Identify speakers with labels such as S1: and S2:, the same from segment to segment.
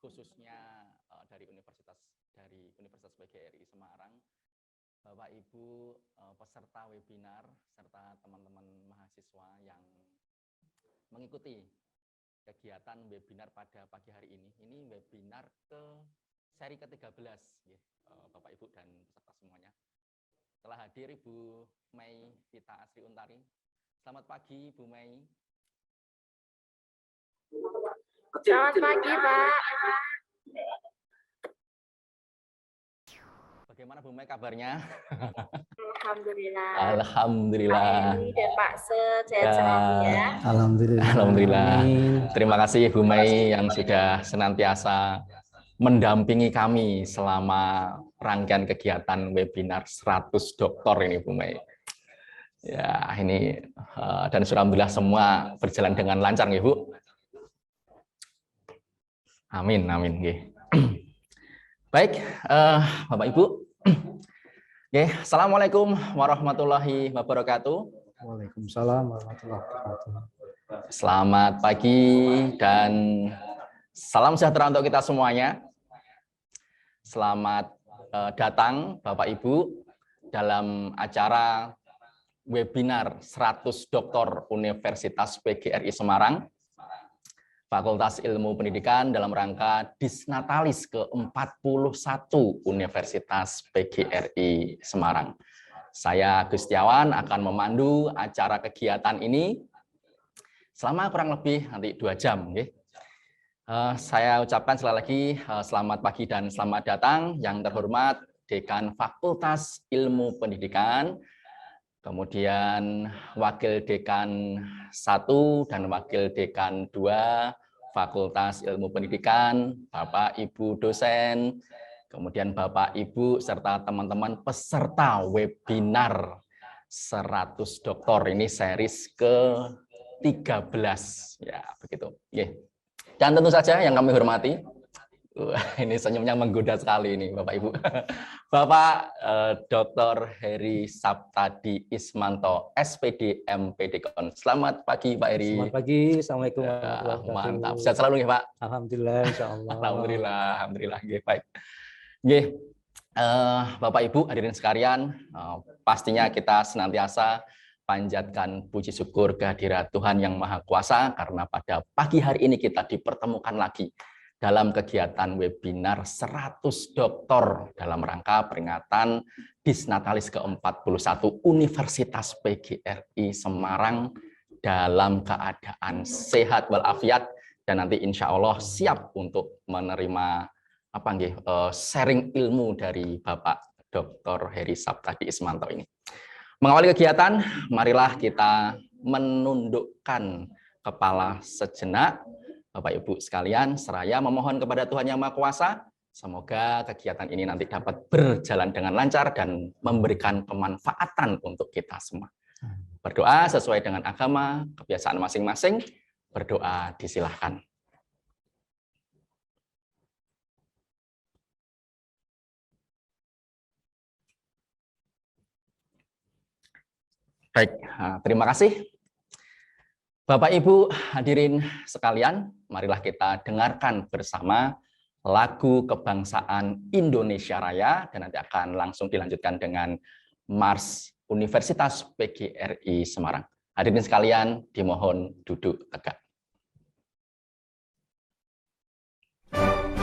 S1: khususnya dari Universitas PGRI Semarang, Bapak Ibu peserta webinar serta teman-teman mahasiswa yang mengikuti kegiatan webinar pada pagi hari ini. Ini webinar ke seri ke-13 Bapak Ibu dan peserta semuanya. Telah hadir Ibu Mei Vita Asri Untari. Selamat pagi Bu Mei.
S2: Selamat pagi Pak.
S1: Bagaimana Bu Mei kabarnya?
S2: Alhamdulillah.
S1: Alhamdulillah.
S2: Pak Heri dan Pak sehat selalu ya.
S3: Alhamdulillah.
S1: Alhamdulillah. Terima kasih Bu Mei yang sudah senantiasa mendampingi kami selama rangkaian kegiatan webinar 100 doktor ini Bu Mei. Ya, ini dan alhamdulillah semua berjalan dengan lancar nggih Bu. Amin, amin nggih. Baik, Bapak Ibu. Oke, Assalamualaikum warahmatullahi wabarakatuh.
S3: Waalaikumsalam warahmatullahi wabarakatuh.
S1: Selamat pagi dan salam sejahtera untuk kita semuanya. Selamat datang Bapak Ibu dalam acara webinar 100 Doktor Universitas PGRI Semarang, Fakultas Ilmu Pendidikan dalam rangka Disnatalis ke-41 Universitas PGRI Semarang. Saya Gustiawan akan memandu acara kegiatan ini selama kurang lebih nanti 2 jam. Saya ucapkan sekali lagi selamat pagi dan selamat datang yang terhormat Dekan Fakultas Ilmu Pendidikan, kemudian Wakil Dekan 1 dan Wakil Dekan 2 Fakultas Ilmu Pendidikan, Bapak Ibu dosen, kemudian Bapak Ibu serta teman-teman peserta webinar 100 doktor ini series ke-13 ya begitu. Dan tentu saja yang kami hormati, ini senyumnya menggoda sekali ini Bapak Ibu. Bapak Dr. Heri Saptadi Ismanto, SPD MPD Kon. Selamat pagi Pak Heri.
S3: Selamat pagi, Assalamualaikum warahmatullahi wabarakatuh.
S1: Mantap, sehat selalu nih Pak.
S3: Alhamdulillah, insya Allah.
S1: Alhamdulillah, baik. Bapak Ibu hadirin sekalian, pastinya kita senantiasa panjatkan puji syukur kehadirat Tuhan Yang Maha Kuasa karena pada pagi hari ini kita dipertemukan lagi dalam kegiatan webinar 100 doktor dalam rangka peringatan Disnatalis ke-41 Universitas PGRI Semarang dalam keadaan sehat walafiat dan nanti insya Allah siap untuk menerima sharing ilmu dari Bapak Dr. Heri Saptadi Ismanto ini. Mengawali kegiatan, marilah kita menundukkan kepala sejenak, Bapak Ibu sekalian, seraya memohon kepada Tuhan Yang Maha Kuasa, semoga kegiatan ini nanti dapat berjalan dengan lancar dan memberikan kemanfaatan untuk kita semua. Berdoa sesuai dengan agama, kebiasaan masing-masing, berdoa disilahkan. Baik, terima kasih. Bapak Ibu hadirin sekalian, marilah kita dengarkan bersama lagu kebangsaan Indonesia Raya dan nanti akan langsung dilanjutkan dengan Mars Universitas PGRI Semarang. Hadirin sekalian, dimohon duduk tegak.
S4: Indonesia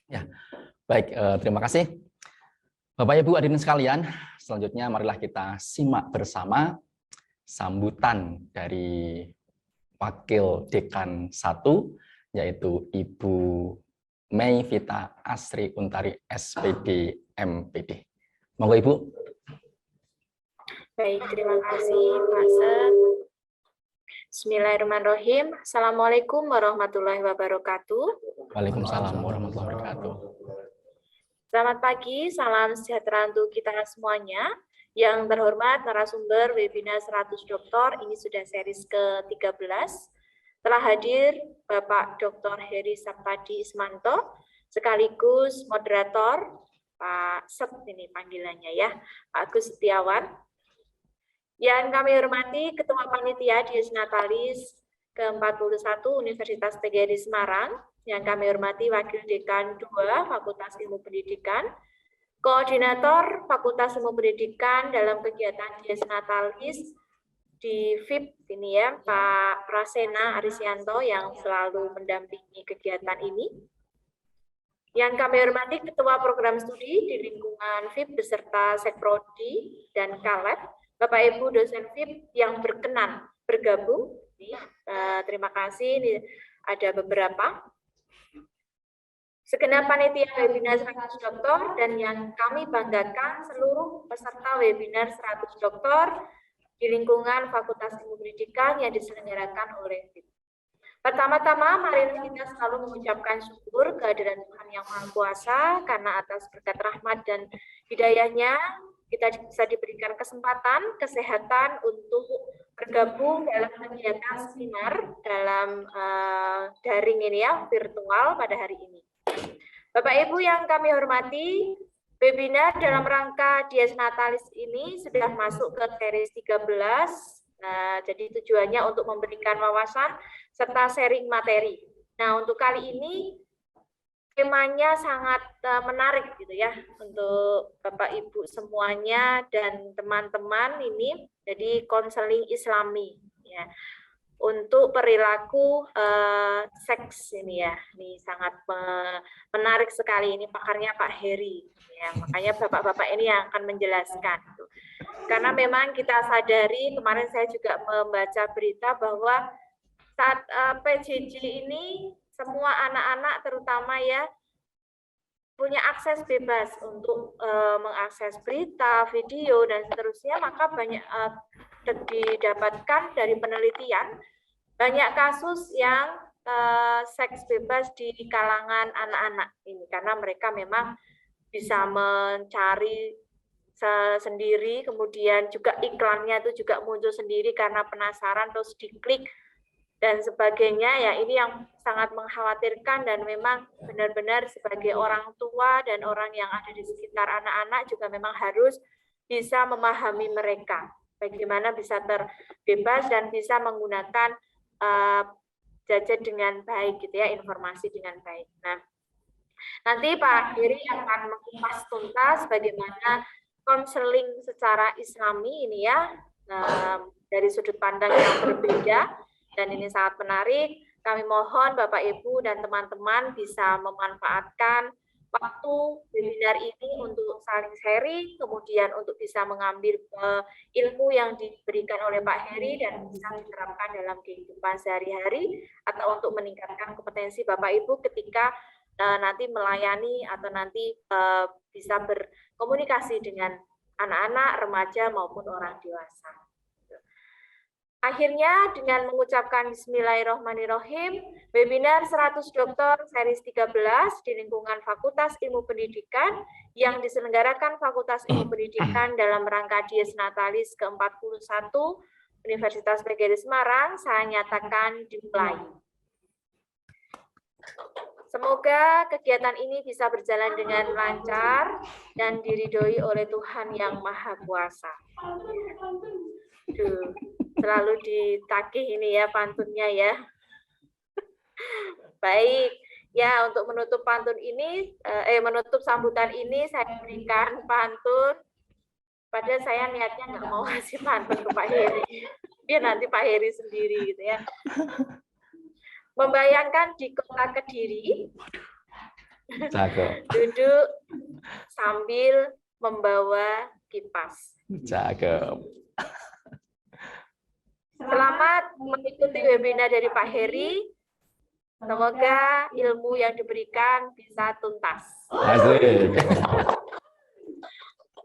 S1: Ya, baik. Terima kasih. Bapak Ibu hadirin sekalian, selanjutnya marilah kita simak bersama sambutan dari Wakil Dekan 1, yaitu Ibu Mei Vita Asri Untari, SPD, MPD. Monggo Ibu.
S2: Baik, terima kasih Pak Set. Bismillahirrahmanirrahim. Assalamualaikum warahmatullahi wabarakatuh.
S1: Waalaikumsalam warahmatullahi wabarakatuh.
S2: Selamat pagi, salam sejahtera untuk kita semuanya. Yang terhormat narasumber webinar 100 Doktor, ini sudah series ke-13. Telah hadir Bapak Dr. Heri Saptadi Ismanto, sekaligus moderator, Pak Set ini panggilannya ya, Pak Agus Setiawan. Yang kami hormati Ketua Panitia Dies Natalis ke-41 Universitas PGRI Semarang, yang kami hormati Wakil Dekan 2 Fakultas Ilmu Pendidikan, Koordinator Fakultas Ilmu Pendidikan dalam kegiatan Dies Natalis di FIP ini ya, Pak Prasena Arisyanto yang selalu mendampingi kegiatan ini. Yang kami hormati Ketua Program Studi di lingkungan FIP beserta Sekprodi dan Kaleb, Bapak Ibu dosen FIP yang berkenan bergabung. Terima kasih, ini ada beberapa. Segenap panitia webinar 100 Doktor dan yang kami banggakan seluruh peserta webinar 100 Doktor di lingkungan Fakultas Ilmu Pendidikan yang diselenggarakan oleh FIP. Pertama-tama, mari kita selalu mengucapkan syukur kehadiran Tuhan Yang Maha Kuasa karena atas berkat rahmat dan hidayahnya kita bisa diberikan kesempatan, kesehatan untuk bergabung dalam kegiatan seminar dalam daring ini ya, virtual pada hari ini. Bapak Ibu yang kami hormati, webinar dalam rangka Dies Natalis ini sudah masuk ke series 13. Nah, jadi tujuannya untuk memberikan wawasan serta sharing materi. Nah, untuk kali ini temanya sangat menarik gitu ya untuk Bapak Ibu semuanya dan teman-teman ini, jadi konseling Islami ya. Untuk perilaku seks ini ya, ini sangat menarik sekali, ini pakarnya Pak Heri ya, makanya bapak-bapak ini yang akan menjelaskan. Karena memang kita sadari, kemarin saya juga membaca berita bahwa saat PJJ ini semua anak-anak terutama ya punya akses bebas untuk mengakses berita, video dan seterusnya, maka banyak didapatkan dari penelitian banyak kasus yang seks bebas di kalangan anak-anak ini karena mereka memang bisa mencari sendiri, kemudian juga iklannya itu juga muncul sendiri karena penasaran terus diklik dan sebagainya ya. Ini yang sangat mengkhawatirkan dan memang benar-benar sebagai orang tua dan orang yang ada di sekitar anak-anak juga memang harus bisa memahami mereka bagaimana bisa terbebas dan bisa menggunakan gadget dengan baik gitu ya, informasi dengan baik. Nah, nanti Pak Heri akan mengupas tuntas bagaimana konseling secara Islami ini ya, dari sudut pandang yang berbeda, dan ini sangat menarik. Kami mohon Bapak Ibu dan teman-teman bisa memanfaatkan waktu webinar ini untuk saling sharing, kemudian untuk bisa mengambil ilmu yang diberikan oleh Pak Heri dan bisa diterapkan dalam kehidupan sehari-hari atau untuk meningkatkan kompetensi Bapak Ibu ketika nanti melayani atau nanti bisa berkomunikasi dengan anak-anak, remaja maupun orang dewasa. Akhirnya dengan mengucapkan Bismillahirrahmanirrahim, webinar 100 Doktor series 13 di lingkungan Fakultas Ilmu Pendidikan yang diselenggarakan Fakultas Ilmu Pendidikan dalam rangka Dies Natalis ke-41 Universitas PGRI Semarang, saya nyatakan dimulai. Semoga kegiatan ini bisa berjalan dengan lancar dan diridhoi oleh Tuhan Yang Maha Kuasa. Duh, selalu ditagih ini ya pantunnya ya. Baik, ya untuk menutup pantun ini, menutup sambutan ini saya berikan pantun. Padahal saya niatnya nggak mau kasih pantun ke Pak Heri, biar nanti Pak Heri sendiri gitu ya. Membayangkan di kota Kediri,
S1: Cakep.
S2: Duduk sambil membawa kipas.
S1: Cakep.
S2: Selamat mengikuti webinar dari Pak Heri. Semoga ilmu yang diberikan bisa tuntas.
S1: Asik.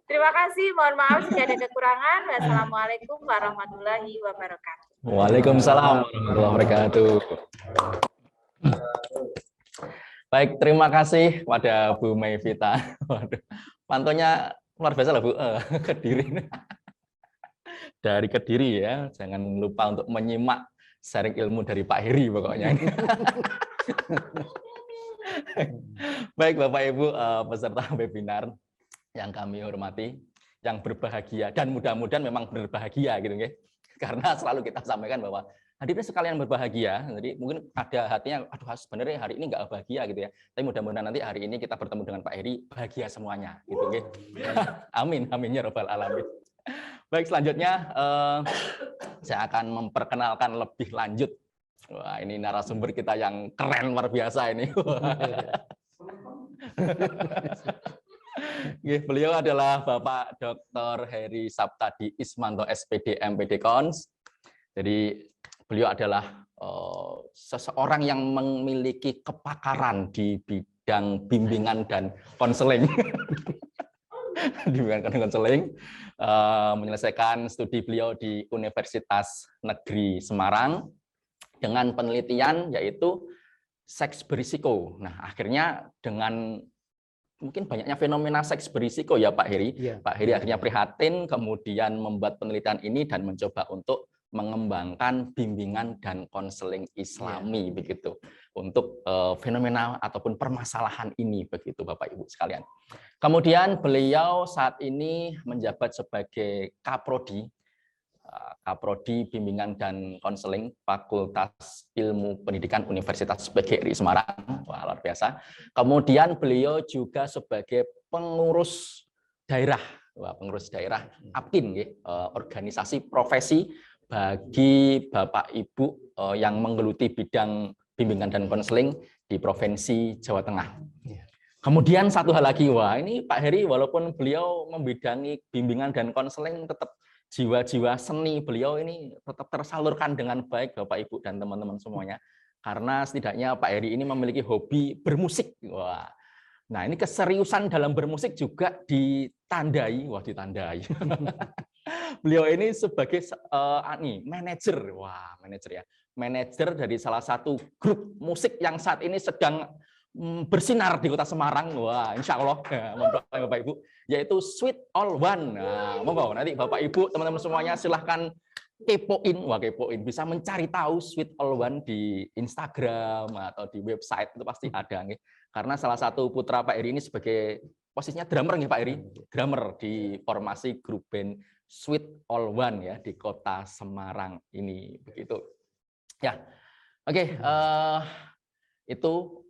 S2: Terima kasih, mohon maaf jika ada kekurangan. Wassalamualaikum warahmatullahi wabarakatuh.
S1: Waalaikumsalam warahmatullahi wabarakatuh. Baik, terima kasih pada Bu Mayvita. Waduh, pantunnya luar biasa lah Bu. Kediri. Dari Kediri ya. Jangan lupa untuk menyimak sharing ilmu dari Pak Heri pokoknya. Baik Bapak Ibu peserta webinar yang kami hormati, yang berbahagia dan mudah-mudahan memang berbahagia gitu ya. Karena selalu kita sampaikan bahwa hadirnya sekalian berbahagia. Jadi mungkin ada hatinya, aduh sebenarnya hari ini nggak bahagia gitu ya. Tapi mudah-mudahan nanti hari ini kita bertemu dengan Pak Heri bahagia semuanya gitu ya. Amin, amin ya rabbal alamin. Baik, selanjutnya saya akan memperkenalkan lebih lanjut. Wah, ini narasumber kita yang keren luar biasa ini. Beliau adalah Bapak Dr. Heri Saptadi Ismanto SPD MPD Cons. Jadi beliau adalah seseorang yang memiliki kepakaran di bidang bimbingan dan konseling. Bimbingan dan konseling, menyelesaikan studi beliau di Universitas Negeri Semarang dengan penelitian yaitu seks berisiko. Nah, akhirnya dengan mungkin banyaknya fenomena seks berisiko ya Pak Heri. Ya. Pak Heri akhirnya prihatin, kemudian membuat penelitian ini dan mencoba untuk mengembangkan bimbingan dan konseling Islami begitu untuk fenomena ataupun permasalahan ini begitu Bapak Ibu sekalian. Kemudian beliau saat ini menjabat sebagai Kaprodi Bimbingan dan Konseling Fakultas Ilmu Pendidikan Universitas PGRI Semarang. Wah, luar biasa. Kemudian beliau juga sebagai pengurus daerah, APKIN, organisasi profesi bagi Bapak Ibu yang menggeluti bidang bimbingan dan konseling di Provinsi Jawa Tengah. Kemudian satu hal lagi, wah ini Pak Heri walaupun beliau membidangi bimbingan dan konseling, tetap jiwa-jiwa seni beliau ini tetap tersalurkan dengan baik Bapak Ibu dan teman-teman semuanya. Karena setidaknya Pak Heri ini memiliki hobi bermusik. Wah. Nah, ini keseriusan dalam bermusik juga ditandai. Beliau ini sebagai manajer. Wah, manajer ya. Manajer dari salah satu grup musik yang saat ini sedang bersinar di Kota Semarang. Wah, insya Allah Bapak Ibu, yaitu Sweet All One. Nah, monggo nanti Bapak Ibu teman-teman semuanya silahkan kepoin, bisa mencari tahu Sweet All One di Instagram atau di website, itu pasti ada nih. Karena salah satu putra Pak Heri ini sebagai posisinya drummer nih Pak Heri, drummer di formasi grup band Sweet All One ya di Kota Semarang ini begitu. Ya, oke. Itu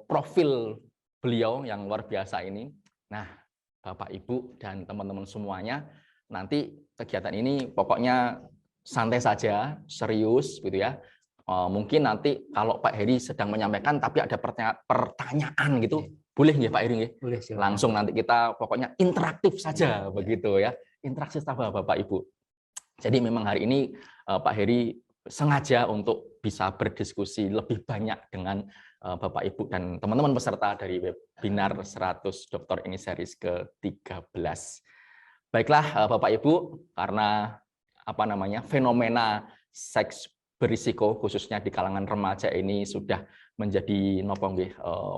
S1: profil beliau yang luar biasa ini. Nah, Bapak Ibu dan teman-teman semuanya, nanti kegiatan ini pokoknya santai saja, serius gitu ya. Mungkin nanti kalau Pak Heri sedang menyampaikan tapi ada pertanyaan gitu, boleh nggih Pak Heri nggih? Boleh, silakan. Langsung nanti kita pokoknya interaktif saja begitu ya. Interaksi sama Bapak Ibu. Jadi memang hari ini Pak Heri sengaja untuk bisa berdiskusi lebih banyak dengan Bapak Ibu dan teman-teman peserta dari webinar 100 Doktor ini series ke-13. Baiklah Bapak Ibu, karena fenomena seks berisiko khususnya di kalangan remaja ini sudah menjadi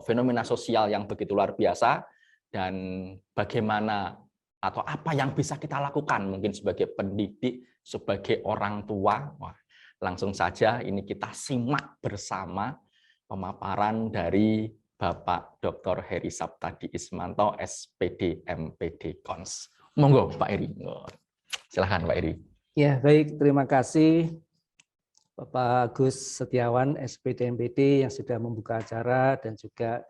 S1: fenomena sosial yang begitu luar biasa, dan bagaimana atau apa yang bisa kita lakukan mungkin sebagai pendidik, sebagai orang tua. Wah, langsung saja ini kita simak bersama pemaparan dari Bapak Dr. Heri Saptadi Ismanto SPD MPD Cons. Monggo Pak Heri. Silahkan Pak Heri.
S3: Ya, baik, terima kasih Bapak Agus Setiawan SPD MPD yang sudah membuka acara, dan juga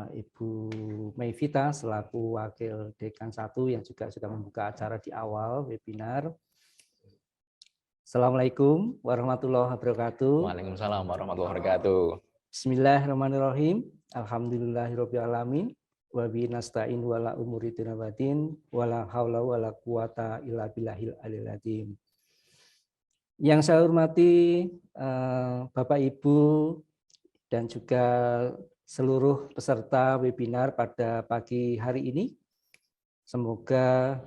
S3: Ibu Mayvita selaku Wakil Dekan 1 yang juga sudah membuka acara di awal webinar. Assalamualaikum warahmatullahi wabarakatuh.
S1: Waalaikumsalam warahmatullahi wabarakatuh.
S3: Bismillahirrahmanirrahim. Alhamdulillahirabbil alamin. Wa bihi nasta'in wala umuri dunya wala haula wala quwata illa billahil aliyil azim. Yang saya hormati Bapak Ibu dan juga seluruh peserta webinar pada pagi hari ini. Semoga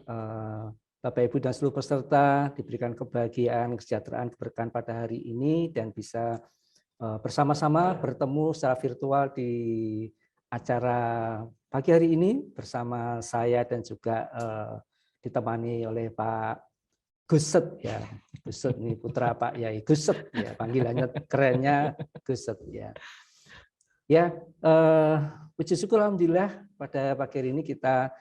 S3: Bapak Ibu dan seluruh peserta diberikan kebahagiaan, kesejahteraan, keberkahan pada hari ini dan bisa bersama-sama bertemu secara virtual di acara pagi hari ini bersama saya dan juga ditemani oleh Pak Guset ya. Guset ini putra Pak Yai Guset ya, panggilannya kerennya Guset ya. Ya, puji syukur alhamdulillah pada pagi hari ini kita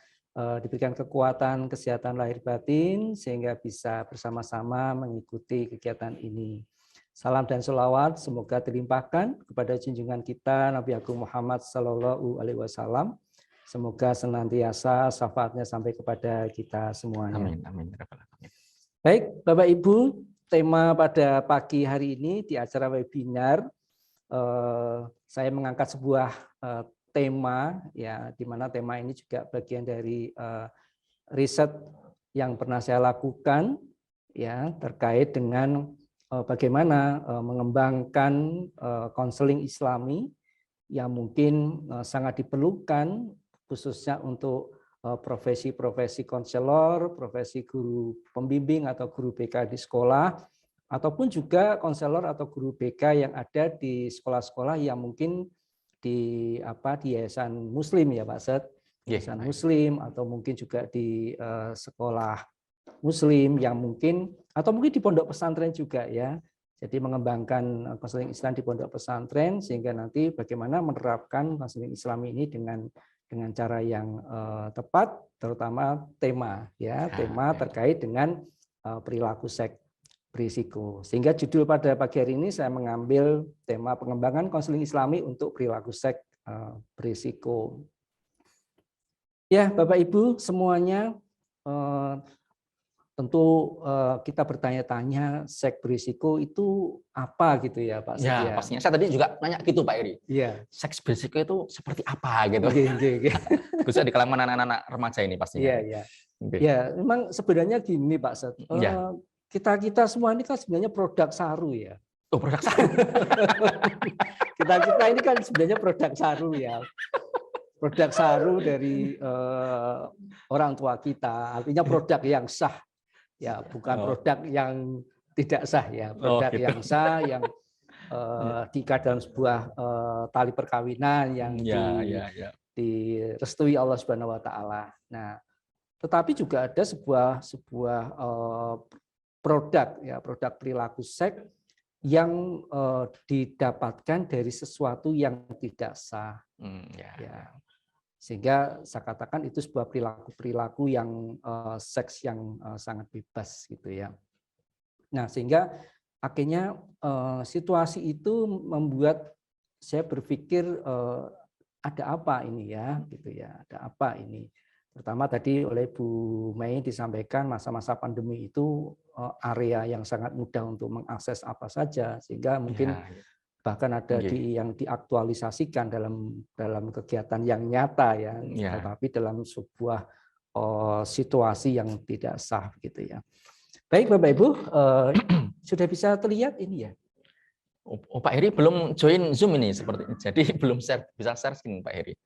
S3: diberikan kekuatan kesehatan lahir batin sehingga bisa bersama-sama mengikuti kegiatan ini. Salam dan sholawat semoga dilimpahkan kepada junjungan kita Nabi Agung Muhammad Sallallahu Alaihi Wasallam. Semoga senantiasa syafaatnya sampai kepada kita semuanya.
S1: Amin, amin.
S3: Baik, Bapak Ibu, tema pada pagi hari ini di acara webinar saya mengangkat sebuah tema ya, di mana tema ini juga bagian dari riset yang pernah saya lakukan ya terkait dengan bagaimana mengembangkan konseling Islami yang mungkin sangat diperlukan khususnya untuk profesi-profesi konselor, profesi guru pembimbing atau guru BK di sekolah, ataupun juga konselor atau guru BK yang ada di sekolah-sekolah yang mungkin di yayasan Muslim ya Pak Set, yayasan Muslim atau mungkin juga di sekolah Muslim yang mungkin atau mungkin di pondok pesantren juga ya. Jadi mengembangkan konseling Islam di pondok pesantren sehingga nanti bagaimana menerapkan konseling Islam ini dengan cara yang tepat, terutama tema ya, tema terkait dengan perilaku seks berisiko. Sehingga judul pada pagi hari ini saya mengambil tema pengembangan konseling Islami untuk perilaku seks berisiko. Ya, Bapak Ibu semuanya, tentu kita bertanya-tanya seks berisiko itu apa gitu ya Pak Setia.
S1: Ya, pastinya. Saya tadi juga nanya gitu Pak Eri.
S3: Iya.
S1: Seks berisiko itu seperti apa gitu.
S3: Oke.
S1: Bisa di kalangan anak-anak remaja ini pastinya.
S3: Iya. Ya, memang sebenarnya gini Pak Set. Kita semua ini kan sebenarnya produk saru ya.
S1: Oh, produk saru.
S3: kita ini kan sebenarnya produk saru ya. Produk saru dari orang tua kita. Artinya produk yang sah. Ya, bukan produk yang tidak sah ya. Produk yang sah yang diikat dalam sebuah tali perkawinan yang direstui Allah Subhanahu wa taala. Nah, tetapi juga ada sebuah produk perilaku seks yang didapatkan dari sesuatu yang tidak sah. Ya. Sehingga saya katakan itu sebuah perilaku yang seks yang sangat bebas gitu ya. Nah, sehingga akhirnya situasi itu membuat saya berpikir ada apa ini ya, gitu ya. Ada apa ini? Pertama tadi oleh Bu Mei disampaikan masa-masa pandemi itu area yang sangat mudah untuk mengakses apa saja sehingga mungkin bahkan ada yang diaktualisasikan dalam kegiatan yang nyata ya, tetapi dalam sebuah situasi yang tidak sah gitu ya. Baik Bapak Ibu, sudah bisa terlihat ini ya.
S1: Oh, Pak Heri belum join Zoom ini seperti jadi belum bisa share screen Pak Heri.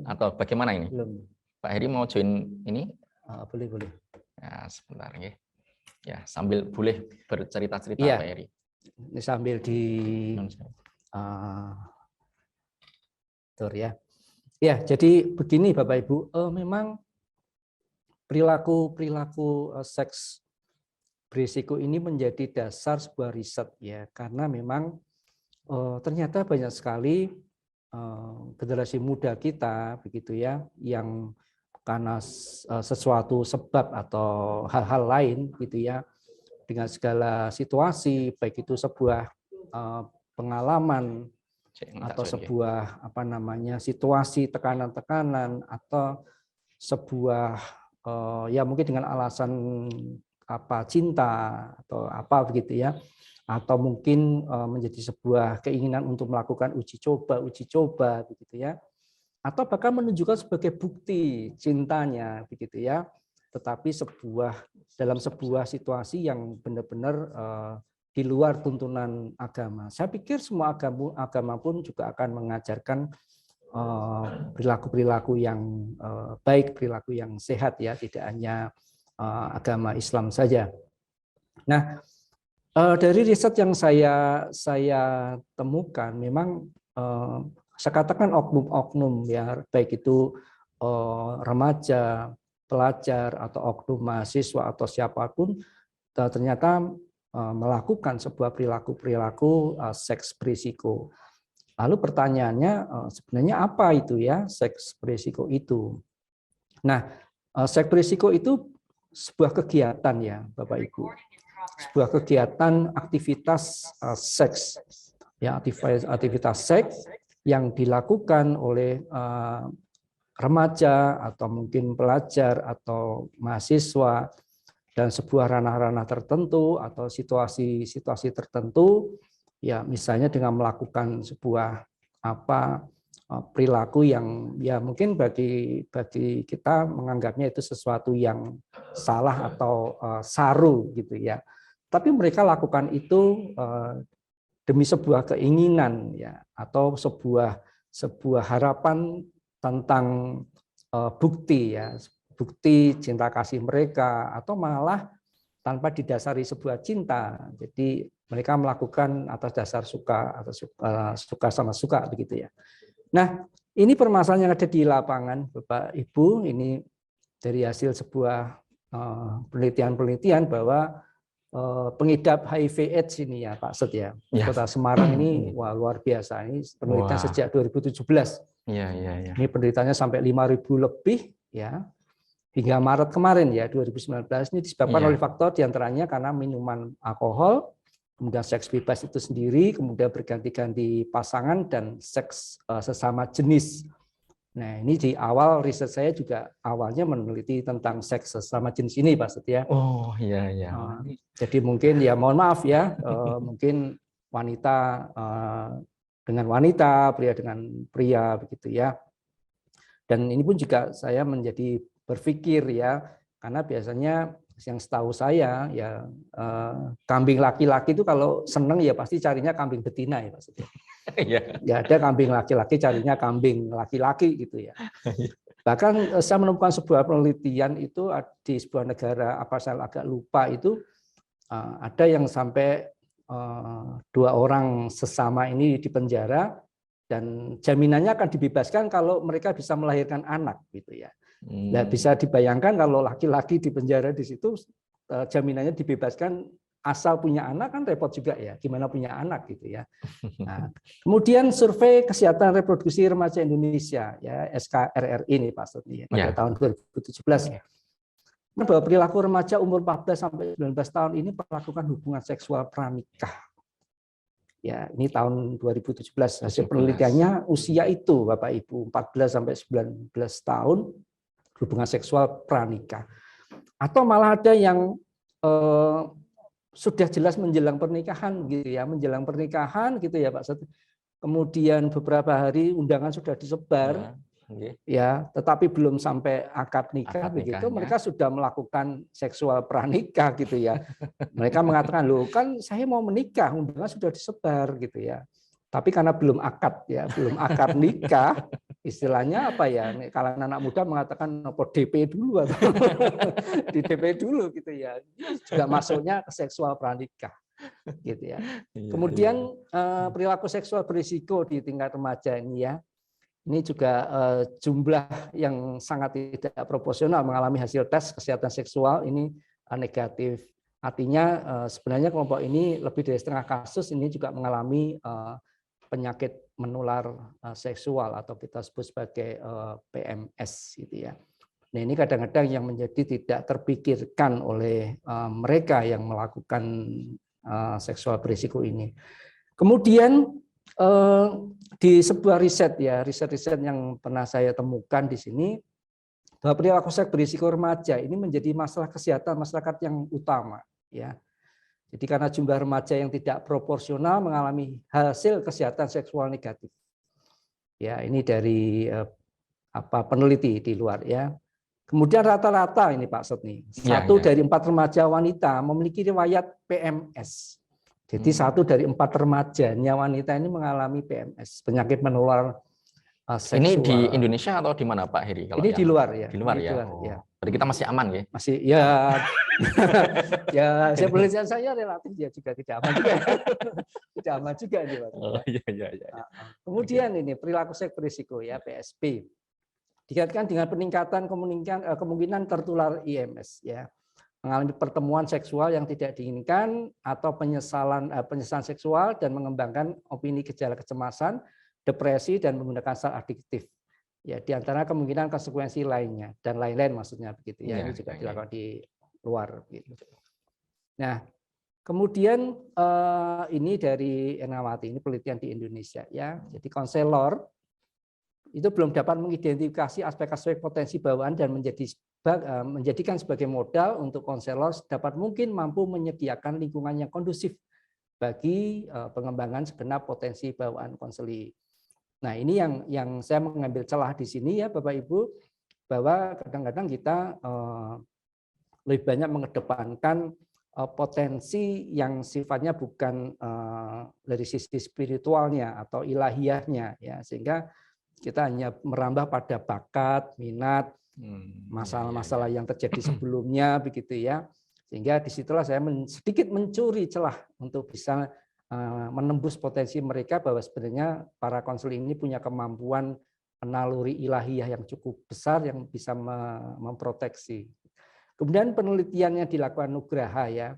S1: Atau bagaimana ini?
S3: Belum.
S1: Pak Heri mau join ini?
S3: Boleh.
S1: Ya, sebentar ya. Ya, sambil boleh bercerita-cerita Pak Heri.
S3: Ini sambil di ya. Ya, jadi begini Bapak Ibu, memang perilaku seks berisiko ini menjadi dasar sebuah riset ya, karena memang ternyata banyak sekali generasi muda kita begitu ya, yang karena sesuatu sebab atau hal-hal lain gitu ya, dengan segala situasi, baik itu sebuah pengalaman atau sebuah situasi tekanan-tekanan atau sebuah ya mungkin dengan alasan cinta atau apa begitu ya, atau mungkin menjadi sebuah keinginan untuk melakukan uji coba begitu ya, atau bahkan menunjukkan sebagai bukti cintanya begitu ya, tetapi dalam sebuah situasi yang benar-benar di luar tuntunan agama. Saya pikir semua agama pun juga akan mengajarkan perilaku-perilaku yang baik, perilaku yang sehat ya, tidak hanya agama Islam saja. Nah, dari riset yang saya temukan, memang saya katakan oknum-oknum ya, baik itu remaja, pelajar atau oknum mahasiswa atau siapapun ternyata melakukan sebuah perilaku seks berisiko. Lalu pertanyaannya sebenarnya apa itu ya seks berisiko itu? Nah, seks berisiko itu sebuah kegiatan ya Bapak Ibu, sebuah kegiatan aktivitas seks, ya aktivitas seks yang dilakukan oleh remaja atau mungkin pelajar atau mahasiswa dan sebuah ranah-ranah tertentu atau situasi-situasi tertentu, ya misalnya dengan melakukan sebuah perilaku yang ya mungkin bagi kita menganggapnya itu sesuatu yang salah atau saru gitu ya. Tapi mereka lakukan itu demi sebuah keinginan ya, atau sebuah harapan tentang bukti ya, bukti cinta kasih mereka, atau malah tanpa didasari sebuah cinta. Jadi mereka melakukan atas dasar suka atau suka sama suka begitu ya. Nah, ini permasalahan yang ada di lapangan Bapak Ibu, ini dari hasil sebuah penelitian bahwa pengidap HIV/AIDS ini ya Pak Set ya, Kota Semarang ini wah luar biasa, ini penelitian sejak 2017. Ini penderitanya sampai 5.000 lebih ya. Hingga Maret kemarin ya 2019 ini disebabkan oleh faktor diantaranya karena minuman alkohol, kemudian seks bebas itu sendiri, kemudian berganti-ganti pasangan dan seks sesama jenis. Nah ini di awal riset saya juga awalnya meneliti tentang seks sesama jenis ini Pak Setia.
S1: Oh iya iya.
S3: Jadi mungkin ya mohon maaf ya, mungkin wanita dengan wanita, pria dengan pria begitu ya. Dan ini pun juga saya menjadi berpikir ya, karena biasanya yang setahu saya ya kambing laki-laki itu kalau seneng ya pasti carinya kambing betina ya Pak Setia. Ya ada kambing laki-laki carinya kambing laki-laki gitu ya. Bahkan saya menemukan sebuah penelitian itu di sebuah negara apa saya agak lupa itu ada yang sampai 2 orang sesama ini dipenjara dan jaminannya akan dibebaskan kalau mereka bisa melahirkan anak gitu ya. Nah, bisa dibayangkan kalau laki-laki di penjara di situ jaminannya dibebaskan asal punya anak kan repot juga ya. Gimana punya anak gitu ya. Nah, kemudian survei kesehatan reproduksi remaja Indonesia ya SKRRI ini Pak Soti pada tahun 2017 ya. Bahwa perilaku remaja umur 14 sampai 19 tahun ini melakukan hubungan seksual pranikah. Ya, ini tahun 2017 hasil penelitiannya usia itu Bapak Ibu 14 sampai 19 tahun hubungan seksual pranikah. Atau malah ada yang sudah jelas menjelang pernikahan gitu ya, menjelang pernikahan gitu ya Pak. Kemudian beberapa hari undangan sudah disebar. Ya, tetapi belum sampai akad nikah begitu, mereka sudah melakukan seksual pranikah gitu ya. Mereka mengatakan, "Loh, kan saya mau menikah, undangan sudah disebar gitu ya." Tapi karena belum akad ya, belum akad nikah, istilahnya apa ya? Kalangan anak muda mengatakan apa DP dulu atau di DP dulu gitu ya. Juga masuknya ke seksual pranikah gitu ya. Kemudian perilaku seksual berisiko di tingkat remaja ini ya. Ini juga jumlah yang sangat tidak proporsional mengalami hasil tes kesehatan seksual ini negatif. Artinya sebenarnya kelompok ini lebih dari setengah kasus ini juga mengalami penyakit menular seksual atau kita sebut sebagai PMS gitu ya. Nah, ini kadang-kadang yang menjadi tidak terpikirkan oleh mereka yang melakukan seksual berisiko ini. Kemudian di sebuah riset ya, riset-riset yang pernah saya temukan di sini bahwa perilaku seks berisiko remaja ini menjadi masalah kesehatan masyarakat yang utama, ya. Jadi karena jumlah remaja yang tidak proporsional mengalami hasil kesehatan seksual negatif. Ya, ini dari peneliti di luar, ya. Kemudian rata-rata ini Pak Sot nih, 1 dari 4 remaja wanita memiliki riwayat PMS. Jadi 1 dari 4 remajanya wanita ini mengalami PMS, penyakit menular seksual.
S1: Ini di Indonesia atau di mana Pak Heri?
S3: Ini di luar ya.
S1: Di luar ya. Berarti kita masih aman ya?
S3: Masih ya. Ya, saya penelitian saya relatif ya juga tidak aman juga. Tidak aman juga ini Pak.
S1: Oh iya.
S3: Kemudian ini perilaku seks berisiko ya PSB. Dikaitkan dengan peningkatan kemungkinan tertular IMS ya. Mengalami pertemuan seksual yang tidak diinginkan atau penyesalan seksual dan mengembangkan opini gejala kecemasan, depresi dan menggunakan sel adiktif. Ya, di antara kemungkinan konsekuensi lainnya dan lain-lain maksudnya begitu ya. Ini juga dilakukan di luar gitu. Nah, kemudian ini dari Ernawati, ini penelitian di Indonesia ya. Jadi konselor itu belum dapat mengidentifikasi aspek-aspek potensi bawaan dan menjadikan sebagai modal untuk konselor dapat mungkin mampu menyediakan lingkungan yang kondusif bagi pengembangan segenap potensi bawaan konseli. Nah, ini yang saya mengambil celah di sini ya Bapak Ibu, bahwa kadang-kadang kita lebih banyak mengedepankan potensi yang sifatnya bukan dari sisi spiritualnya atau ilahiyahnya ya, sehingga kita hanya merambah pada bakat, minat, masalah-masalah yang terjadi sebelumnya begitu ya. Sehingga disitulah saya sedikit mencuri celah untuk bisa menembus potensi mereka bahwa sebenarnya para konseling ini punya kemampuan naluri ilahiyah yang cukup besar yang bisa memproteksi. Kemudian penelitian yang dilakukan Nugraha ya,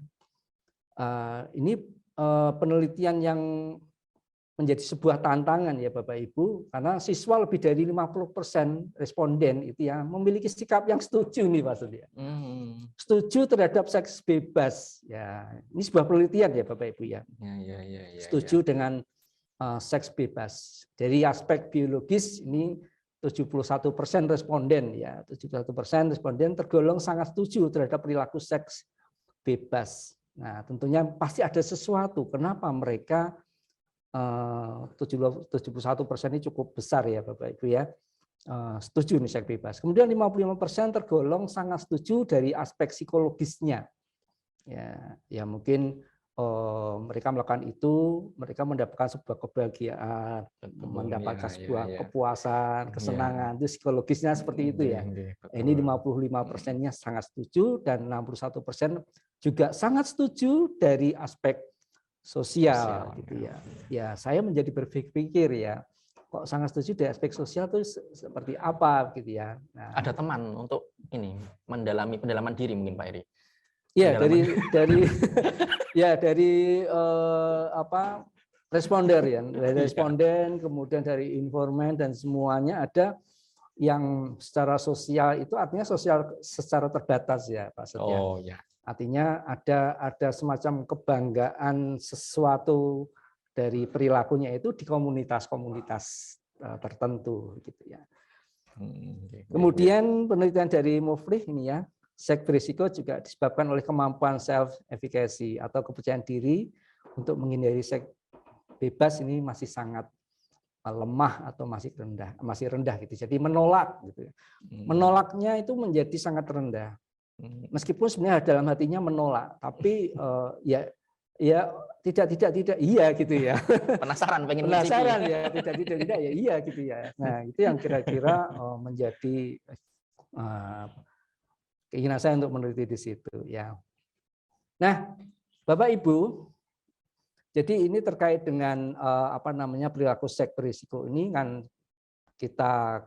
S3: ini penelitian yang menjadi sebuah tantangan ya Bapak Ibu, karena siswa lebih dari 50% responden itu ya memiliki sikap yang setuju nih maksudnya. Setuju terhadap seks bebas ya. Ini sebuah penelitian ya Bapak Ibu ya. Setuju dengan seks bebas. Dari aspek biologis ini 71% responden ya, 71% responden tergolong sangat setuju terhadap perilaku seks bebas. Nah, tentunya pasti ada sesuatu kenapa mereka 71% ini cukup besar ya Bapak Ibu ya, setuju nih seks bebas. Kemudian 55% tergolong sangat setuju dari aspek psikologisnya. Ya mungkin mereka melakukan itu, mereka mendapatkan sebuah kebahagiaan, mendapatkan sebuah kepuasan, kesenangan, itu psikologisnya seperti itu ya. Ini 55%-nya sangat setuju dan 61% juga sangat setuju dari aspek sosial gitu ya. Ya, saya menjadi berpikir ya, kok sangat setuju dari aspek sosial itu seperti apa gitu ya. Nah,
S1: ada teman untuk ini mendalami pendalaman diri mungkin Pak Heri.
S3: Ya, dari responder ya, dari responden, kemudian dari informan dan semuanya ada yang secara sosial itu artinya sosial secara terbatas ya Pak Setia.
S1: Oh ya.
S3: Artinya ada semacam kebanggaan sesuatu dari perilakunya itu di komunitas-komunitas tertentu gitu ya. Kemudian penelitian dari Muflih ini ya, seks berisiko juga disebabkan oleh kemampuan self efficacy atau kepercayaan diri untuk menghindari seks bebas ini masih sangat lemah atau masih rendah gitu. Jadi menolak gitu. Menolaknya itu menjadi sangat rendah. Meskipun sebenarnya dalam hatinya menolak, tapi ya tidak iya gitu ya.
S1: Penasaran pengen
S3: penasaran ya, tidak ya iya gitu ya. Nah, itu yang kira-kira menjadi keinginan saya untuk meneliti di situ ya. Nah, Bapak Ibu, jadi ini terkait dengan perilaku seks berisiko ini kan kita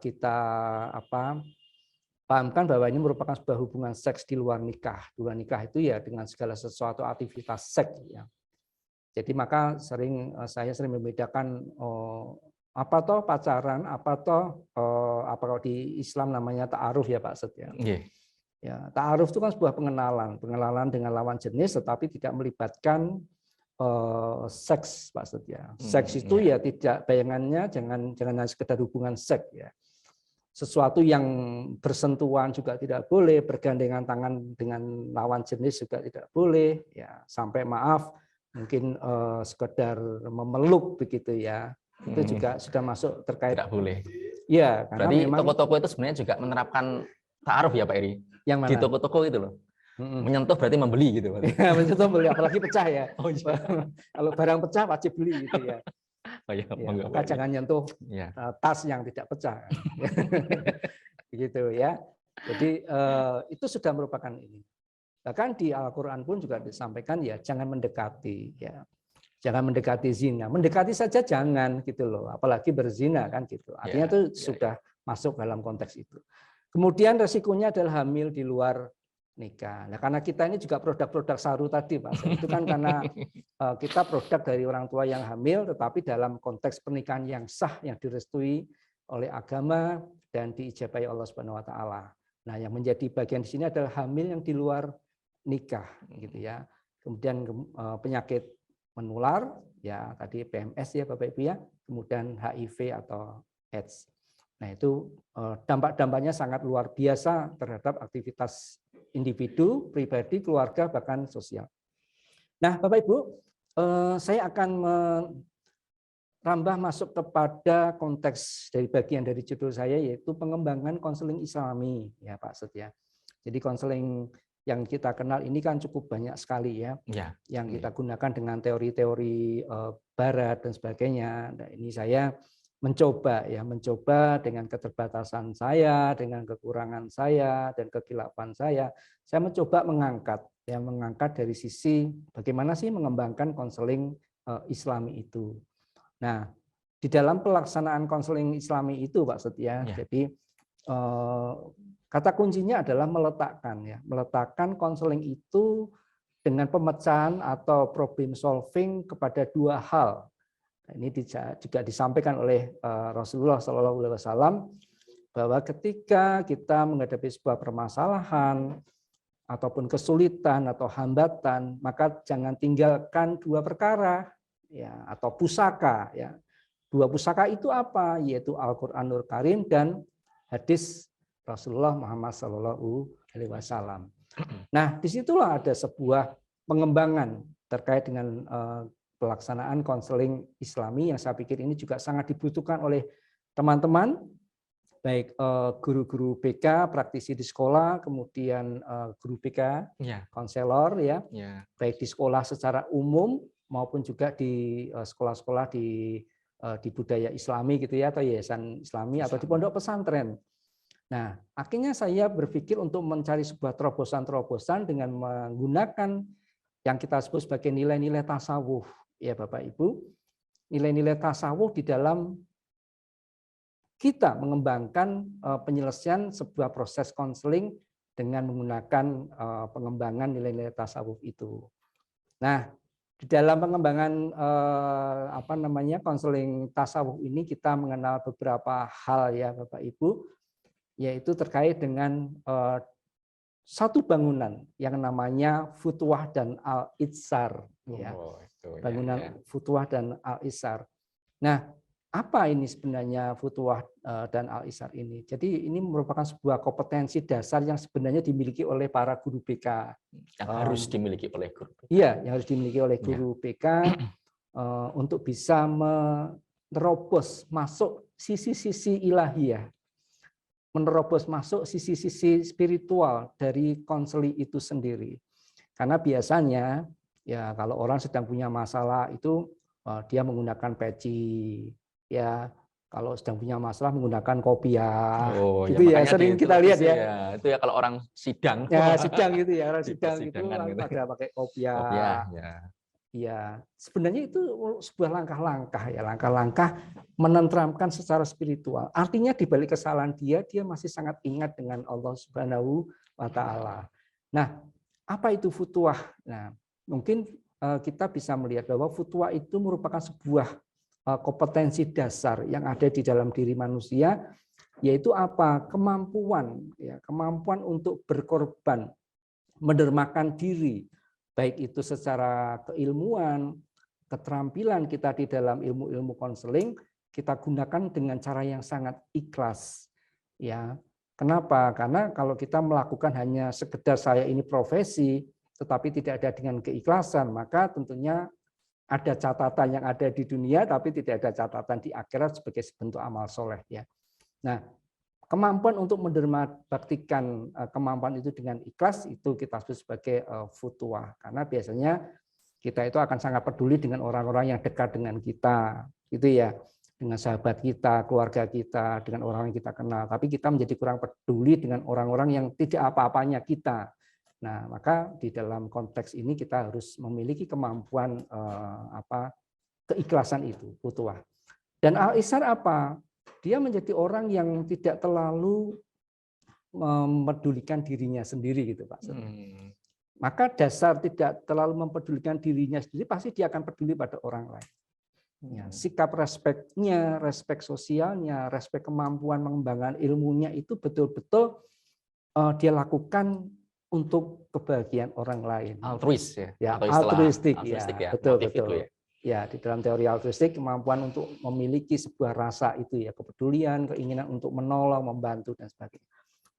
S3: pahamkan bahwa ini merupakan sebuah hubungan seks di luar nikah. Di luar nikah itu ya dengan segala sesuatu aktivitas seks ya. Jadi maka saya sering membedakan apa toh pacaran, apa kalau di Islam namanya ta'aruf ya Pak Set ya. Ya, ta'aruf itu kan sebuah pengenalan dengan lawan jenis tetapi tidak melibatkan seks Pak Set ya. Seks itu ya tidak, bayangannya jangan hanya sekedar hubungan seks ya. sesuatu yang bersentuhan juga tidak boleh, bergandengan tangan dengan lawan jenis juga tidak boleh, ya sampai maaf mungkin sekedar memeluk begitu ya, itu juga sudah masuk terkait.
S1: Tidak boleh.
S3: Ya, karena
S1: Berarti
S3: memang
S1: toko-toko itu sebenarnya juga menerapkan ta'aruf ya Pak Eri?
S3: yang mana?
S1: Di toko-toko itu loh. Menyentuh berarti membeli gitu.
S3: Ya, menyentuh beli, apalagi pecah ya.
S1: Oh, iya.
S3: Kalau barang pecah wajib beli gitu ya.
S1: Oh, iya,
S3: Ya, maka jangan nyentuh tas yang tidak pecah. Begitu ya. Jadi itu sudah merupakan ini. Bahkan di Al-Qur'an pun juga disampaikan ya jangan mendekati ya. Jangan mendekati zina. Mendekati saja jangan gitu loh, apalagi berzina kan gitu. Artinya itu sudah masuk dalam konteks itu. Kemudian resikonya adalah hamil di luar nikah. Nah, karena kita ini juga produk-produk saru tadi, Pak. Itu kan karena kita produk dari orang tua yang hamil, tetapi dalam konteks pernikahan yang sah, yang direstui oleh agama dan diijabahi Allah Subhanahu Wa Taala. Nah, yang menjadi bagian di sini adalah hamil yang di luar nikah, gitu ya. Kemudian penyakit menular, ya tadi PMS ya Bapak Ibu ya, kemudian HIV atau AIDS. Nah, itu dampak-dampaknya sangat luar biasa terhadap aktivitas individu, pribadi, keluarga, bahkan sosial. Nah, Bapak Ibu, saya akan merambah masuk kepada konteks dari bagian dari judul saya, yaitu pengembangan konseling Islami, ya Pak Setia. Jadi konseling yang kita kenal ini kan cukup banyak sekali ya, yang kita gunakan dengan teori-teori Barat dan sebagainya. Nah, ini saya mencoba dengan keterbatasan saya, dengan kekurangan saya dan kekilapan saya mencoba mengangkat dari sisi bagaimana sih mengembangkan konseling Islami itu. Nah, di dalam pelaksanaan konseling Islami itu Pak Setia, jadi kata kuncinya adalah meletakkan konseling itu dengan pemecahan atau problem solving kepada dua hal. Ini juga disampaikan oleh Rasulullah SAW bahwa ketika kita menghadapi sebuah permasalahan ataupun kesulitan atau hambatan, maka jangan tinggalkan dua perkara ya, atau pusaka ya. Dua pusaka itu apa? Yaitu Al-Qur'anul Karim dan hadis Rasulullah Muhammad SAW. Nah, disitulah ada sebuah pengembangan terkait dengan pelaksanaan konseling Islami yang saya pikir ini juga sangat dibutuhkan oleh teman-teman, baik guru-guru BK, praktisi di sekolah, kemudian guru BK, konselor ya, baik di sekolah secara umum maupun juga di sekolah-sekolah di budaya Islami gitu ya, atau yayasan Islami atau di pondok pesantren. Nah, akhirnya saya berpikir untuk mencari sebuah terobosan-terobosan dengan menggunakan yang kita sebut sebagai nilai-nilai tasawuf. Ya Bapak Ibu, nilai-nilai tasawuf di dalam kita mengembangkan penyelesaian sebuah proses konseling dengan menggunakan pengembangan nilai-nilai tasawuf itu. Nah, di dalam pengembangan konseling tasawuf ini kita mengenal beberapa hal ya Bapak Ibu, yaitu terkait dengan satu bangunan yang namanya Futuwah dan Al-Itsar ya. Bangunan Futuwah dan Al-Itsar. Nah, apa ini sebenarnya Futuwah dan Al-Itsar ini? Jadi ini merupakan sebuah kompetensi dasar yang sebenarnya dimiliki oleh para guru BK.
S1: Yang harus dimiliki oleh guru.
S3: Iya, yang harus dimiliki oleh guru BK untuk bisa menerobos masuk sisi-sisi ilahiyah, menerobos masuk sisi-sisi spiritual dari konseli itu sendiri. Karena biasanya ya kalau orang sedang punya masalah itu dia menggunakan peci, ya kalau sedang punya masalah menggunakan kopiah, gitu ya sering kita lihat ya.
S1: Itu ya kalau orang sidang.
S3: Ya sidang gitu ya, orang sidang itu pada pakai kopiah. Ya, sebenarnya itu sebuah langkah-langkah ya, langkah-langkah menenteramkan secara spiritual. Artinya di balik kesalahan dia masih sangat ingat dengan Allah Subhanahu wa Ta'ala. Nah, apa itu futuwah? Nah, mungkin kita bisa melihat bahwa futuwah itu merupakan sebuah kompetensi dasar yang ada di dalam diri manusia, yaitu apa? Kemampuan untuk berkorban, mendermakan diri, baik itu secara keilmuan, keterampilan kita di dalam ilmu-ilmu konseling, kita gunakan dengan cara yang sangat ikhlas. Ya, kenapa? Karena kalau kita melakukan hanya sekedar saya ini profesi, tetapi tidak ada dengan keikhlasan, maka tentunya ada catatan yang ada di dunia, tapi tidak ada catatan di akhirat sebagai bentuk amal soleh. Ya. Nah, kemampuan untuk baktikan kemampuan itu dengan ikhlas itu kita sebut sebagai futuwah. Karena biasanya kita itu akan sangat peduli dengan orang-orang yang dekat dengan kita, gitu ya, dengan sahabat kita, keluarga kita, dengan orang yang kita kenal. Tapi kita menjadi kurang peduli dengan orang-orang yang tidak apa-apanya kita. Nah, maka di dalam konteks ini kita harus memiliki kemampuan keikhlasan itu, futuwah. Dan al-isar apa? Dia menjadi orang yang tidak terlalu mempedulikan dirinya sendiri gitu, Pak. Maka dasar tidak terlalu mempedulikan dirinya sendiri, pasti dia akan peduli pada orang lain. Ya, sikap respeknya, respek sosialnya, respek kemampuan mengembangkan ilmunya itu betul-betul dia lakukan untuk kebahagiaan orang lain.
S1: Altruis ya,
S3: ya
S1: atau istilah
S3: altruistik
S1: ya,
S3: betul
S1: motif
S3: betul.
S1: Itu ya.
S3: Ya, di dalam teori altruistik kemampuan untuk memiliki sebuah rasa itu ya, kepedulian, keinginan untuk menolong, membantu dan sebagainya.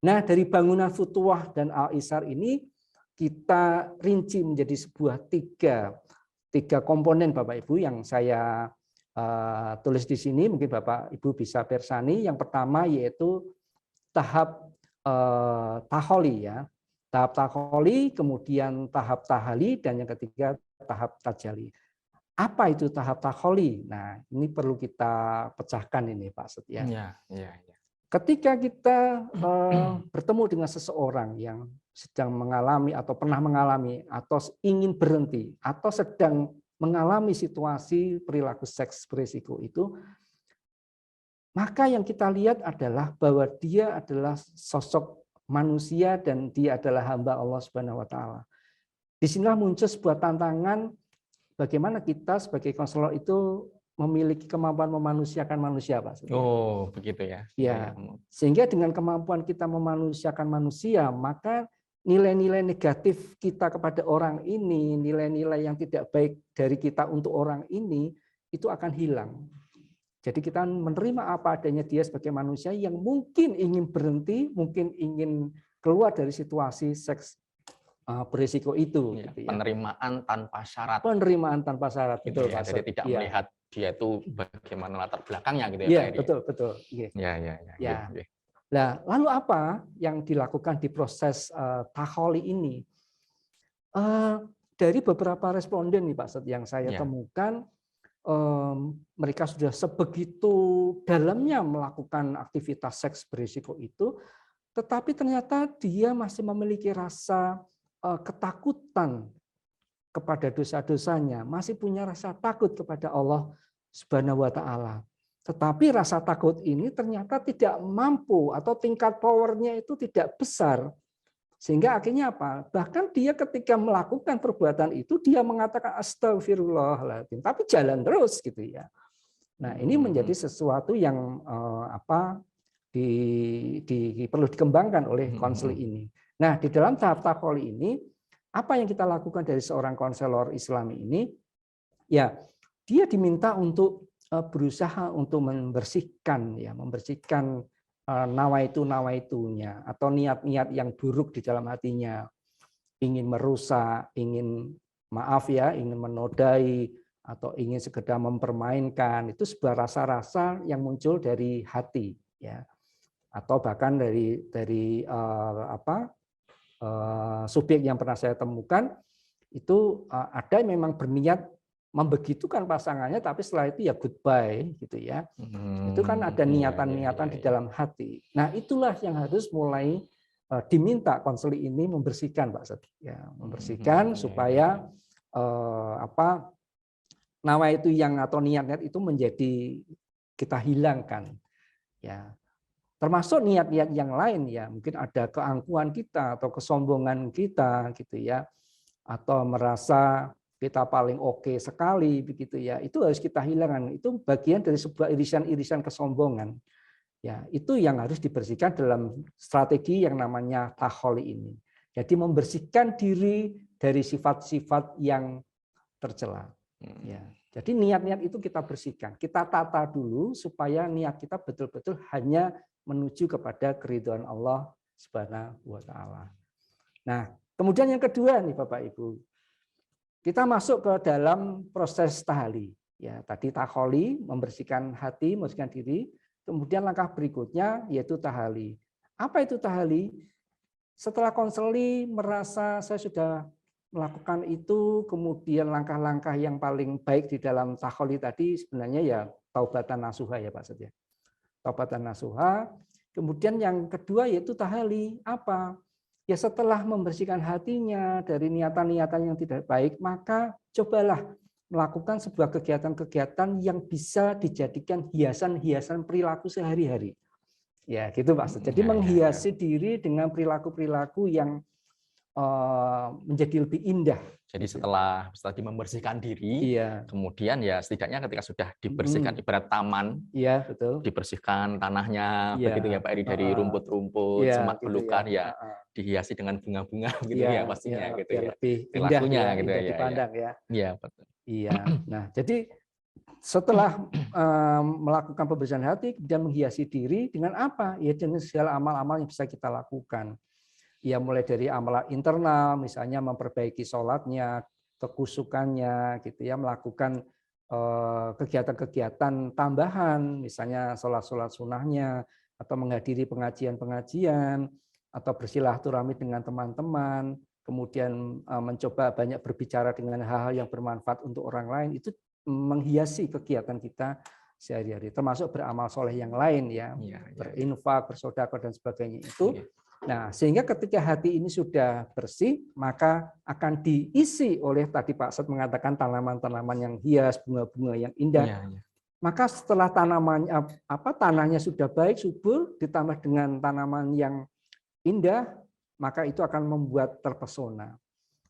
S3: Nah, dari bangunan futuwah dan al-isar ini kita rinci menjadi sebuah tiga komponen Bapak Ibu yang saya tulis di sini, mungkin Bapak Ibu bisa bersani. Yang pertama yaitu tahap taholi ya, tahap taholi, kemudian tahap tahali, dan yang ketiga tahap tajali. Apa itu tahap taholi? Nah, ini perlu kita pecahkan ini Pak Setia.
S1: Ya.
S3: Ketika kita bertemu dengan seseorang yang sedang mengalami atau pernah mengalami atau ingin berhenti atau sedang mengalami situasi perilaku seks berisiko itu, maka yang kita lihat adalah bahwa dia adalah sosok manusia dan dia adalah hamba Allah Subhanahu wa taala. Disinilah muncul sebuah tantangan bagaimana kita sebagai konselor itu memiliki kemampuan memanusiakan manusia, Pak.
S1: Oh, begitu ya.
S3: Ya. Sehingga dengan kemampuan kita memanusiakan manusia, maka nilai-nilai negatif kita kepada orang ini, nilai-nilai yang tidak baik dari kita untuk orang ini, itu akan hilang. Jadi kita menerima apa adanya dia sebagai manusia yang mungkin ingin berhenti, mungkin ingin keluar dari situasi seks berisiko itu.
S1: Ya,
S3: gitu ya.
S1: Penerimaan tanpa syarat.
S3: Penerimaan tanpa syarat,
S1: gitu
S3: betul
S1: ya.
S3: Pak.
S1: Jadi tidak
S3: ya.
S1: melihat dia itu bagaimana latar belakangnya gitu ya.
S3: Iya,
S1: Pak Edi.
S3: betul.
S1: Ya.
S3: Nah, lalu apa yang dilakukan di proses taholi ini? Dari beberapa responden nih Pak Set yang saya temukan, mereka sudah sebegitu dalamnya melakukan aktivitas seks berisiko itu, tetapi ternyata dia masih memiliki rasa ketakutan kepada dosa-dosanya, masih punya rasa takut kepada Allah Subhanahu wa taala. Tetapi rasa takut ini ternyata tidak mampu atau tingkat powernya itu tidak besar. Sehingga akhirnya apa? Bahkan dia ketika melakukan perbuatan itu dia mengatakan astagfirullahaladzim, tapi jalan terus gitu ya. Nah, ini menjadi sesuatu yang perlu dikembangkan oleh konseling ini. Nah, di dalam tahap taholi ini, apa yang kita lakukan dari seorang konselor Islami ini? Ya, dia diminta untuk berusaha untuk membersihkan nawaitunya atau niat-niat yang buruk di dalam hatinya, ingin merusak, ingin ingin menodai atau ingin sekedar mempermainkan, itu sebuah rasa-rasa yang muncul dari hati ya, atau bahkan dari subjek yang pernah saya temukan itu ada yang memang berniat membegitukan pasangannya, tapi setelah itu ya goodbye gitu ya. Itu kan ada niatan-niatan di dalam hati. Nah, itulah yang harus mulai diminta konseling ini membersihkan, Pak Seti. Ya, membersihkan supaya nawaitu yang atau niat-niat itu menjadi kita hilangkan. Ya. Termasuk niat-niat yang lain ya, mungkin ada keangkuhan kita atau kesombongan kita gitu ya. Atau merasa kita paling oke sekali begitu ya, itu harus kita hilangkan. Itu bagian dari sebuah irisan-irisan kesombongan. Ya, itu yang harus dibersihkan dalam strategi yang namanya taholi ini. Jadi membersihkan diri dari sifat-sifat yang tercela. Ya. Jadi niat-niat itu kita bersihkan, kita tata dulu supaya niat kita betul-betul hanya menuju kepada keridhaan Allah Subhanahu wa taala. Nah, kemudian yang kedua nih Bapak Ibu. Kita masuk ke dalam proses tahali. Ya, tadi takholi, membersihkan hati, membersihkan diri. Kemudian langkah berikutnya yaitu tahali. Apa itu tahali? Setelah konseli merasa saya sudah melakukan itu, kemudian langkah-langkah yang paling baik di dalam takholi tadi sebenarnya ya taubatan nasuha ya Pak Setia. Taubatan nasuha. Kemudian yang kedua yaitu tahali. Apa? Ya setelah membersihkan hatinya dari niatan-niatan yang tidak baik, maka cobalah melakukan sebuah kegiatan-kegiatan yang bisa dijadikan hiasan-hiasan perilaku sehari-hari. Ya gitu Pak. Jadi menghiasi diri dengan perilaku-perilaku yang menjadi lebih indah.
S1: Jadi setelah membersihkan diri, kemudian ya setidaknya ketika sudah dibersihkan ibarat taman,
S3: betul.
S1: Dibersihkan tanahnya, begitu ya Pak Eri, dari rumput-rumput, semak belukan ya, dihiasi dengan bunga-bunga gitu ya pastinya gitu ya.
S3: Lebih
S1: perilakunya
S3: indah,
S1: gitu
S3: indah
S1: ya.
S3: dipandang ya.
S1: Iya betul.
S3: Iya. Nah jadi setelah melakukan pembersihan hati, kemudian menghiasi diri dengan apa? Ya dengan segala amal-amal yang bisa kita lakukan. Ya mulai dari amal internal, misalnya memperbaiki sholatnya, kekusukannya, gitu ya, melakukan kegiatan-kegiatan tambahan, misalnya sholat-sholat sunnahnya, atau menghadiri pengajian-pengajian, atau bersilaturahmi dengan teman-teman, kemudian mencoba banyak berbicara dengan hal-hal yang bermanfaat untuk orang lain, itu menghiasi kegiatan kita sehari-hari, termasuk beramal soleh yang lain ya, berinfak, bersedekah dan sebagainya itu. Nah, sehingga ketika hati ini sudah bersih, maka akan diisi oleh tadi Pak Seth mengatakan tanaman-tanaman yang hias, bunga-bunga yang indah. Maka setelah tanahnya sudah baik, subur, ditambah dengan tanaman yang indah, maka itu akan membuat terpesona.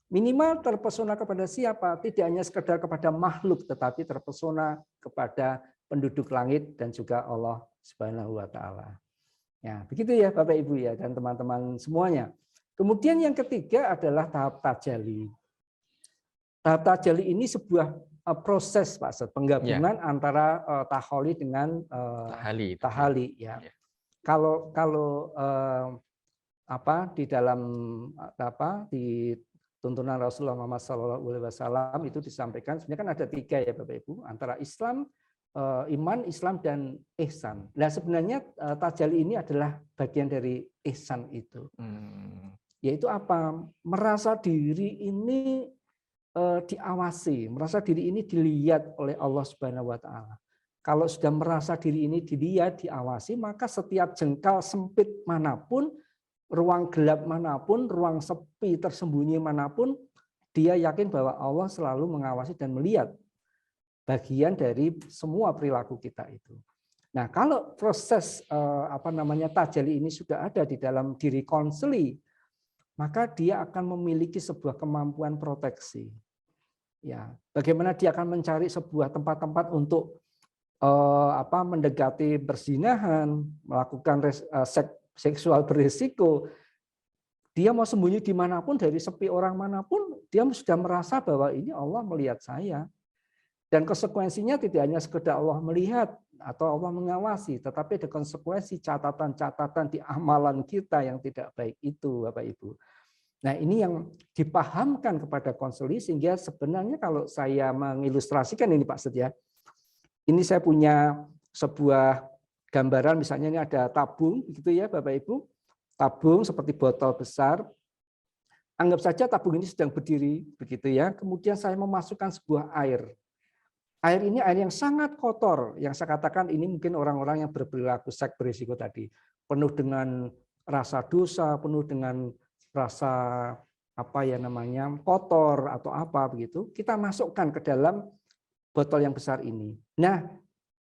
S3: Minimal terpesona kepada siapa? Tidak hanya sekedar kepada makhluk, tetapi terpesona kepada penduduk langit dan juga Allah Subhanahu wa taala. Ya, begitu ya Bapak Ibu ya dan teman-teman semuanya. Kemudian yang ketiga adalah tahap tajali. Tahap tajali ini sebuah proses Pak Seth, penggabungan antara takholi dengan tahali ya. Kalau di dalam di tuntunan Rasulullah Muhammad SAW itu disampaikan sebenarnya kan ada tiga ya Bapak Ibu, antara Islam, iman, Islam, dan ihsan. Nah sebenarnya tajali ini adalah bagian dari ihsan itu. Yaitu apa? Merasa diri ini diawasi, merasa diri ini dilihat oleh Allah Subhanahu wa taala. Kalau sudah merasa diri ini dilihat, diawasi, maka setiap jengkal sempit manapun, ruang gelap manapun, ruang sepi tersembunyi manapun, dia yakin bahwa Allah selalu mengawasi dan melihat bagian dari semua perilaku kita itu. Nah, kalau proses tajali ini sudah ada di dalam diri konseli, maka dia akan memiliki sebuah kemampuan proteksi. Ya, bagaimana dia akan mencari sebuah tempat-tempat untuk mendekati perzinahan, melakukan seksual berisiko. Dia mau sembunyi dimanapun, dari sepi orang manapun, dia sudah merasa bahwa ini Allah melihat saya. Dan konsekuensinya tidak hanya sekedar Allah melihat atau Allah mengawasi, tetapi ada konsekuensi catatan-catatan di amalan kita yang tidak baik itu, Bapak Ibu. Nah, ini yang dipahamkan kepada konseli, sehingga sebenarnya kalau saya mengilustrasikan ini Pak Seth ya, ini saya punya sebuah gambaran, misalnya ini ada tabung, begitu ya Bapak Ibu, tabung seperti botol besar. Anggap saja tabung ini sedang berdiri, begitu ya. Kemudian saya memasukkan sebuah air. Air ini air yang sangat kotor, yang saya katakan ini mungkin orang-orang yang berperilaku seks berisiko tadi, penuh dengan rasa dosa, penuh dengan rasa kotor atau apa begitu. Kita masukkan ke dalam botol yang besar ini. Nah,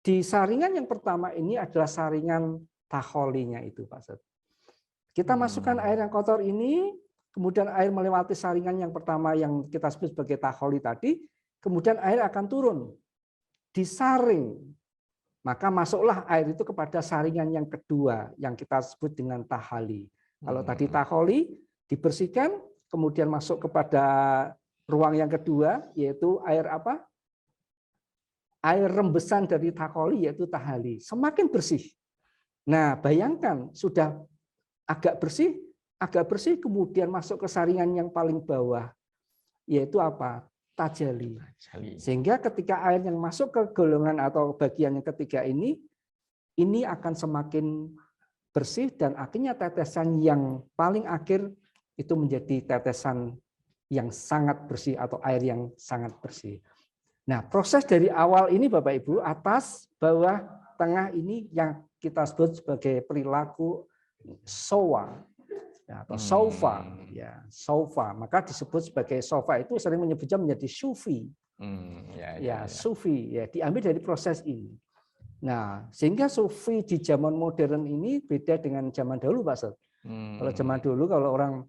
S3: di saringan yang pertama ini adalah saringan takholinya itu, Pak Seth. Kita masukkan air yang kotor ini, kemudian air melewati saringan yang pertama yang kita sebut sebagai takholi tadi, kemudian air akan turun. Disaring, maka masuklah air itu kepada saringan yang kedua yang kita sebut dengan tahali. Kalau tadi takholi dibersihkan, kemudian masuk kepada ruang yang kedua, yaitu air apa? air rembesan dari takoli yaitu tahali semakin bersih. Nah, bayangkan sudah agak bersih kemudian masuk ke saringan yang paling bawah yaitu apa? Tajali. Sehingga ketika air yang masuk ke golongan atau bagian yang ketiga ini akan semakin bersih dan akhirnya tetesan yang paling akhir itu menjadi tetesan yang sangat bersih atau air yang sangat bersih. Nah, proses dari awal ini Bapak Ibu, atas, bawah, tengah ini yang kita sebut sebagai perilaku sowa atau sofa, ya sofa. Maka disebut sebagai sofa itu sering menyebutnya menjadi sufi, sufi, ya diambil dari proses ini. Nah, sehingga sufi di zaman modern ini beda dengan zaman dahulu, Pak Set. Kalau zaman dulu, kalau orang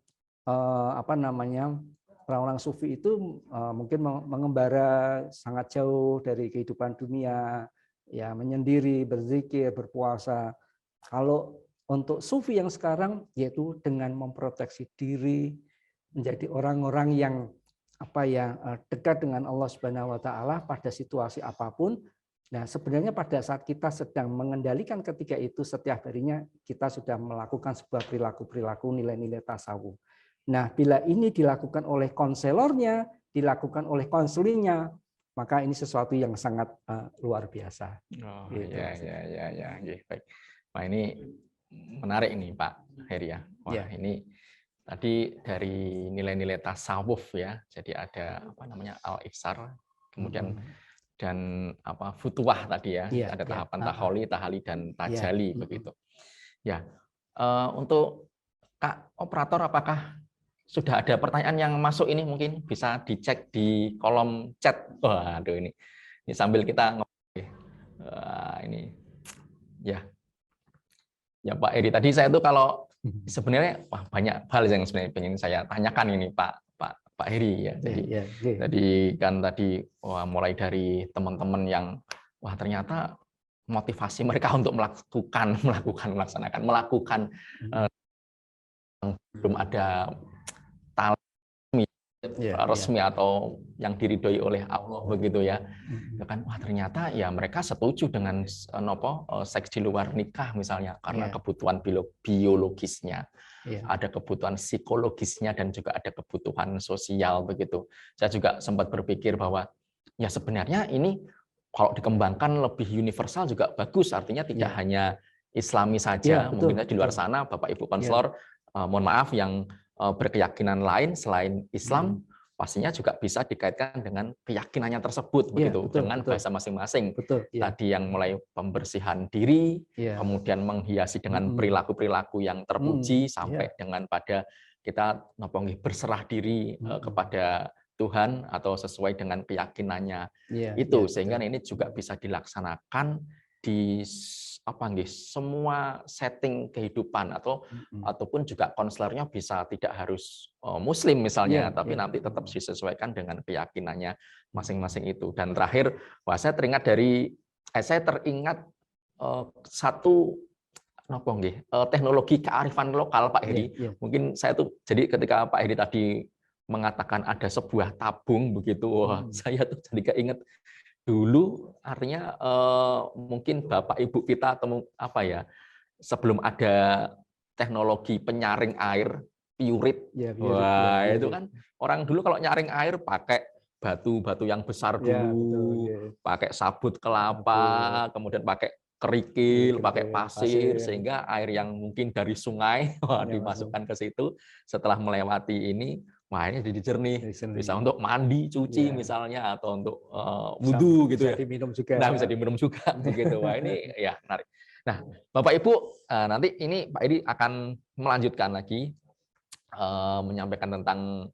S3: orang-orang sufi itu mungkin mengembara sangat jauh dari kehidupan dunia, ya menyendiri, berzikir, berpuasa. Kalau untuk sufi yang sekarang yaitu dengan memproteksi diri menjadi orang-orang yang dekat dengan Allah Subhanahu wa taala pada situasi apapun. Nah, sebenarnya pada saat kita sedang mengendalikan ketiga itu setiap harinya kita sudah melakukan sebuah perilaku nilai-nilai tasawuf. Nah, bila ini dilakukan oleh konselornya, dilakukan oleh konselingnya, maka ini sesuatu yang sangat luar biasa.
S1: Oh, gitu. Ya. Baik. Wah, ini menarik nih Pak Heri ya. Wah, ini tadi dari nilai-nilai tasawuf ya. Jadi ada al-iksar, kemudian dan futuwah tadi ya. Ada tahapan tahali dan tajali begitu. Ya. Untuk Kak Operator, apakah sudah ada pertanyaan yang masuk ini? Mungkin bisa dicek di kolom chat. Waduh, ini sambil kita ngobrol. Ini ya. Ya Pak Heri, tadi saya tuh kalau sebenarnya banyak hal yang sebenarnya ingin saya tanyakan ini Pak Heri ya. Jadi kan tadi mulai dari teman-teman yang ternyata motivasi mereka untuk melakukan belum ada resmi atau yang diridhoi oleh Allah begitu ya. Kan ternyata ya mereka setuju dengan seks di luar nikah misalnya karena kebutuhan biologisnya. Ada kebutuhan psikologisnya dan juga ada kebutuhan sosial begitu. Saya juga sempat berpikir bahwa ya sebenarnya ini kalau dikembangkan lebih universal juga bagus, artinya tidak hanya Islami saja. Mungkin di luar sana Bapak Ibu konselor mohon maaf yang berkeyakinan lain selain Islam pastinya juga bisa dikaitkan dengan keyakinannya tersebut begitu dengan bahasa masing-masing. Tadi yang mulai pembersihan diri, kemudian menghiasi dengan perilaku-perilaku yang terpuji sampai dengan pada kita berserah diri kepada Tuhan atau sesuai dengan keyakinannya itu, sehingga ini juga bisa dilaksanakan di semua setting kehidupan ataupun juga konselornya bisa tidak harus Muslim misalnya, tapi nanti tetap disesuaikan dengan keyakinannya masing-masing itu. Dan terakhir, saya teringat satu teknologi kearifan lokal Pak Heri. Mungkin saya tuh jadi ketika Pak Heri tadi mengatakan ada sebuah tabung begitu, saya tuh jadi keinget dulu, artinya mungkin Bapak Ibu kita atau sebelum ada teknologi penyaring air piurit, itu kan orang dulu kalau nyaring air pakai batu-batu yang besar dulu, pakai sabut kelapa, kemudian pakai kerikil, pakai pasir, sehingga air yang mungkin dari sungai dimasukkan ke situ setelah melewati ini. Ini jadi jernih, bisa untuk mandi, cuci misalnya, atau untuk wudhu gitu ya.
S3: Diminum juga.
S1: Nah, bisa diminum juga begitu. Wah, ini ya menarik. Nah, Bapak Ibu, nanti ini Pak Edi akan melanjutkan lagi menyampaikan tentang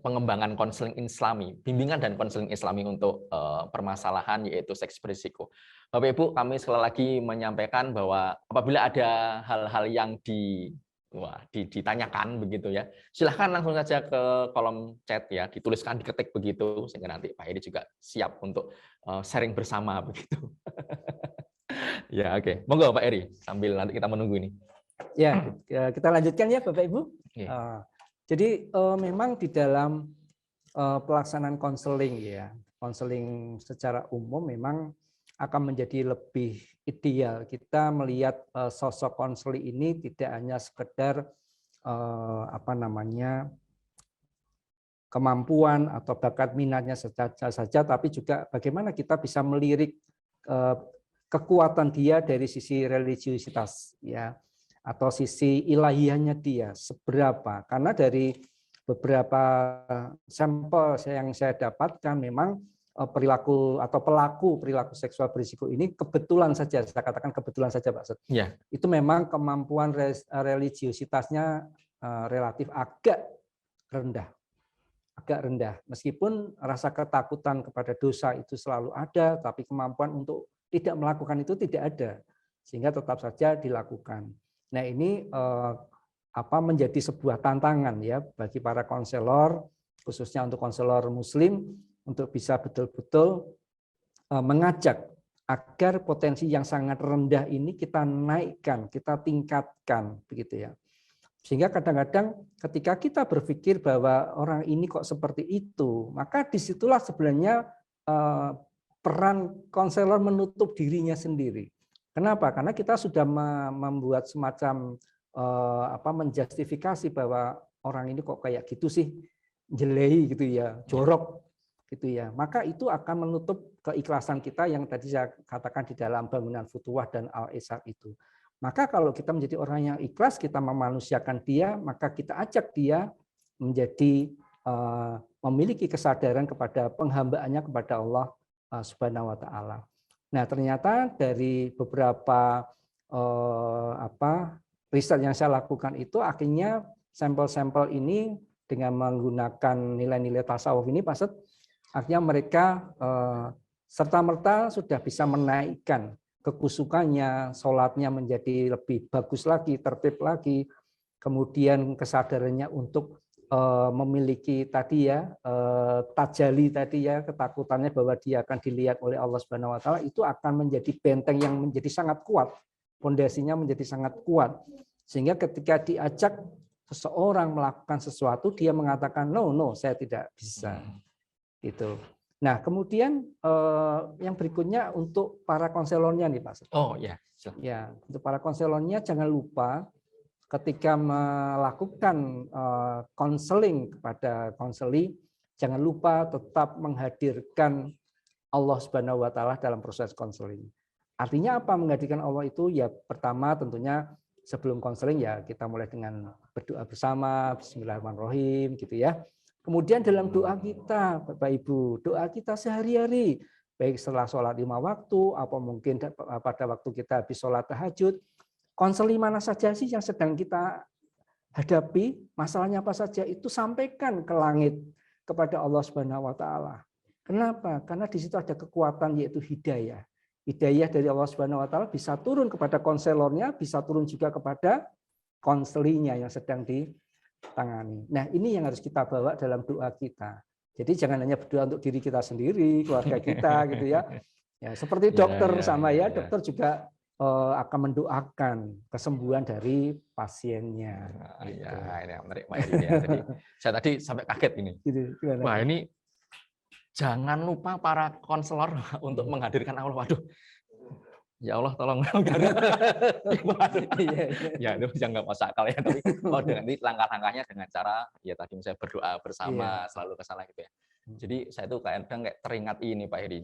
S1: pengembangan konseling Islami, bimbingan dan konseling Islami untuk permasalahan yaitu seks berisiko. Bapak Ibu, kami sekali lagi menyampaikan bahwa apabila ada hal-hal yang ditanyakan begitu ya, silahkan langsung saja ke kolom chat ya, dituliskan, diketik begitu, sehingga nanti Pak Edi juga siap untuk sharing bersama begitu. Ya, oke. Monggo Pak Eri, sambil nanti kita menunggu ini.
S3: Ya, kita lanjutkan ya Bapak Ibu. Jadi memang di dalam pelaksanaan konseling ya, konseling secara umum memang akan menjadi lebih ideal. Kita melihat sosok konseli ini tidak hanya sekedar kemampuan atau bakat minatnya saja, tapi juga bagaimana kita bisa melirik kekuatan dia dari sisi religiusitas, ya, atau sisi ilahiyahnya dia seberapa. Karena dari beberapa sampel yang saya dapatkan memang perilaku atau pelaku perilaku seksual berisiko ini kebetulan saja, saya katakan kebetulan saja Pak Set.
S1: Ya.
S3: Itu memang kemampuan religiusitasnya relatif agak rendah. Meskipun rasa ketakutan kepada dosa itu selalu ada, tapi kemampuan untuk tidak melakukan itu tidak ada, sehingga tetap saja dilakukan. Nah, ini menjadi sebuah tantangan ya bagi para konselor, khususnya untuk konselor Muslim, untuk bisa betul-betul mengajak agar potensi yang sangat rendah ini kita naikkan, kita tingkatkan, begitu ya. Sehingga kadang-kadang ketika kita berpikir bahwa orang ini kok seperti itu, maka disitulah sebenarnya peran konselor menutup dirinya sendiri. Kenapa? Karena kita sudah membuat semacam menjustifikasi bahwa orang ini kok kayak gitu sih, jelei gitu ya, jorok gitu ya. Maka itu akan menutup keikhlasan kita yang tadi saya katakan di dalam bangunan Futuwah dan Al-Isar itu. Maka kalau kita menjadi orang yang ikhlas, kita memanusiakan dia, maka kita ajak dia menjadi memiliki kesadaran kepada penghambaannya kepada Allah Subhanahu wa taala. Nah, ternyata dari beberapa riset yang saya lakukan itu akhirnya sampel-sampel ini dengan menggunakan nilai-nilai tasawuf ini Pak Set, akhirnya mereka serta-merta sudah bisa menaikkan kekusukannya, sholatnya menjadi lebih bagus lagi, tertib lagi, kemudian kesadarannya untuk memiliki tadi ya tajali tadi ya, ketakutannya bahwa dia akan dilihat oleh Allah Subhanahu wa taala, itu akan menjadi benteng yang menjadi sangat kuat, fondasinya menjadi sangat kuat, sehingga ketika diajak seseorang melakukan sesuatu dia mengatakan no saya tidak bisa gitu. Nah, kemudian yang berikutnya untuk para konselornya nih Pak.
S1: Oh ya.
S3: Ya, untuk para konselornya jangan lupa ketika melakukan konseling kepada konseli, jangan lupa tetap menghadirkan Allah Subhanahu wa taala dalam proses konseling. Artinya apa menghadirkan Allah itu? Ya pertama tentunya sebelum konseling ya kita mulai dengan berdoa bersama, bismillahirrahmanirrahim gitu ya. Kemudian dalam doa kita, Bapak Ibu, doa kita sehari-hari, baik setelah sholat 5 waktu, apa mungkin pada waktu kita habis sholat tahajud, konseli mana saja sih yang sedang kita hadapi, masalahnya apa saja, itu sampaikan ke langit kepada Allah Subhanahu wa taala. Kenapa? Karena di situ ada kekuatan yaitu hidayah. Hidayah dari Allah Subhanahu wa taala bisa turun kepada konselornya, bisa turun juga kepada konselinya yang sedang ditangani. Nah, ini yang harus kita bawa dalam doa kita. Jadi jangan hanya berdoa untuk diri kita sendiri, keluarga kita gitu ya. Ya, seperti dokter dokter juga akan mendoakan kesembuhan dari pasiennya.
S1: Gitu. Ya, ini menarik Pak Heri ya. Jadi saya tadi sampai kaget ini.
S3: Gitu,
S1: wah, ini jangan lupa para konselor untuk menghadirkan Allah. Waduh. Ya Allah tolong. Ya itu jangan masuk akal ya. Tapi dengan ini langkah-langkahnya dengan cara ya tadi misalnya berdoa bersama selalu ke sana gitu ya. Jadi saya tuh kadang kayak teringat ini Pak Heri.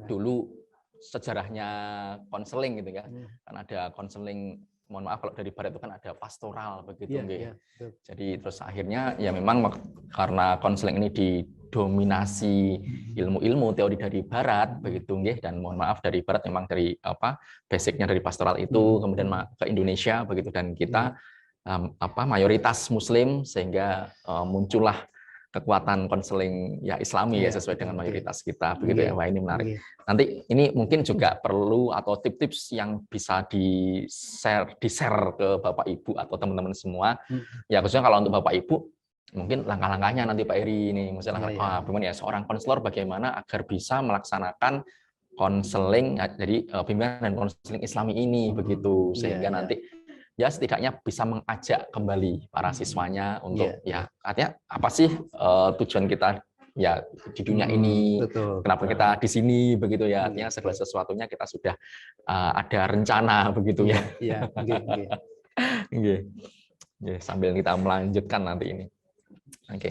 S1: Dulu sejarahnya konseling gitu ya. Kan ada konseling, mohon maaf kalau dari barat itu kan ada pastoral begitu Jadi terus akhirnya ya memang karena konseling ini didominasi ilmu-ilmu teori dari barat begitu nggih, dan mohon maaf dari barat memang dari basicnya dari pastoral itu kemudian ke Indonesia begitu, dan kita mayoritas muslim sehingga muncullah kekuatan konseling ya Islami ya sesuai dengan mayoritas kita begitu ya. Wah, ini menarik. Nanti ini mungkin juga perlu atau tips-tips yang bisa di-share ke Bapak Ibu atau teman-teman semua. Ya khususnya kalau untuk Bapak Ibu mungkin langkah-langkahnya nanti Pak Heri ini misalnya bagaimana ya seorang konselor bagaimana agar bisa melaksanakan konseling jadi bimbingan dan konseling Islami ini begitu, sehingga nanti ya setidaknya bisa mengajak kembali para siswanya untuk ya artinya apa sih tujuan kita ya di dunia ini,
S3: betul,
S1: kenapa
S3: betul.
S1: kita di sini begitu ya. Artinya segala sesuatunya kita sudah ada rencana begitu ya.
S3: Iya, nggih.
S1: Nggih. Nggih, sambil kita melanjutkan nanti ini. Oke.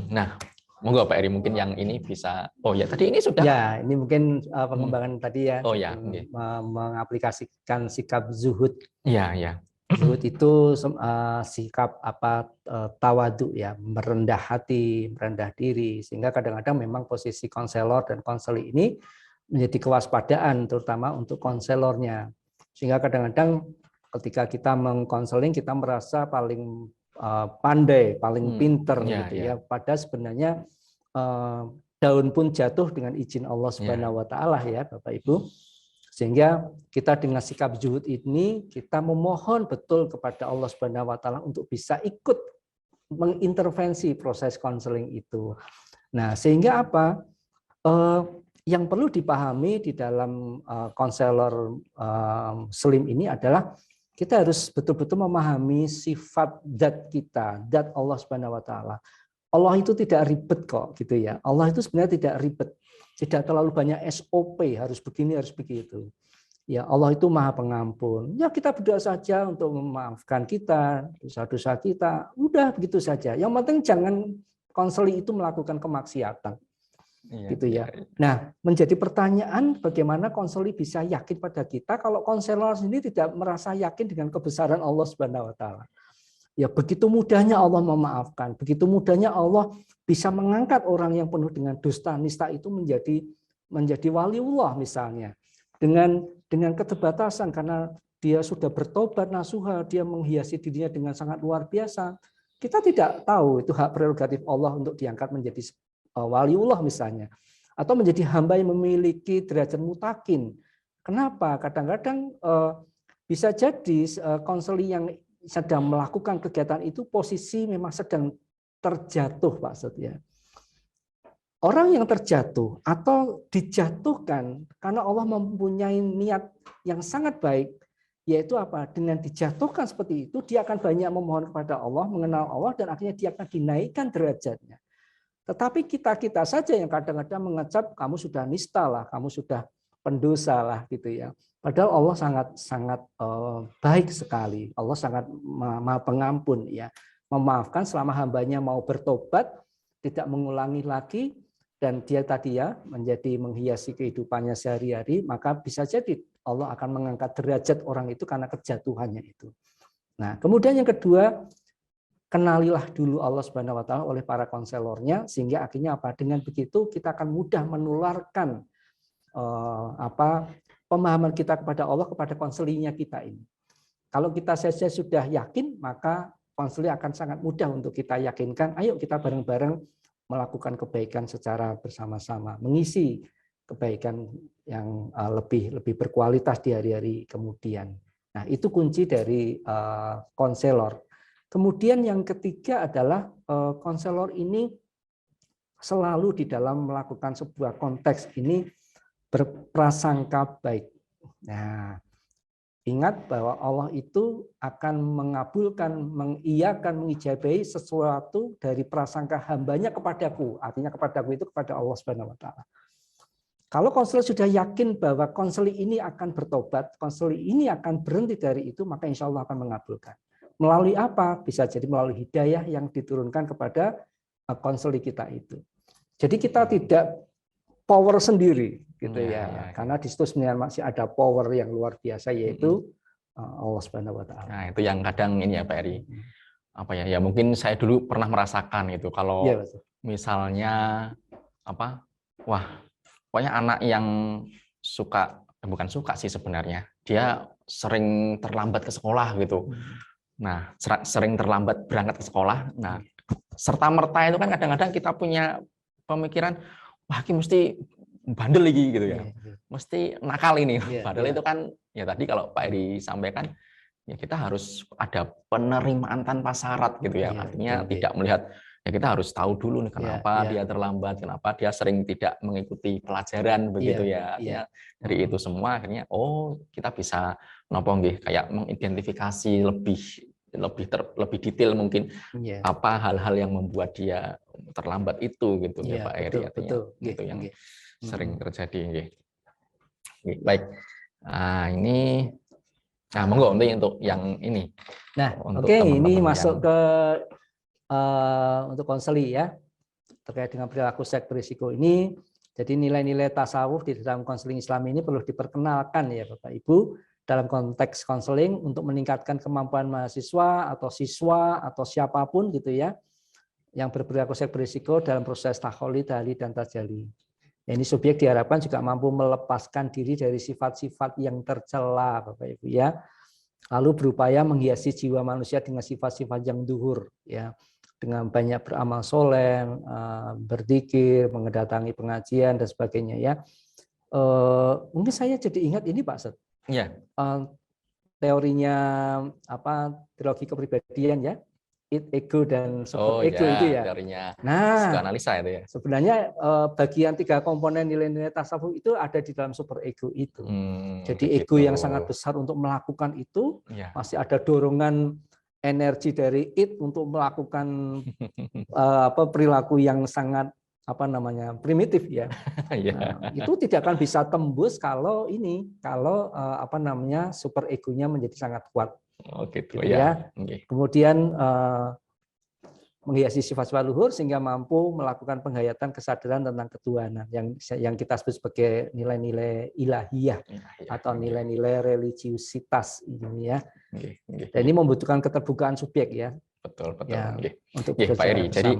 S1: Nah, monggo Pak Eri mungkin yang ini bisa. Oh ya, tadi ini sudah.
S3: Ya, ini mungkin pengembangan tadi ya.
S1: Oh ya, nggih.
S3: Mengaplikasikan sikap zuhud.
S1: Iya, ya.
S3: Zuhud itu sikap tawadu ya, merendah hati, merendah diri, sehingga kadang-kadang memang posisi konselor dan konseli ini menjadi kewaspadaan terutama untuk konselornya. Sehingga kadang-kadang ketika kita mengkonseling kita merasa paling pandai, paling pinter gitu ya. Padahal sebenarnya daun pun jatuh dengan izin Allah Subhanahu wa taala ya, Bapak Ibu. Sehingga kita dengan sikap zuhud ini kita memohon betul kepada Allah Subhanahu wa taala untuk bisa ikut mengintervensi proses konseling itu. Nah, sehingga apa? Yang perlu dipahami di dalam konselor Slim ini adalah kita harus betul-betul memahami sifat zat kita, zat Allah Subhanahu wa taala. Allah itu tidak ribet kok gitu ya. Allah itu sebenarnya tidak ribet. Tidak terlalu banyak SOP, harus begini, harus begitu. Ya, Allah itu Maha Pengampun. Ya, kita berdoa saja untuk memaafkan kita, dosa-dosa kita. Udah begitu saja. Yang penting jangan konseling itu melakukan kemaksiatan. Gitu ya. Nah, menjadi pertanyaan bagaimana konseling bisa yakin pada kita kalau konselor sendiri tidak merasa yakin dengan kebesaran Allah Subhanahu wa taala. Ya, begitu mudahnya Allah memaafkan, begitu mudahnya Allah bisa mengangkat orang yang penuh dengan dusta nista itu menjadi waliullah misalnya. Dengan keterbatasan karena dia sudah bertobat nasuha, dia menghiasi dirinya dengan sangat luar biasa. Kita tidak tahu itu hak prerogatif Allah untuk diangkat menjadi waliullah misalnya, atau menjadi hamba yang memiliki derajat mutakin. Kenapa? Kadang-kadang bisa jadi konseling yang sedang melakukan kegiatan itu posisi memang sedang terjatuh, Pak Setia. Orang yang terjatuh atau dijatuhkan karena Allah mempunyai niat yang sangat baik, yaitu apa? Dengan dijatuhkan seperti itu, dia akan banyak memohon kepada Allah, mengenal Allah, dan akhirnya dia akan dinaikkan derajatnya. Tetapi kita saja yang kadang-kadang mengecap kamu sudah nista lah, kamu sudah pendosa lah gitu ya. Padahal Allah sangat baik sekali. Allah sangat Maha Pengampun ya. Memaafkan selama hambanya mau bertobat, tidak mengulangi lagi, dan dia tadi ya menjadi menghiasi kehidupannya sehari-hari, maka bisa jadi Allah akan mengangkat derajat orang itu karena kejatuhannya itu. Nah, kemudian yang kedua, kenalilah dulu Allah Subhanahu wa taala oleh para konselornya, sehingga akhirnya apa? Dengan begitu kita akan mudah menularkan pemahaman kita kepada Allah kepada konselingnya kita ini. Kalau kita saja sudah yakin, maka konseling akan sangat mudah untuk kita yakinkan. Ayo kita bareng-bareng melakukan kebaikan secara bersama-sama, mengisi kebaikan yang lebih berkualitas di hari-hari kemudian. Nah, itu kunci dari konselor. Kemudian yang ketiga adalah konselor ini selalu di dalam melakukan sebuah konteks ini berprasangka baik. Nah, ingat bahwa Allah itu akan mengabulkan, mengiyakan, mengijabahi sesuatu dari prasangka hambanya kepadaku. Artinya kepadaku itu kepada Allah Subhanahu wa taala. Kalau konselor sudah yakin bahwa konseling ini akan bertobat, konseling ini akan berhenti dari itu, maka insya Allah akan mengabulkan. Melalui apa? Bisa jadi melalui hidayah yang diturunkan kepada konseling kita itu. Jadi kita tidak power sendiri gitu ya. Karena di situ sebenarnya masih ada power yang luar biasa, yaitu Allah Subhanahu wa taala.
S1: Nah, itu yang kadang ini ya Pak Eri. Apa ya? Ya mungkin saya dulu pernah merasakan itu kalau misalnya pokoknya anak yang bukan suka sih sebenarnya. Dia sering terlambat ke sekolah gitu. Nah, sering terlambat berangkat ke sekolah. Nah, serta-merta itu kan kadang-kadang kita punya pemikiran, wah ini mesti bandel lagi gitu ya. Mesti nakal ini. Padahal itu kan ya tadi kalau Pak Eri sampaikan ya kita harus ada penerimaan tanpa syarat gitu ya. Artinya tidak melihat, ya kita harus tahu dulu nih kenapa dia terlambat, kenapa dia sering tidak mengikuti pelajaran begitu ya. Artinya dari itu semua akhirnya kita bisa kayak mengidentifikasi lebih lebih detail mungkin
S3: Iya.
S1: apa hal-hal yang membuat dia terlambat itu gitu ya
S3: Iya,
S1: Pak Eri,
S3: betul,
S1: artinya
S3: betul.
S1: itu
S3: Nggih,
S1: yang
S3: nggih.
S1: sering
S3: Mm-mm.
S1: terjadi. Nggih. Nggih, baik. Nah, ini monggo untuk yang ini.
S3: Nah,
S1: Untuk
S3: oke, ini
S1: teman-teman
S3: masuk
S1: yang
S3: ke untuk konseli ya, terkait dengan perilaku seks berisiko ini. Jadi nilai-nilai tasawuf di dalam konseling Islam ini perlu diperkenalkan ya Bapak Ibu dalam konteks konseling untuk meningkatkan kemampuan mahasiswa atau siswa atau siapapun gitu ya yang berperilaku seks berisiko dalam proses takholi, tahlil, dan tajalli. Ini subjek diharapkan juga mampu melepaskan diri dari sifat-sifat yang tercela Bapak Ibu ya. Lalu berupaya menghiasi jiwa manusia dengan sifat-sifat yang luhur ya, dengan banyak beramal soleh, berzikir, mendatangi pengajian dan sebagainya ya. Mungkin saya jadi ingat ini Pak Set.
S1: ya.
S3: Teorinya trilogi kepribadian ya, ego dan super
S1: Oh
S3: ego
S1: ya,
S3: itu ya.
S1: teorinya
S3: Nah,
S1: psikoanalisa itu ya.
S3: sebenarnya bagian 3 komponen nilai-nilai tasawuf itu ada di dalam super ego itu. Jadi ego yang sangat besar untuk melakukan itu,
S1: ya.
S3: masih ada dorongan energi dari it untuk melakukan perilaku yang sangat primitif ya. Nah, itu tidak akan bisa tembus kalau super egonya menjadi sangat kuat.
S1: Oh gitu,
S3: ya.
S1: Okay.
S3: Kemudian menghiasi sifat-sifat luhur sehingga mampu melakukan penghayatan kesadaran tentang ketuhanan yang kita sebut sebagai nilai-nilai ilahiyah atau nilai-nilai religiusitas ini ya. Dan ini membutuhkan keterbukaan subjek ya.
S1: Betul.
S3: Ya, untuk
S1: Pak Eri. Jadi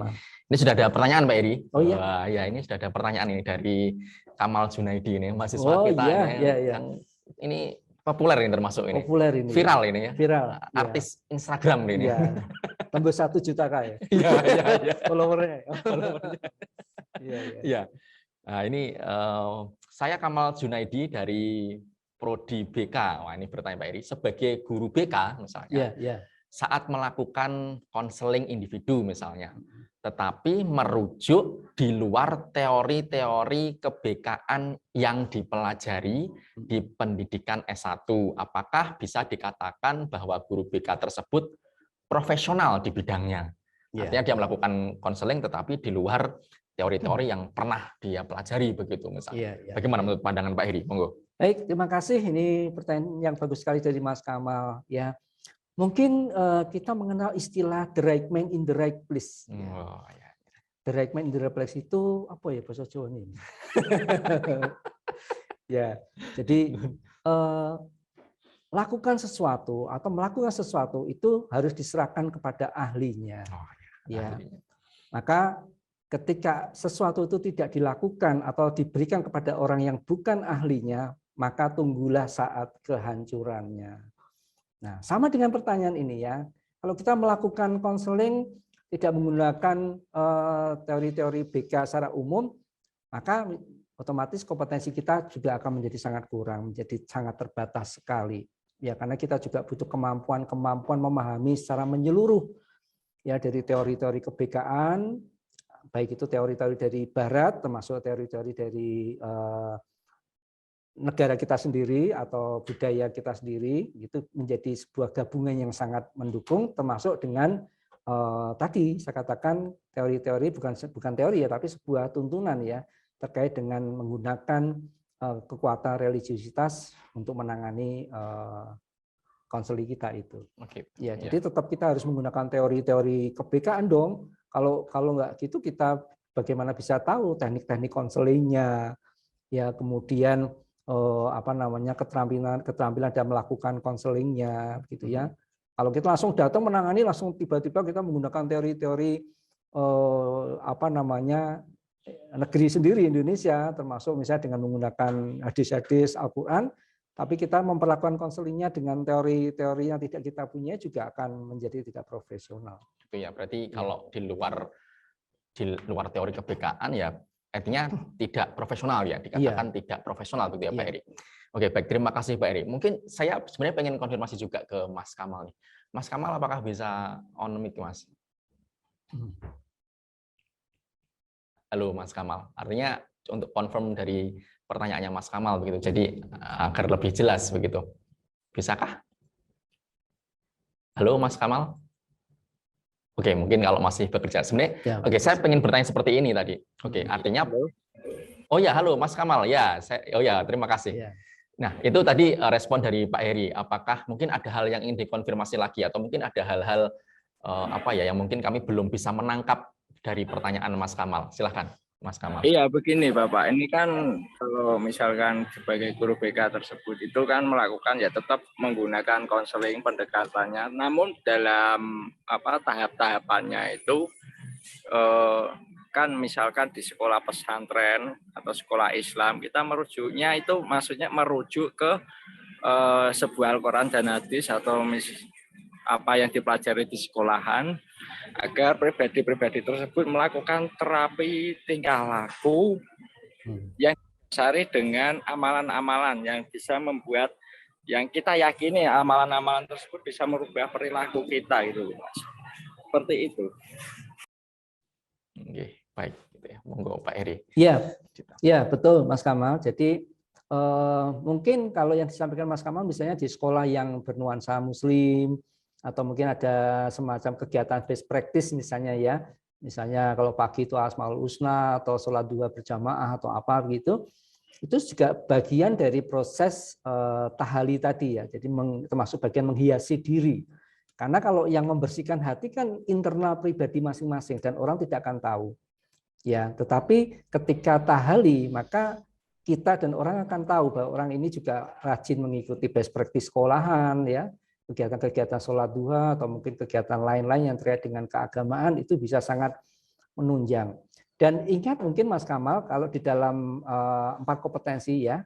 S1: ini sudah ada pertanyaan Pak Eri.
S3: Oh iya.
S1: Ya ini sudah ada pertanyaan ini dari Kamal Junaidi ini mahasiswa kita yang ini populer ini termasuk ini.
S3: Populer ini.
S1: Viral ini ya.
S3: Viral.
S1: Artis Instagram ini.
S3: Ya. Tembus 1 juta ya.
S1: Iya.
S3: Followernya.
S1: Iya. Nah, ini saya Kamal Junaidi dari Prodi BK. Wah, ini bertanya Pak Eri, sebagai guru BK misalnya. Saat melakukan konseling individu misalnya, tetapi merujuk di luar teori-teori kebekaan yang dipelajari di pendidikan S1. Apakah bisa dikatakan bahwa guru BK tersebut profesional di bidangnya? Artinya dia melakukan konseling tetapi di luar teori-teori yang pernah dia pelajari begitu misalnya. Bagaimana menurut pandangan Pak Heri? Monggo.
S3: Baik, terima kasih. Ini pertanyaan yang bagus sekali dari Mas Kamal ya. Mungkin kita mengenal istilah the right man in the right place. The right man in the right place itu apa ya bahasa Jawa ini? Ya, jadi lakukan sesuatu atau melakukan sesuatu itu harus diserahkan kepada ahlinya. Ya, maka ketika sesuatu itu tidak dilakukan atau diberikan kepada orang yang bukan ahlinya, maka tunggulah saat kehancurannya. Nah, sama dengan pertanyaan ini ya. Kalau kita melakukan konseling tidak menggunakan teori-teori BK secara umum, maka otomatis kompetensi kita juga akan menjadi sangat kurang, menjadi sangat terbatas sekali. Ya, karena kita juga butuh kemampuan memahami secara menyeluruh ya dari teori-teori kebekaan, baik itu teori-teori dari barat termasuk teori-teori dari negara kita sendiri atau budaya kita sendiri, itu menjadi sebuah gabungan yang sangat mendukung, termasuk dengan tadi saya katakan teori-teori bukan teori ya, tapi sebuah tuntunan ya terkait dengan menggunakan kekuatan religiusitas untuk menangani konseling kita itu. Ya, jadi tetap kita harus menggunakan teori-teori kebekaan dong. Kalau nggak gitu kita bagaimana bisa tahu teknik-teknik konselingnya, ya kemudian keterampilan dalam melakukan konselingnya gitu ya. Kalau kita langsung datang menangani langsung tiba-tiba kita menggunakan teori-teori negeri sendiri Indonesia, termasuk misalnya dengan menggunakan hadis-hadis Al-Qur'an, tapi kita memperlakukan konselingnya dengan teori-teori yang tidak kita punya juga akan menjadi tidak profesional.
S1: Itu ya, berarti kalau di luar teori kebekaan ya artinya tidak profesional ya, dikatakan tidak profesional gitu ya Pak Eri. Oke, baik, terima kasih Pak Eri. Mungkin saya sebenarnya pengen konfirmasi juga ke Mas Kamal nih. Mas Kamal apakah bisa on mic Mas? Halo Mas Kamal. Artinya untuk confirm dari pertanyaannya Mas Kamal begitu. Jadi agar lebih jelas begitu. Bisakah? Halo Mas Kamal. Oke, mungkin kalau masih bekerja sebenarnya.
S3: Ya,
S1: Oke, saya ingin bertanya seperti ini tadi. Oke, artinya oh ya, halo Mas Kamal. Ya, oh ya, terima kasih.
S3: ya.
S1: Nah, itu tadi respon dari Pak Heri. Apakah mungkin ada hal yang ingin dikonfirmasi lagi atau mungkin ada hal-hal apa ya yang mungkin kami belum bisa menangkap dari pertanyaan Mas Kamal? Silahkan, Mas Kamal.
S4: Iya, begini Bapak. Ini kan kalau misalkan sebagai guru BK tersebut itu kan melakukan ya tetap menggunakan konseling pendekatannya. Namun dalam tahap-tahapannya itu kan misalkan di sekolah pesantren atau sekolah Islam kita merujuknya itu maksudnya merujuk ke sebuah Al-Quran dan hadis atau apa yang dipelajari di sekolahan agar pribadi-pribadi tersebut melakukan terapi tingkah laku yang didasari dengan amalan-amalan yang bisa membuat yang kita yakini amalan-amalan tersebut bisa merubah perilaku kita gitu, Mas. Seperti itu.
S1: Oke, baik. Monggo Pak Heri.
S3: Ya, betul Mas Kamal. Jadi mungkin kalau yang disampaikan Mas Kamal misalnya di sekolah yang bernuansa Muslim atau mungkin ada semacam kegiatan best practice misalnya ya. Misalnya kalau pagi itu Asmaul Husna atau sholat duha berjamaah atau apa begitu. Itu juga bagian dari proses tahali tadi ya. Jadi termasuk bagian menghiasi diri. Karena kalau yang membersihkan hati kan internal pribadi masing-masing dan orang tidak akan tahu. Ya, tetapi ketika tahali maka kita dan orang akan tahu bahwa orang ini juga rajin mengikuti best practice sekolahan ya, kegiatan-kegiatan sholat duha atau mungkin kegiatan lain-lain yang terkait dengan keagamaan itu bisa sangat menunjang. Dan ingat mungkin Mas Kamal kalau di dalam 4 kompetensi ya,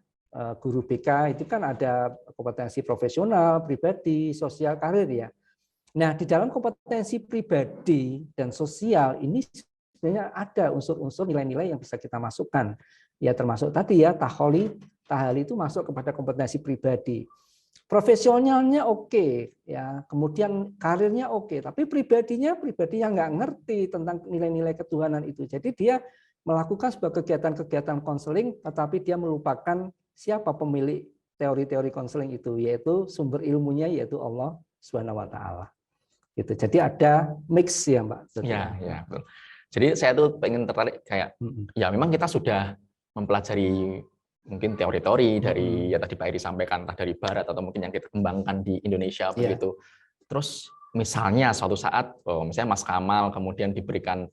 S3: guru BK itu kan ada kompetensi profesional, pribadi, sosial, karir ya. Nah, di dalam kompetensi pribadi dan sosial ini sebenarnya ada unsur-unsur nilai-nilai yang bisa kita masukkan. Ya termasuk tadi ya tahali itu masuk kepada kompetensi pribadi. Profesionalnya oke, ya, kemudian karirnya oke, tapi pribadi yang nggak ngerti tentang nilai-nilai ketuhanan itu. Jadi dia melakukan sebuah kegiatan-kegiatan konseling, tetapi dia melupakan siapa pemilik teori-teori konseling itu, yaitu sumber ilmunya yaitu Allah Subhanahu Wa Taala. Gitu. Jadi ada mix ya Mbak.
S1: Ya, betul. Jadi saya tuh pengen tertarik kayak, ya memang kita sudah mempelajari mungkin teori-teori dari ya tadi Pak Heri sampaikan entah dari Barat atau mungkin yang kita kembangkan di Indonesia begitu. Terus misalnya suatu saat, misalnya Mas Kamal kemudian diberikan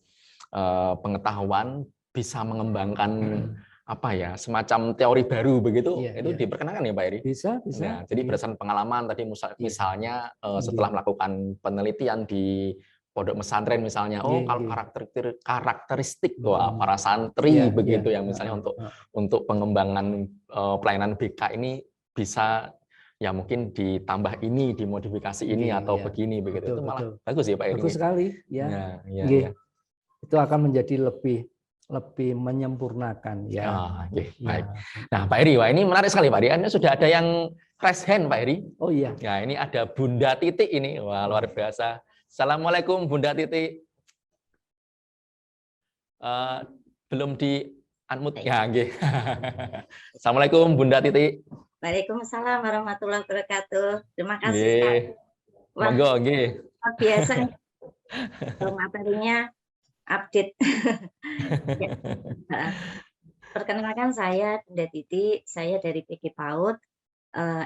S1: pengetahuan bisa mengembangkan apa ya semacam teori baru begitu, itu diperkenakan ya Pak Heri?
S3: Bisa.
S1: Nah, jadi berdasarkan pengalaman tadi misalnya setelah melakukan penelitian di pondok pesantren misalnya, kalau karakteristik para santri begitu yang misalnya untuk pengembangan pelayanan BK ini bisa ya mungkin ditambah ini, dimodifikasi ini atau begini begitu. Itu malah bagus ya Pak Heri.
S3: Bagus sekali ya. Itu akan menjadi lebih menyempurnakan ya.
S1: Baik. Nah Pak Heri, wah ini menarik sekali Pak Heri. Anda sudah ada yang raise hand Pak Heri.
S3: Oh iya.
S1: Nah ini ada Bunda Titik ini, wah luar biasa. Assalamualaikum Bunda Titik. Belum di unmute ya, nggih. Assalamualaikum Bunda Titik.
S5: Waalaikumsalam warahmatullahi wabarakatuh. Terima kasih.
S1: Wah, monggo nggih.
S5: Biasa materinya update. Perkenalkan saya Bunda Titik, saya dari PG PAUD,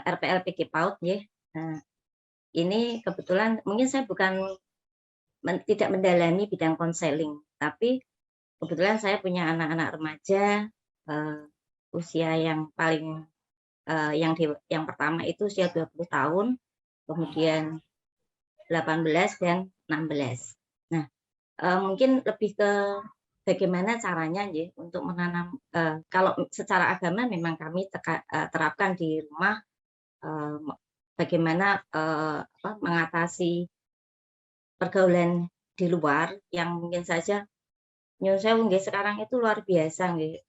S5: RPL PG PAUD ya. Ini kebetulan mungkin saya tidak mendalami bidang konseling, tapi kebetulan saya punya anak-anak remaja usia yang paling yang pertama itu usia 20 tahun, kemudian 18 dan 16. Nah, mungkin lebih ke bagaimana caranya ya untuk menanam. Kalau secara agama memang kami terapkan di rumah bagaimana mengatasi pergaulan di luar yang mungkin saja nyuwun sewu nggih sekarang itu luar biasa nggih.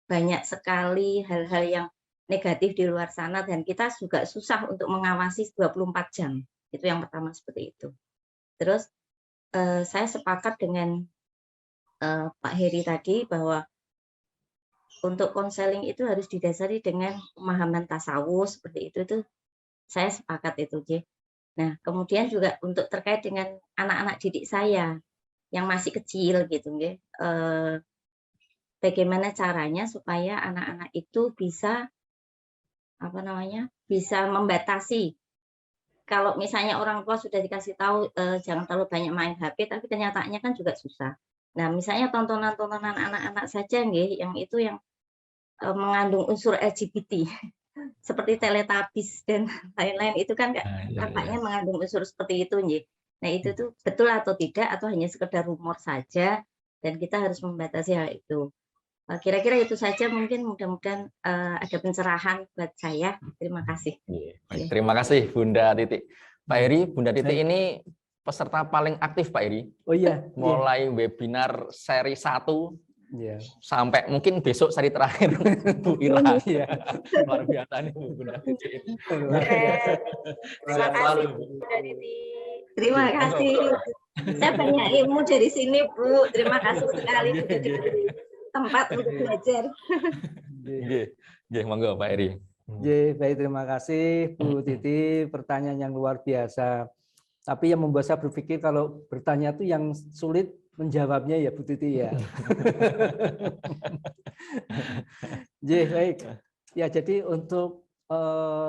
S5: Banyak sekali hal-hal yang negatif di luar sana dan kita juga susah untuk mengawasi 24 jam. Itu yang pertama seperti itu. Terus saya sepakat dengan Pak Heri tadi bahwa untuk konseling itu harus didasari dengan pemahaman tasawuf seperti itu saya sepakat itu. Nah, kemudian juga untuk terkait dengan anak-anak didik saya yang masih kecil gitu nggih. Bagaimana caranya supaya anak-anak itu bisa bisa membatasi. Kalau misalnya orang tua sudah dikasih tahu jangan terlalu banyak main HP, tapi kenyataannya kan juga susah. Nah, misalnya tontonan-tontonan anak-anak saja nggih, yang itu yang mengandung unsur LGBT seperti Teletubbies dan lain-lain itu kan tampaknya mengandung unsur seperti itu nggih. Nah, itu tuh betul atau tidak atau hanya sekedar rumor saja dan kita harus membatasi hal itu. Kira-kira itu saja, mungkin mudah-mudahan ada pencerahan buat saya. Terima kasih.
S1: Baik, terima kasih Bunda Titik. Pak Heri, Bunda Titik ini peserta paling aktif Pak Heri.
S3: Oh iya.
S1: Mulai webinar seri 1
S3: Iya.
S1: sampai mungkin besok seri terakhir Bu Ira. Luar biasa nih Bu Bunda Titik ini.
S2: Terima kasih Bunda Titik.
S5: Terima kasih. Saya banyak ilmu dari sini Bu. Terima kasih sekali sudah diberi tempat untuk belajar.
S1: Nggih, monggo Pak Heri.
S3: Baik, terima kasih Bu Titi, pertanyaan yang luar biasa. Tapi yang membuat saya berpikir kalau bertanya itu yang sulit menjawabnya ya Bu Titi ya. Baik. Ya, jadi untuk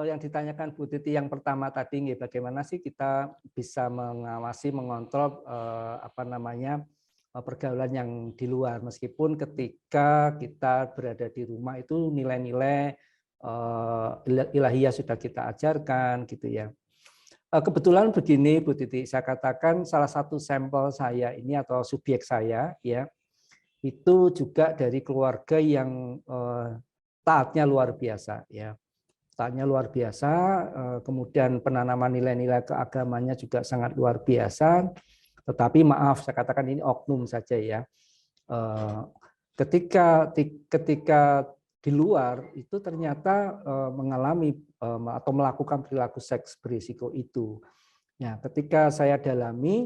S3: yang ditanyakan Bu Titi yang pertama tadi, bagaimana sih kita bisa mengawasi, mengontrol pergaulan yang di luar, meskipun ketika kita berada di rumah itu nilai-nilai ilahiyah sudah kita ajarkan gitu ya. Kebetulan begini Bu Titi, saya katakan salah satu sampel saya ini atau subjek saya ya itu juga dari keluarga yang taatnya luar biasa ya. Taatnya luar biasa, kemudian penanaman nilai-nilai keagamannya juga sangat luar biasa. Tetapi maaf, saya katakan ini oknum saja ya. Ketika di luar itu ternyata mengalami atau melakukan perilaku seks berisiko itu. Nah, ketika saya dalami,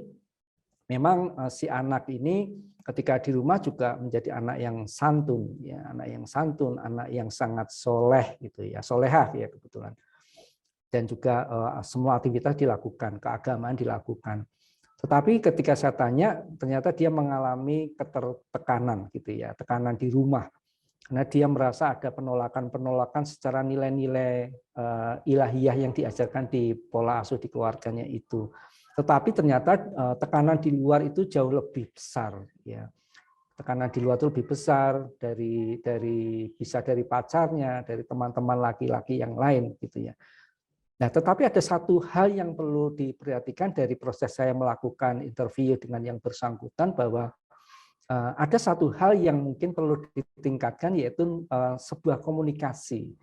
S3: memang si anak ini ketika di rumah juga menjadi anak yang santun, ya, anak yang santun, anak yang sangat soleh gitu ya, solehah ya kebetulan. Dan juga semua aktivitas dilakukan, keagamaan dilakukan. Tetapi ketika saya tanya, ternyata dia mengalami ketertekanan gitu ya, tekanan di rumah. Karena dia merasa ada penolakan-penolakan secara nilai-nilai ilahiyah yang diajarkan di pola asuh di keluarganya itu. Tetapi ternyata tekanan di luar itu jauh lebih besar ya. Tekanan di luar itu lebih besar bisa dari pacarnya, dari teman-teman laki-laki yang lain gitu ya. Nah, tetapi ada satu hal yang perlu diperhatikan dari proses saya melakukan interview dengan yang bersangkutan, bahwa ada satu hal yang mungkin perlu ditingkatkan, yaitu sebuah komunikasi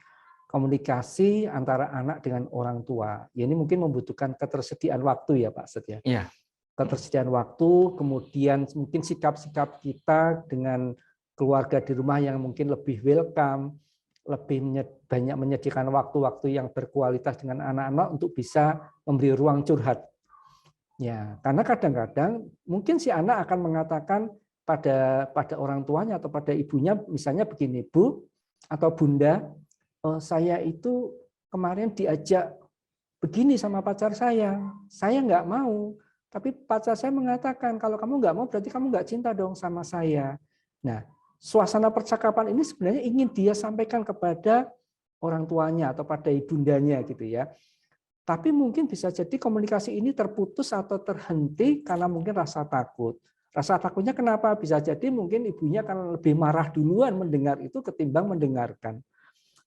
S3: antara anak dengan orang tua. Ini mungkin membutuhkan ketersediaan waktu ya Pak Setia.
S1: Iya.
S3: Ketersediaan waktu, kemudian mungkin sikap-sikap kita dengan keluarga di rumah yang mungkin lebih welcome, lebih banyak menyediakan waktu-waktu yang berkualitas dengan anak-anak untuk bisa memberi ruang curhat. Ya, karena kadang-kadang mungkin si anak akan mengatakan pada orang tuanya atau pada ibunya, misalnya begini, Bu atau Bunda, saya itu kemarin diajak begini sama pacar saya nggak mau, tapi pacar saya mengatakan kalau kamu nggak mau berarti kamu nggak cinta dong sama saya. Nah, suasana percakapan ini sebenarnya ingin dia sampaikan kepada orang tuanya atau pada ibundanya gitu ya. Tapi mungkin bisa jadi komunikasi ini terputus atau terhenti karena mungkin rasa takut. Rasa takutnya kenapa? Bisa jadi mungkin ibunya akan lebih marah duluan mendengar itu ketimbang mendengarkan.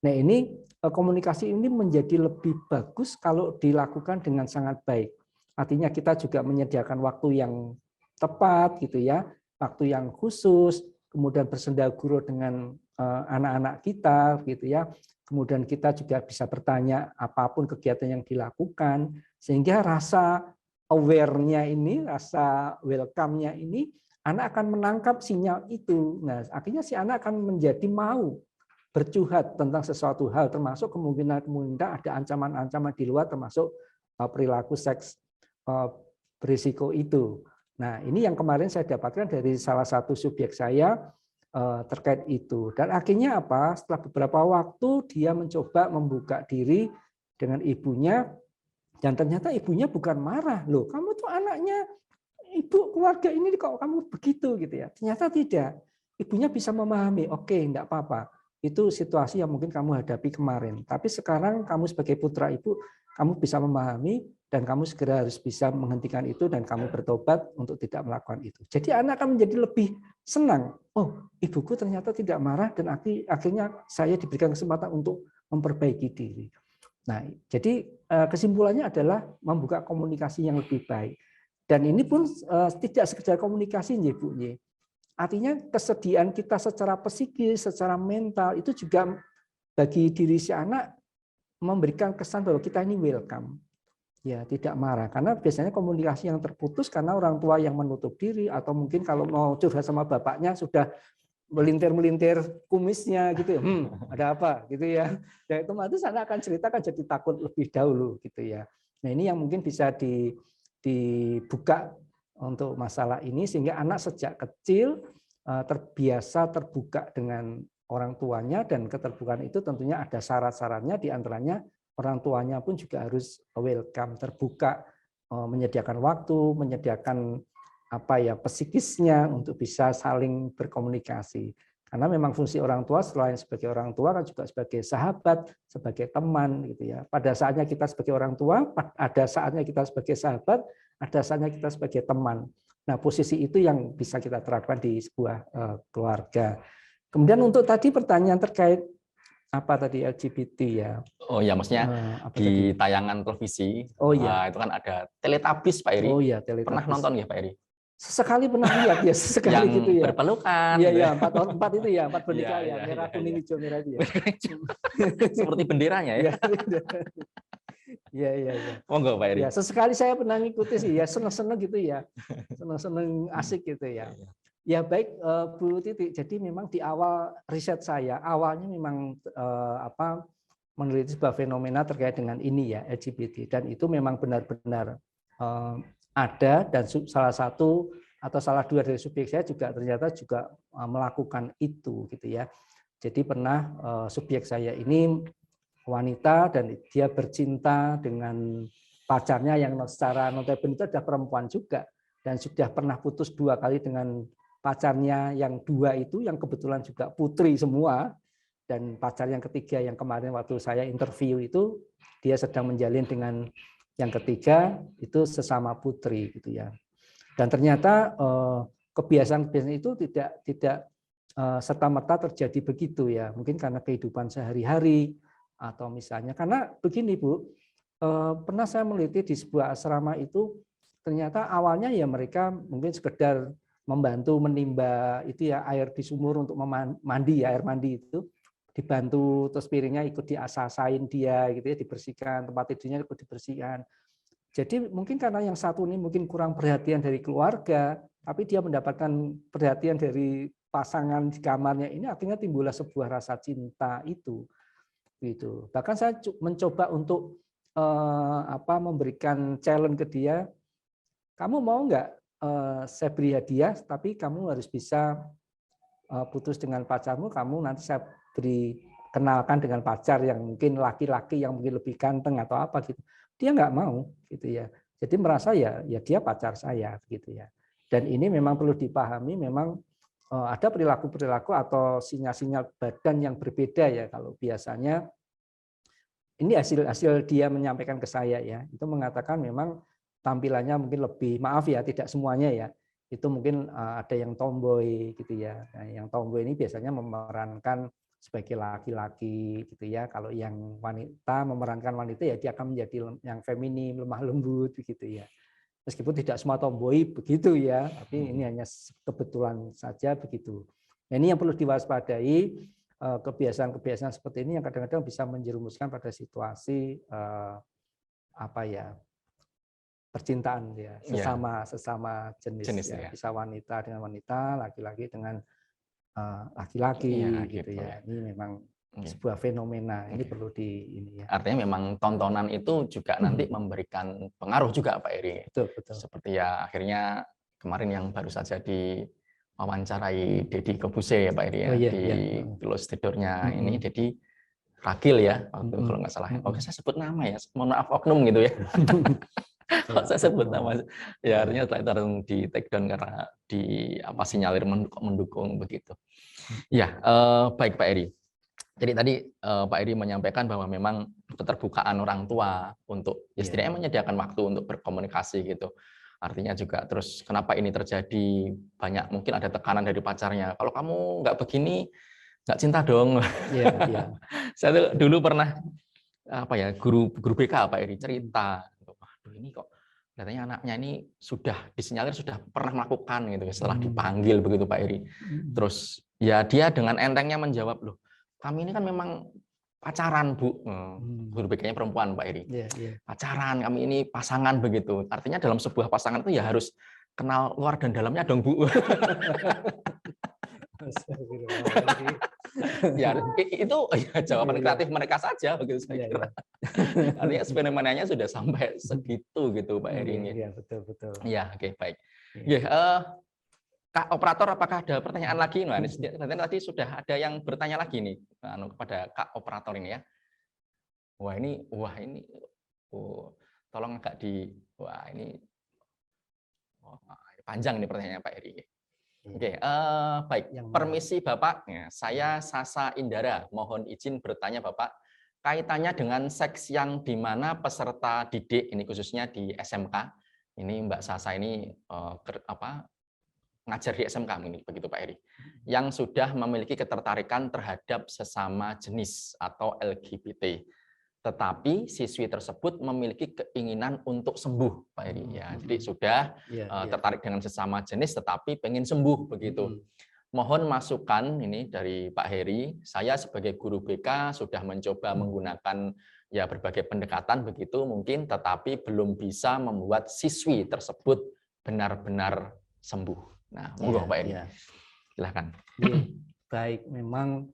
S3: Nah, ini komunikasi ini menjadi lebih bagus kalau dilakukan dengan sangat baik. Artinya kita juga menyediakan waktu yang tepat gitu ya, waktu yang khusus, kemudian bersendaguro dengan anak-anak kita gitu ya. Kemudian kita juga bisa bertanya apapun kegiatan yang dilakukan, sehingga rasa aware-nya ini, rasa welcome-nya ini, anak akan menangkap sinyal itu. Nah, akhirnya si anak akan menjadi mau bercurhat tentang sesuatu hal, termasuk kemungkinan ada ancaman-ancaman di luar, termasuk perilaku seks berisiko itu. Nah, ini yang kemarin saya dapatkan dari salah satu subjek saya terkait itu. Dan akhirnya apa? Setelah beberapa waktu dia mencoba membuka diri dengan ibunya, Dan ternyata ibunya bukan marah, loh kamu tuh anaknya ibu keluarga ini kok kamu begitu gitu ya. Ternyata tidak. Ibunya bisa memahami, oke, enggak apa-apa. Itu situasi yang mungkin kamu hadapi kemarin. Tapi sekarang kamu sebagai putra ibu, kamu bisa memahami dan kamu segera harus bisa menghentikan itu dan kamu bertobat untuk tidak melakukan itu. Jadi anak akan menjadi lebih senang. Oh, ibuku ternyata tidak marah dan akhirnya saya diberikan kesempatan untuk memperbaiki diri. Nah, jadi kesimpulannya adalah membuka komunikasi yang lebih baik. Dan ini pun tidak sekedar komunikasi, Bu. Artinya kesediaan kita secara psikis, secara mental itu juga bagi diri si anak memberikan kesan bahwa kita ini welcome. Ya, tidak marah. Karena biasanya komunikasi yang terputus karena orang tua yang menutup diri atau mungkin kalau mau curhat sama bapaknya sudah melintir-melintir kumisnya gitu ya. Ada apa gitu ya. Dan otomatis anak akan cerita kan jadi takut lebih dahulu gitu ya. Nah, ini yang mungkin bisa dibuka untuk masalah ini sehingga anak sejak kecil terbiasa terbuka dengan orang tuanya dan keterbukaan itu tentunya ada syarat-syaratnya di antaranya orang tuanya pun juga harus welcome, terbuka, menyediakan waktu, menyediakan psikisnya untuk bisa saling berkomunikasi. Karena memang fungsi orang tua selain sebagai orang tua kan juga sebagai sahabat, sebagai teman gitu ya. Pada saatnya kita sebagai orang tua, ada saatnya kita sebagai sahabat, ada saatnya kita sebagai teman. Nah, posisi itu yang bisa kita terapkan di sebuah keluarga. Kemudian untuk tadi pertanyaan terkait apa tadi LGBT ya.
S1: Oh ya, maksudnya di tayangan televisi.
S3: Oh iya.
S1: Itu kan ada Teletubbies, Pak Eri.
S3: Oh iya, Teletubbies.
S1: Pernah nonton nggak, Pak Eri?
S3: Sesekali pernah lihat ya, sesekali
S1: yang
S3: gitu ya.
S1: Berpelukan.
S3: Iya,
S1: gitu
S3: ya, 4 itu ya, 4 boneka ya, merah, kuning, hijau, merah itu ya.
S1: Seperti benderanya ya.
S3: Iya.
S1: Monggo, Pak Eri.
S3: Ya, sesekali saya pernah ngikuti sih ya, seneng-seneng gitu ya. Seneng-seneng asik gitu ya. Ya baik Bu Titi, jadi memang di awal riset saya, awalnya memang meneliti sebuah fenomena terkait dengan ini ya, LGBT, dan itu memang benar-benar ada dan salah satu atau salah dua dari subjek saya juga ternyata juga melakukan itu gitu ya. Jadi pernah subjek saya ini wanita dan dia bercinta dengan pacarnya yang secara notabene itu ada perempuan juga dan sudah pernah putus 2 kali dengan pacarnya yang 2 itu yang kebetulan juga putri semua, dan pacar yang ketiga yang kemarin waktu saya interview itu dia sedang menjalin dengan yang ketiga itu sesama putri gitu ya. Dan ternyata kebiasaan-kebiasaan itu tidak serta-merta terjadi begitu ya. Mungkin karena kehidupan sehari-hari atau misalnya karena begini Bu, pernah saya meneliti di sebuah asrama itu ternyata awalnya ya mereka mungkin sekedar membantu menimba itu ya air di sumur untuk mandi ya, air mandi itu dibantu, terus piringnya ikut diasasain dia gitu ya, dibersihkan, tempat tidurnya ikut dibersihkan. Jadi mungkin karena yang satu ini mungkin kurang perhatian dari keluarga, tapi dia mendapatkan perhatian dari pasangan di kamarnya ini, akhirnya timbullah sebuah rasa cinta itu. Gitu. Bahkan saya mencoba untuk memberikan challenge ke dia, kamu mau nggak saya beri hadiah, tapi kamu harus bisa putus dengan pacarmu, kamu nanti saya beri kenalkan dengan pacar yang mungkin laki-laki yang mungkin lebih ganteng atau apa gitu. Dia nggak mau gitu ya. Jadi merasa ya dia pacar saya gitu ya. Dan ini memang perlu dipahami, memang ada perilaku-perilaku atau sinyal-sinyal badan yang berbeda ya. Kalau biasanya ini hasil dia menyampaikan ke saya ya, itu mengatakan memang tampilannya mungkin lebih, maaf ya tidak semuanya ya, itu mungkin ada yang tomboy gitu ya. Nah, yang tomboy ini biasanya memerankan sebagai laki-laki gitu ya. Kalau yang wanita memerankan wanita ya dia akan menjadi yang feminim, lemah lembut begitu ya. Meskipun tidak semua tomboy begitu ya, tapi ini hanya kebetulan saja begitu. Nah, ini yang perlu diwaspadai, kebiasaan-kebiasaan seperti ini yang kadang-kadang bisa menjerumuskan pada situasi percintaan ya, sesama jenis ya. Bisa wanita dengan wanita, laki-laki dengan laki-laki gitu ya. Ini memang sebuah fenomena, ini perlu ini ya.
S1: Artinya memang tontonan itu juga nanti memberikan pengaruh juga Pak Eri.
S3: Betul.
S1: Seperti ya akhirnya kemarin yang baru saja diwawancarai Deddy Kobuse ya Pak Eri ya, di close tidurnya ini. Jadi Ragil ya, waktu kalau nggak salah. Oke, saya sebut nama ya, mohon maaf oknum gitu ya. Kalau saya sebut nama, ya artinya setelah itu di take down karena di apa sinyalir mendukung begitu. Ya, baik Pak Eri. Jadi tadi Pak Eri menyampaikan bahwa memang keterbukaan orang tua untuk setidaknya menyediakan waktu untuk berkomunikasi gitu. Artinya juga terus kenapa ini terjadi, banyak mungkin ada tekanan dari pacarnya. Kalau kamu nggak begini, nggak cinta dong. Saya tuh dulu pernah apa ya guru BK Pak Eri cerita, aduh ini kok katanya anaknya ini sudah disinyalir sudah pernah melakukan gitu setelah dipanggil begitu Pak Eri. Terus ya dia dengan entengnya menjawab, loh kami ini kan memang pacaran Bu, guru BK-nya perempuan Pak Eri. Pacaran, kami ini pasangan begitu. Artinya dalam sebuah pasangan itu ya harus kenal luar dan dalamnya dong Bu. Ya itu ya jawaban kreatif mereka saja begitu saya kira. Artinya fenomenanya sudah sampai segitu gitu Pak Eri.
S3: Iya betul.
S1: Ya oke baik. Kak operator apakah ada pertanyaan lagi? Nah, ini tadi sudah ada yang bertanya lagi nih kepada Kak operator ini ya. Wah ini tolong agak ini panjang nih pertanyaannya Pak Eri. Oke, baik. Permisi Bapak, saya Sasa Indara. Mohon izin bertanya Bapak, kaitannya dengan seks yang di mana peserta didik ini khususnya di SMK. Ini Mbak Sasa ini ngajar di SMK ini begitu Pak Eri. Yang sudah memiliki ketertarikan terhadap sesama jenis atau LGBT. Tetapi siswi tersebut memiliki keinginan untuk sembuh, Pak Eri. Ya, jadi sudah tertarik dengan sesama jenis, tetapi pengen sembuh begitu. Mohon masukan ini dari Pak Heri. Saya sebagai guru BK sudah mencoba menggunakan ya berbagai pendekatan begitu mungkin, tetapi belum bisa membuat siswi tersebut benar-benar sembuh. Nah, monggo Pak Heri. Silakan.
S3: Baik, memang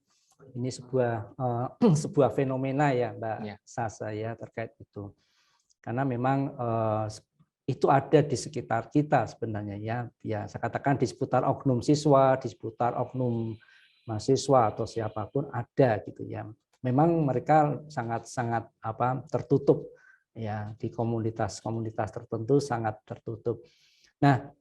S3: ini sebuah fenomena ya Mbak Sasa ya terkait itu. Karena memang itu ada di sekitar kita sebenarnya ya. Ya saya katakan di seputar oknum siswa, di seputar oknum mahasiswa atau siapapun ada gitu ya. Memang mereka sangat tertutup ya di komunitas tertentu sangat tertutup. Nah,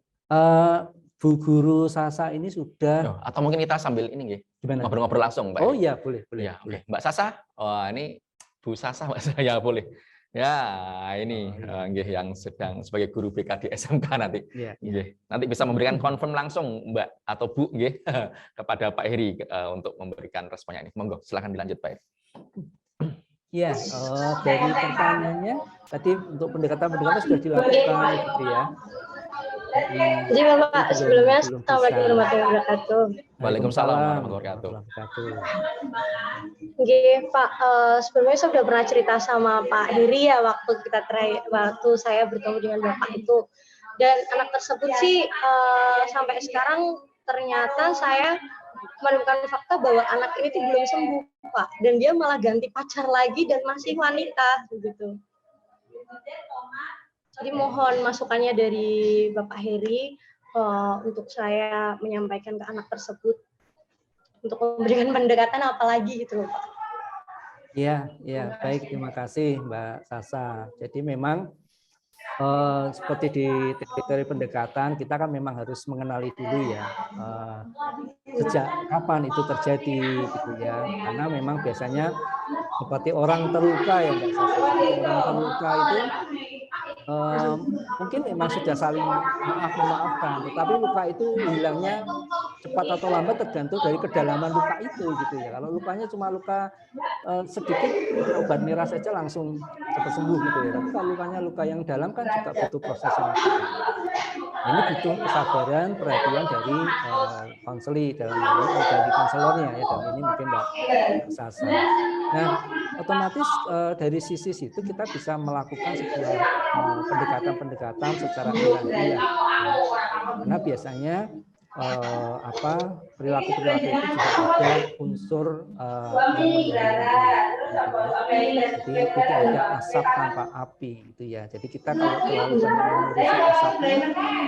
S3: Bu Guru Sasa ini sudah
S1: atau mungkin kita sambil ini ngobrol-ngobrol langsung Mbak.
S3: Oh iya boleh.
S1: Ya, oke. Mbak Sasa, ini Bu Sasa Mbak Sasa ya boleh. Ya ini yang sedang sebagai guru BK di SMK nanti. Nanti bisa memberikan confirm langsung Mbak atau Bu kepada Pak Heri untuk memberikan responnya ini. Monggo silakan dilanjut Pak Heri.
S3: Ya, dari pertanyaannya tadi untuk pendekatan sudah dilakukan gitu ya.
S6: Jadi Bapak sebelumnya Assalamualaikum warahmatullahi wabarakatuh.
S1: Waalaikumsalam warahmatullahi wabarakatuh.
S6: Oke Pak, sebelumnya saya sudah pernah cerita sama Pak Heri ya waktu saya bertemu dengan Bapak itu. Dan anak tersebut sih sampai sekarang ternyata saya menemukan fakta bahwa anak ini tuh belum sembuh Pak. Dan dia malah ganti pacar lagi dan masih wanita begitu. Jadi mohon masukannya dari Bapak Heri untuk saya menyampaikan ke anak tersebut untuk memberikan pendekatan apalagi gitu loh Pak.
S3: Iya, baik terima kasih Mbak Sasa. Jadi memang seperti di teori pendekatan kita kan memang harus mengenali dulu ya sejak kapan itu terjadi gitu ya. Karena memang biasanya seperti orang terluka ya Mbak Sasa. Orang terluka itu mungkin memang sudah saling memaafkan, tetapi luka itu hilangnya cepat atau lambat tergantung dari kedalaman luka itu gitu ya. Kalau lukanya cuma luka sedikit obat merah saja langsung cepat sembuh gitu ya. Tapi kalau lukanya luka yang dalam kan juga butuh proses yang ini butuh kesabaran, perhatian dari konseli dari konselornya ya, dan ini mungkin Mbak Sasa. Nah, otomatis dari sisi situ kita bisa melakukan sebuah pendekatan secara ilmiah. Karena biasanya perilaku itu juga ada unsur yang gitu ya. Jadi tidak ada asap tanpa api gitu ya. Jadi kita kalau terlalu banyak mengurusi asapnya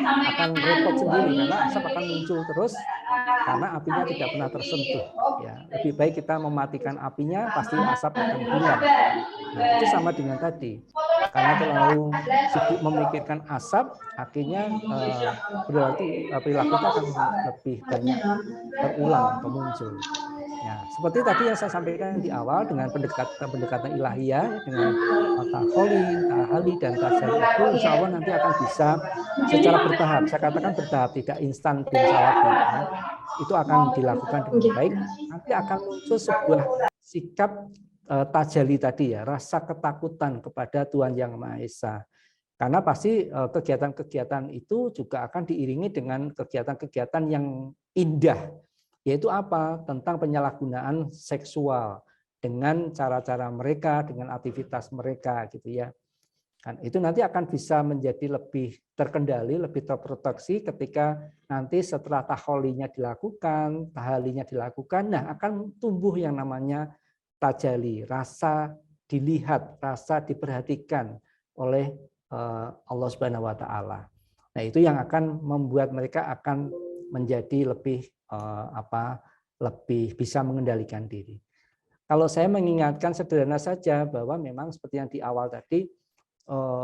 S3: akan repot sendiri karena asap akan muncul terus karena apinya tidak pernah tersentuh ya. Lebih baik kita mematikan apinya, pasti asap akan hilang. Nah, itu sama dengan tadi. Karena terlalu sibuk memikirkan asap, akhirnya perilaku kita akan lebih banyak terulang atau muncul. Ya, seperti tadi yang saya sampaikan di awal dengan pendekatan ilahiyah ya, dengan tahali dan tajali itu insya Allah nanti akan bisa secara bertahap. Saya katakan bertahap, tidak instan bin salati. Ya. Itu akan dilakukan dengan baik. Nanti akan muncul sebuah sikap tajali tadi ya, rasa ketakutan kepada Tuhan Yang Maha Esa. Karena pasti kegiatan-kegiatan itu juga akan diiringi dengan kegiatan-kegiatan yang indah. Yaitu apa? Tentang penyalahgunaan seksual dengan cara-cara mereka, dengan aktivitas mereka gitu ya. Kan itu nanti akan bisa menjadi lebih terkendali, lebih terproteksi ketika nanti setelah taholinya dilakukan, tahalinya dilakukan, nah akan tumbuh yang namanya tajali, rasa dilihat, rasa diperhatikan oleh Allah Subhanahu wa taala. Nah, itu yang akan membuat mereka akan menjadi lebih lebih bisa mengendalikan diri. Kalau saya mengingatkan sederhana saja bahwa memang seperti yang di awal tadi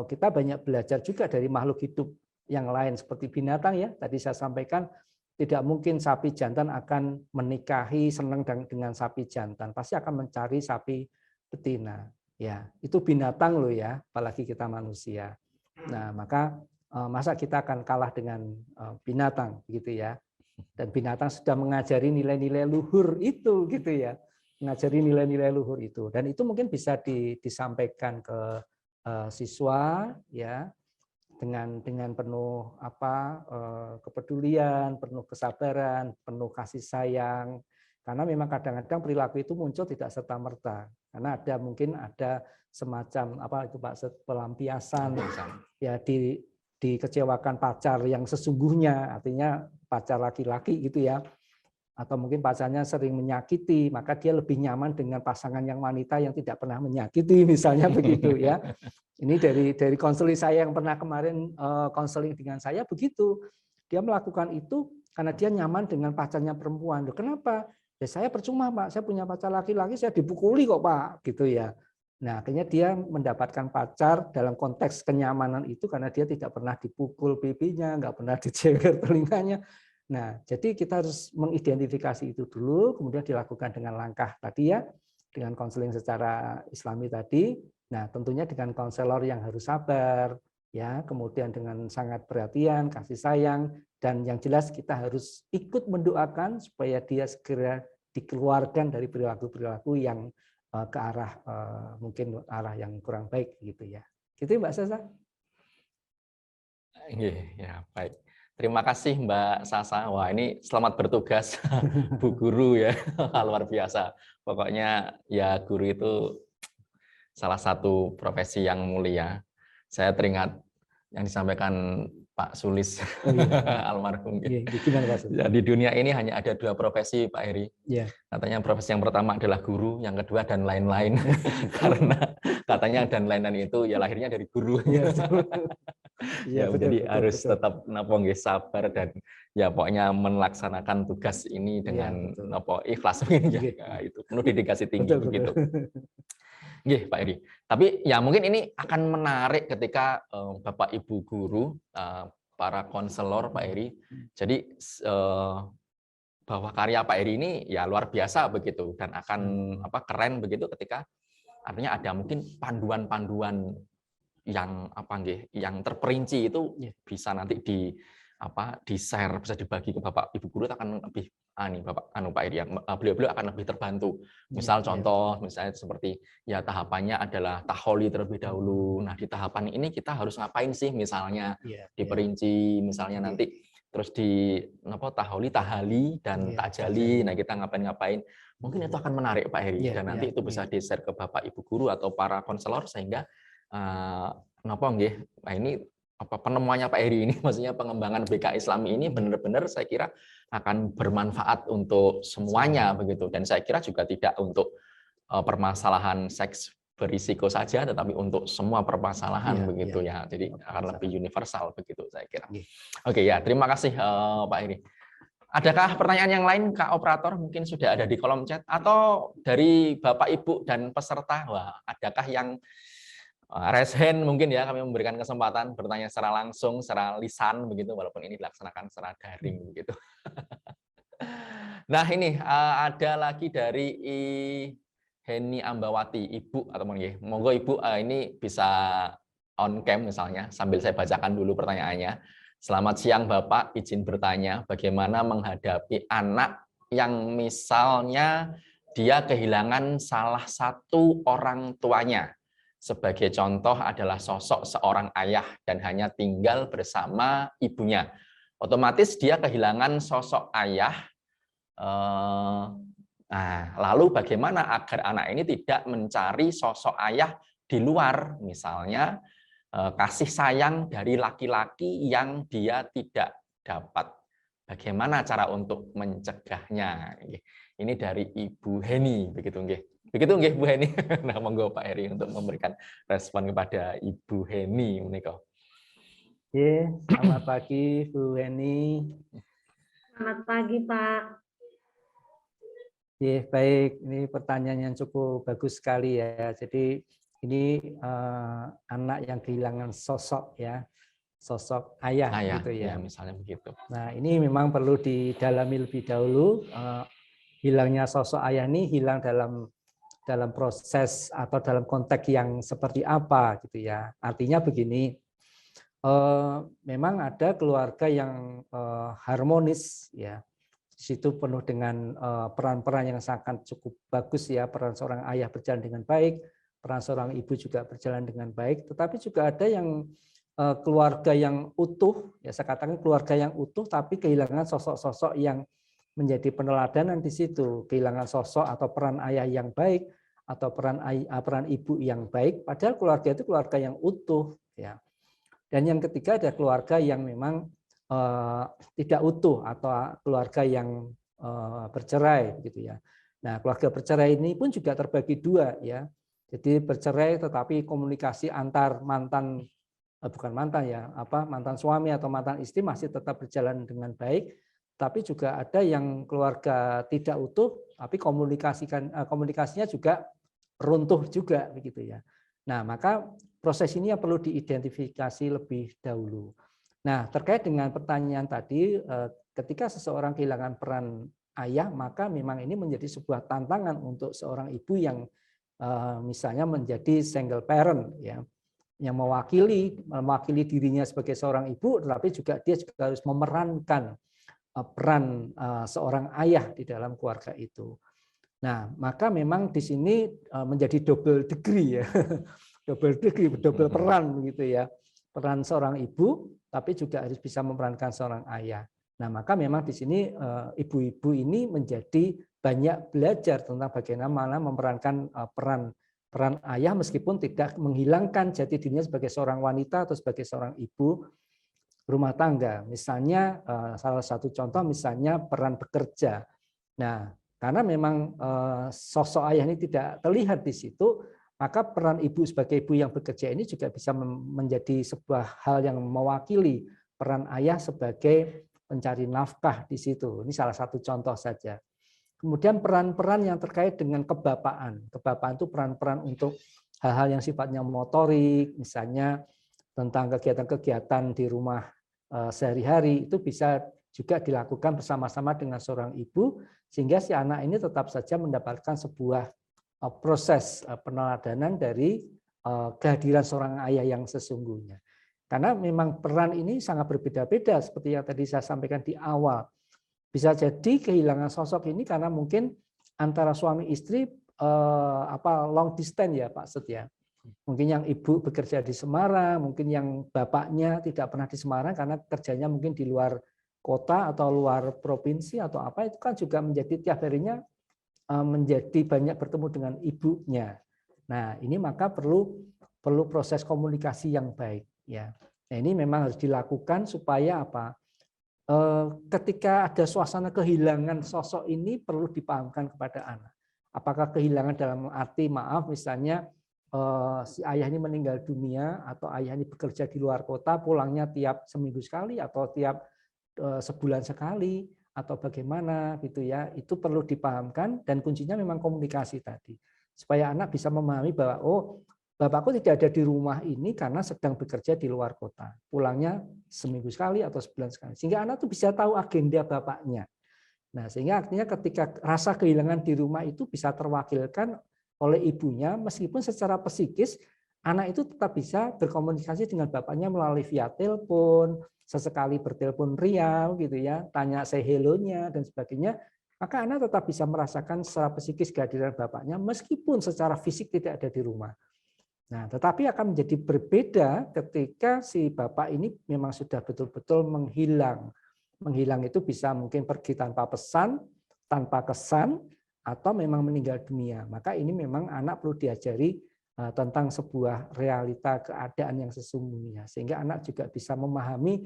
S3: kita banyak belajar juga dari makhluk hidup yang lain seperti binatang ya. Tadi saya sampaikan tidak mungkin sapi jantan akan menikahi senang dengan sapi jantan, pasti akan mencari sapi betina. Ya, itu binatang loh ya, apalagi kita manusia. Nah, maka masa kita akan kalah dengan binatang gitu ya. Dan binatang sudah mengajari nilai-nilai luhur itu gitu ya, mengajari nilai-nilai luhur itu, dan itu mungkin bisa disampaikan ke siswa ya dengan penuh kepedulian, penuh kesabaran, penuh kasih sayang, karena memang kadang-kadang perilaku itu muncul tidak serta-merta, karena mungkin ada semacam itu Pak, pelampiasan ya, dikecewakan pacar yang sesungguhnya, artinya pacar laki-laki gitu ya, atau mungkin pacarnya sering menyakiti, maka dia lebih nyaman dengan pasangan yang wanita yang tidak pernah menyakiti, misalnya begitu ya. Ini dari konseling saya yang pernah kemarin konseling dengan saya begitu, dia melakukan itu karena dia nyaman dengan pacarnya perempuan. Loh, kenapa? Ya saya percuma Pak, saya punya pacar laki-laki, saya dipukuli kok Pak, gitu ya. Nah, akhirnya dia mendapatkan pacar dalam konteks kenyamanan itu karena dia tidak pernah dipukul pipinya, nggak pernah diceger telinganya. Nah, jadi kita harus mengidentifikasi itu dulu, kemudian dilakukan dengan langkah tadi ya, dengan konseling secara Islami tadi. Nah, tentunya dengan konselor yang harus sabar, ya, kemudian dengan sangat perhatian, kasih sayang, dan yang jelas kita harus ikut mendoakan supaya dia segera dikeluarkan dari perilaku-perilaku yang ke arah mungkin arah yang kurang baik gitu ya. Gitu Mbak Sasa.
S1: Ya, baik. Terima kasih Mbak Sasa. Wah, ini selamat bertugas Bu Guru ya. Luar biasa. Pokoknya ya guru itu salah satu profesi yang mulia. Saya teringat yang disampaikan Pak Sulis almarhum. Ya, di dunia ini hanya ada 2 profesi Pak Heri.
S3: Yeah.
S1: Katanya profesi yang pertama adalah guru, yang kedua dan lain-lain. Karena katanya dan lain-lain itu ya lahirnya dari guru. Ya, jadi harus tetap sabar dan ya pokoknya melaksanakan tugas ini dengan ikhlas ya, itu penuh dedikasi tinggi begitu. Nggih, Pak Heri. Tapi ya mungkin ini akan menarik ketika Bapak Ibu guru, para konselor Pak Heri. Jadi bahwa karya Pak Heri ini ya luar biasa begitu dan akan keren begitu ketika artinya ada mungkin panduan-panduan yang yang terperinci itu bisa nanti di-share, bisa dibagi ke Bapak Ibu guru, akan lebih Pak Heri, beliau-beliau akan lebih terbantu. Misal contoh misalnya seperti ya tahapannya adalah taholi terlebih dahulu. Nah, di tahapan ini kita harus ngapain sih misalnya diperinci, misalnya nanti terus di tahali dan tajali. Nah, kita ngapain-ngapain. Mungkin itu akan menarik Pak Heri dan nanti itu bisa di-share ke Bapak Ibu guru atau para konselor sehingga ini penemuannya Pak Heri ini, maksudnya pengembangan BK Islami ini benar-benar saya kira akan bermanfaat untuk semuanya begitu, dan saya kira juga tidak untuk permasalahan seks berisiko saja, tetapi untuk semua permasalahan begitu ya. Jadi akan lebih universal begitu saya kira. Oke ya, terima kasih Pak Heri. Adakah pertanyaan yang lain Kak Operator? Mungkin sudah ada di kolom chat atau dari Bapak Ibu dan peserta. Wah, adakah yang raise hand mungkin ya, kami memberikan kesempatan bertanya secara langsung, secara lisan begitu, walaupun ini dilaksanakan secara daring begitu. Nah ini ada lagi dari Heni Ambawati, Ibu atau monggo Ibu ini bisa on cam misalnya sambil saya bacakan dulu pertanyaannya. Selamat siang Bapak, izin bertanya bagaimana menghadapi anak yang misalnya dia kehilangan salah satu orang tuanya. Sebagai contoh adalah sosok seorang ayah dan hanya tinggal bersama ibunya. Otomatis dia kehilangan sosok ayah. Nah, lalu bagaimana agar anak ini tidak mencari sosok ayah di luar, misalnya kasih sayang dari laki-laki yang dia tidak dapat. Bagaimana cara untuk mencegahnya? Ini dari Ibu Heni, begitu nggih. Begitu nggih Bu Heni. Nah, monggo Pak Heri untuk memberikan respon kepada Ibu Heni menika.
S3: Selamat pagi Bu Heni.
S2: Selamat pagi Pak.
S3: Baik, ini pertanyaan yang cukup bagus sekali ya. Jadi ini anak yang kehilangan sosok ya, sosok ayah gitu ya.
S1: Misalnya begitu.
S3: Nah, ini memang perlu didalami lebih dahulu. Hilangnya sosok ayah ini hilang dalam proses atau dalam konteks yang seperti apa gitu ya. Artinya begini, memang ada keluarga yang harmonis ya. Di situ penuh dengan peran-peran yang sangat cukup bagus ya, peran seorang ayah berjalan dengan baik, peran seorang ibu juga berjalan dengan baik, tetapi juga ada yang keluarga yang utuh, ya saya katakan keluarga yang utuh tapi kehilangan sosok-sosok yang menjadi peneladanan di situ, kehilangan sosok atau peran ayah yang baik atau peran ibu yang baik, padahal keluarga itu keluarga yang utuh ya. Dan yang ketiga ada keluarga yang memang tidak utuh atau keluarga yang bercerai gitu ya. Nah, keluarga bercerai ini pun juga terbagi dua ya. Jadi bercerai tetapi komunikasi antar mantan mantan suami atau mantan istri masih tetap berjalan dengan baik, tapi juga ada yang keluarga tidak utuh tapi komunikasinya juga runtuh juga begitu ya. Nah, maka proses ini yang perlu diidentifikasi lebih dahulu. Nah, terkait dengan pertanyaan tadi, ketika seseorang kehilangan peran ayah, maka memang ini menjadi sebuah tantangan untuk seorang ibu yang misalnya menjadi single parent, ya, yang mewakili dirinya sebagai seorang ibu, tetapi juga dia juga harus memerankan peran seorang ayah di dalam keluarga itu. Nah, maka memang di sini menjadi double degree ya, double peran begitu ya, peran seorang ibu, tapi juga harus bisa memerankan seorang ayah. Nah, maka memang di sini ibu-ibu ini menjadi banyak belajar tentang bagaimana memerankan peran ayah meskipun tidak menghilangkan jati dirinya sebagai seorang wanita atau sebagai seorang ibu rumah tangga. Misalnya salah satu contoh misalnya peran bekerja. Nah, karena memang sosok ayah ini tidak terlihat di situ, maka peran ibu sebagai ibu yang bekerja ini juga bisa menjadi sebuah hal yang mewakili peran ayah sebagai pencari nafkah di situ. Ini salah satu contoh saja. Kemudian peran-peran yang terkait dengan kebapaan. Kebapaan itu peran-peran untuk hal-hal yang sifatnya motorik, misalnya tentang kegiatan-kegiatan di rumah sehari-hari, itu bisa juga dilakukan bersama-sama dengan seorang ibu, sehingga si anak ini tetap saja mendapatkan sebuah proses peneladanan dari kehadiran seorang ayah yang sesungguhnya. Karena memang peran ini sangat berbeda-beda seperti yang tadi saya sampaikan di awal. Bisa jadi kehilangan sosok ini karena mungkin antara suami istri long distance ya Pak Setia. Mungkin yang ibu bekerja di Semarang, mungkin yang bapaknya tidak pernah di Semarang karena kerjanya mungkin di luar kota atau luar provinsi atau apa, itu kan juga menjadi tiap harinya menjadi banyak bertemu dengan ibunya. Nah, ini maka perlu proses komunikasi yang baik ya. Nah, ini memang harus dilakukan supaya apa? Ketika ada suasana kehilangan sosok ini perlu dipahamkan kepada anak. Apakah kehilangan dalam arti maaf misalnya si ayah ini meninggal dunia atau ayah ini bekerja di luar kota, pulangnya tiap seminggu sekali atau tiap sebulan sekali atau bagaimana gitu ya. Itu perlu dipahamkan dan kuncinya memang komunikasi tadi. Supaya anak bisa memahami bahwa oh, bapakku tidak ada di rumah ini karena sedang bekerja di luar kota. Pulangnya seminggu sekali atau sebulan sekali. Sehingga anak tuh bisa tahu agenda bapaknya. Nah, sehingga artinya ketika rasa kehilangan di rumah itu bisa terwakilkan oleh ibunya, meskipun secara psikis anak itu tetap bisa berkomunikasi dengan bapaknya melalui via telepon, sesekali bertelepon riau gitu ya, tanya say hello-nya dan sebagainya, maka anak tetap bisa merasakan secara psikis kehadiran bapaknya meskipun secara fisik tidak ada di rumah. Nah, tetapi akan menjadi berbeda ketika si bapak ini memang sudah betul-betul menghilang. Menghilang itu bisa mungkin pergi tanpa pesan, tanpa kesan, atau memang meninggal dunia. Maka ini memang anak perlu diajari tentang sebuah realita keadaan yang sesungguhnya. Sehingga anak juga bisa memahami,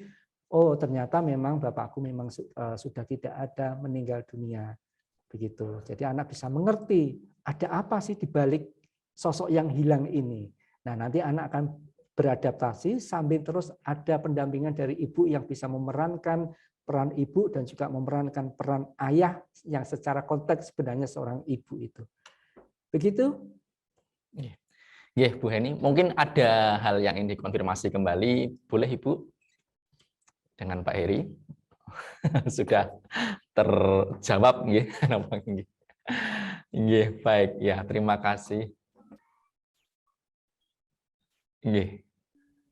S3: oh ternyata memang bapakku memang sudah tidak ada, meninggal dunia. Begitu. Jadi anak bisa mengerti ada apa sih di balik sosok yang hilang ini. Nah, nanti anak akan beradaptasi sambil terus ada pendampingan dari ibu yang bisa memerankan peran ibu dan juga memerankan peran ayah yang secara konteks sebenarnya seorang ibu itu. Begitu?
S1: Ya, Bu Heni, mungkin ada hal yang ingin dikonfirmasi kembali, boleh Ibu? Dengan Pak Heri? Sudah terjawab, nggih. Nggih, baik. Ya, terima kasih. Nggih.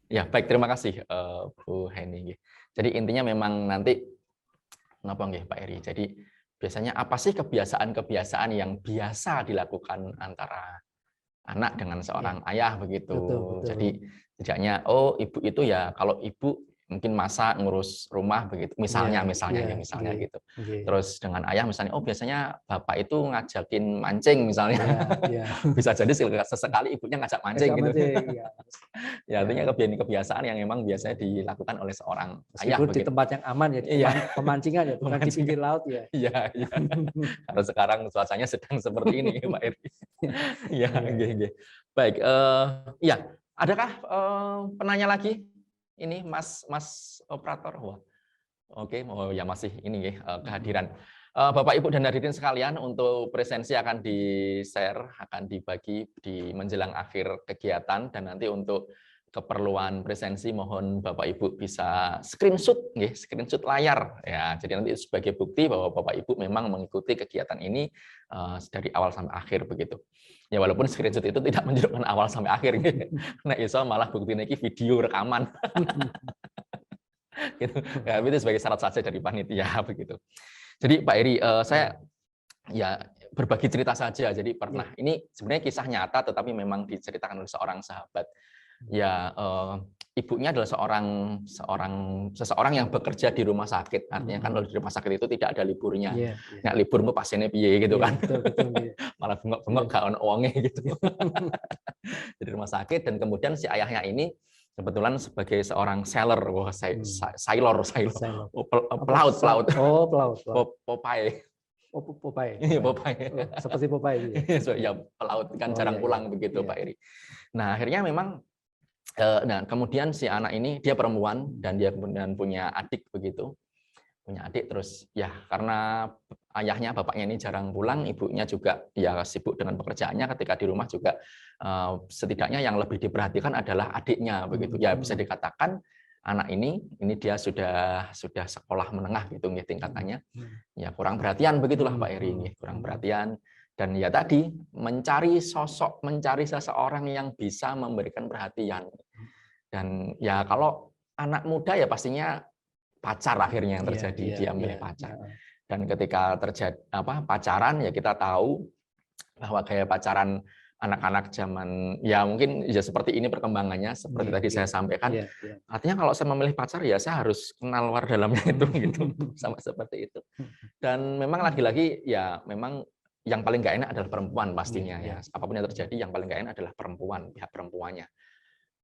S1: Ya, baik, terima kasih Bu Heni. Jadi intinya memang nanti ngapa nggih Pak Heri. Jadi biasanya apa sih kebiasaan-kebiasaan yang biasa dilakukan antara anak dengan seorang ayah begitu.
S3: Betul.
S1: Jadi tidaknya oh ibu itu ya kalau ibu mungkin masak ngurus rumah begitu misalnya gitu. Terus dengan ayah misalnya oh biasanya bapak itu ngajakin mancing misalnya. Bisa jadi sesekali ibunya ngajak mancing gitu. Ya artinya kebiasaan yang memang biasanya dilakukan oleh seorang ayah
S3: di tempat yang aman ya, pemancingan ya, bukan di pinggir laut ya.
S1: Iya. Karena sekarang cuacanya sedang seperti ini Pak Eri. Iya, baik. Ya, adakah penanya lagi? Ini Mas operator. Wah. Oke, oh ya masih ini kehadiran. Bapak Ibu dan hadirin sekalian, untuk presensi akan di-share, akan dibagi di menjelang akhir kegiatan, dan nanti untuk keperluan presensi mohon Bapak Ibu bisa screenshot layar ya. Jadi nanti sebagai bukti bahwa Bapak Ibu memang mengikuti kegiatan ini dari awal sampai akhir begitu. Ya walaupun screenshot itu tidak menunjukkan awal sampai akhir nah iso malah bukti ini video rekaman. Gitu. Ya, itu sebagai syarat saja dari panitia begitu. Jadi Pak Eri, saya ya berbagi cerita saja. Jadi pernah ini sebenarnya kisah nyata tetapi memang diceritakan oleh seorang sahabat. Ya ibunya adalah seseorang yang bekerja di rumah sakit. Artinya kan kalau di rumah sakit itu tidak ada liburnya. Nah, liburmu pasiennya piye gitu kan. Malah bengok-bengok gak ono wonge gitu. Di rumah sakit dan kemudian si ayahnya ini kebetulan sebagai seorang sailor, sailor. Pelaut.
S3: Oh, pelaut.
S1: Popeye.
S3: Popeye. Seperti Popeye gitu.
S1: Ya, pelaut kan jarang pulang begitu Pak Eri. Nah, akhirnya memang kemudian si anak ini dia perempuan dan dia kemudian punya adik begitu. Punya adik terus ya karena ayahnya bapaknya ini jarang pulang, ibunya juga ya sibuk dengan pekerjaannya, ketika di rumah juga setidaknya yang lebih diperhatikan adalah adiknya begitu. Ya bisa dikatakan anak ini dia sudah sekolah menengah gitu tingkatannya. Ya kurang perhatian begitulah Pak Eri, kurang perhatian. Dan ya tadi mencari seseorang yang bisa memberikan perhatian. Dan ya kalau anak muda ya pastinya pacar akhirnya yang terjadi, dia milih pacar. Dan ketika terjadi pacaran ya kita tahu bahwa kayak pacaran anak-anak zaman ya mungkin ya seperti ini perkembangannya seperti tadi saya sampaikan. Artinya kalau saya memilih pacar ya saya harus kenal luar dalamnya itu gitu sama seperti itu. Dan memang lagi-lagi ya memang yang paling nggak enak adalah perempuan pastinya ya. Apapun yang terjadi yang paling nggak enak adalah perempuan, pihak perempuannya.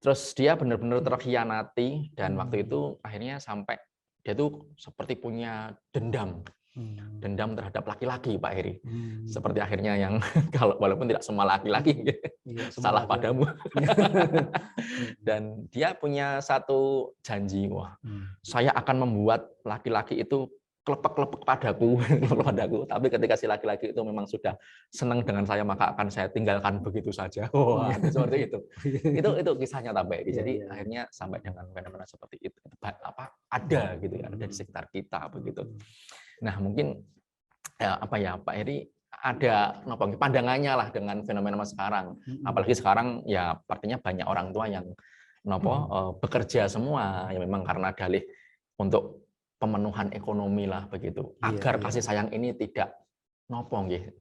S1: Terus dia benar-benar terkhianati dan waktu itu akhirnya sampai dia tuh seperti punya dendam. Dendam terhadap laki-laki, Pak Heri. Seperti akhirnya yang kalau walaupun tidak semua laki-laki salah padamu. Dan dia punya satu janji, wah, saya akan membuat laki-laki itu kelepek-kelepek padaku, tapi ketika si laki-laki itu memang sudah senang dengan saya, maka akan saya tinggalkan begitu saja. Wah, seperti itu. Itu kisahnya Pak Heri. Jadi akhirnya sampai dengan fenomena seperti itu ada gitu ya, ada di sekitar kita begitu. Nah, mungkin Pak Heri ada pandangannya lah dengan fenomena sekarang. Apalagi sekarang ya artinya banyak orang tua yang bekerja semua ya memang karena dalih untuk pemenuhan ekonomi lah begitu. Agar kasih sayang ini tidak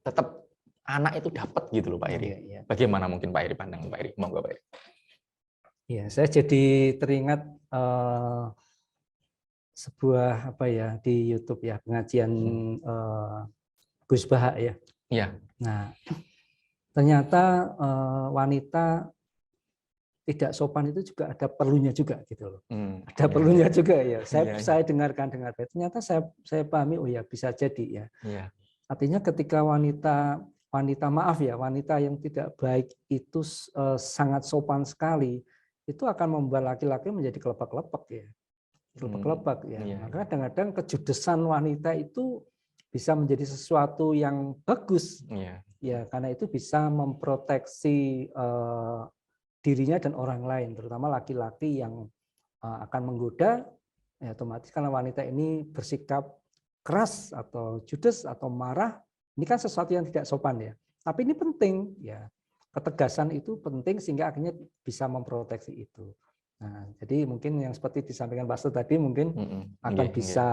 S1: tetap anak itu dapat gitu loh Pak Heri. Bagaimana mungkin Pak Heri pandangan Pak Heri? Monggo Pak Heri.
S3: Ya, saya jadi teringat sebuah di YouTube ya, pengajian Gus Baha ya.
S1: Iya.
S3: Nah, ternyata wanita tidak sopan itu juga ada perlunya juga gitu loh. Ada perlunya juga ya. Saya dengarkan ternyata saya pahami, oh ya bisa jadi ya. Artinya ketika wanita yang tidak baik itu sangat sopan sekali, itu akan membuat laki-laki menjadi kelepek-kelepek ya. Kelepek-kelepek ya. Maka kadang-kadang kejudesan wanita itu bisa menjadi sesuatu yang bagus. Ya, karena itu bisa memproteksi dirinya dan orang lain, terutama laki-laki yang akan menggoda, ya otomatis karena wanita ini bersikap keras atau judes atau marah, ini kan sesuatu yang tidak sopan ya. Tapi ini penting ya, ketegasan itu penting sehingga akhirnya bisa memproteksi itu. Nah, jadi mungkin yang seperti disampaikan Pak Stu tadi mungkin akan bisa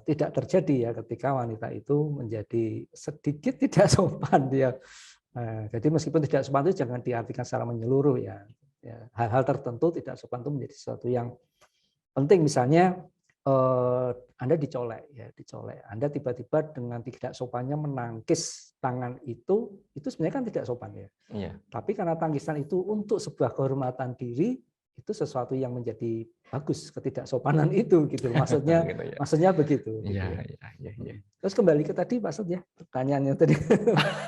S3: tidak terjadi ya ketika wanita itu menjadi sedikit tidak sopan dia. Jadi meskipun tidak sopan itu jangan diartikan secara menyeluruh ya. Hal-hal tertentu tidak sopan itu menjadi sesuatu yang penting. Misalnya Anda dicolek. Anda tiba-tiba dengan tidak sopannya menangkis tangan itu sebenarnya kan tidak sopan ya. Tapi karena tangkisan itu untuk sebuah kehormatan diri, itu sesuatu yang menjadi bagus, ketidaksopanan itu gitu. Maksudnya
S1: gitu ya.
S3: Maksudnya begitu.
S1: Iya.
S3: Terus kembali ke tadi Pak Sud ya, pertanyaannya tadi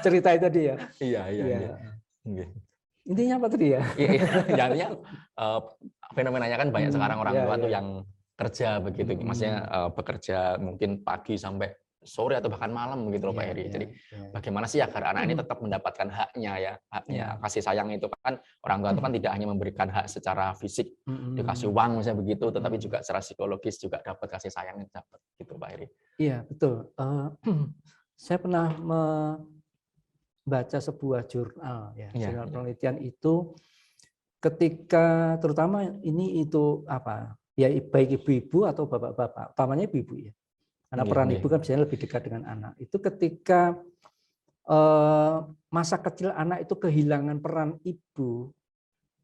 S3: cerita itu tadi ya.
S1: Iya.
S3: Intinya apa tadi ya?
S1: Intinya fenomenanya kan banyak sekarang orang tua tuh yang kerja begitu. Maksudnya bekerja mungkin pagi sampai sore atau bahkan malam begitu loh Pak Heri. Jadi bagaimana sih agar anak ini tetap mendapatkan haknya ya, kasih sayang itu kan orang tua itu kan tidak hanya memberikan hak secara fisik, dikasih uang misalnya begitu, tetapi juga secara psikologis juga dapat kasih sayang yang dapat gitu Pak Heri.
S3: Iya betul. Saya pernah membaca sebuah jurnal ya, jurnal penelitian itu ketika terutama itu ya baik ibu-ibu atau bapak-bapak, utamanya ibu-ibu ya. Karena peran ibu kan biasanya lebih dekat dengan anak. Itu ketika masa kecil anak itu kehilangan peran ibu,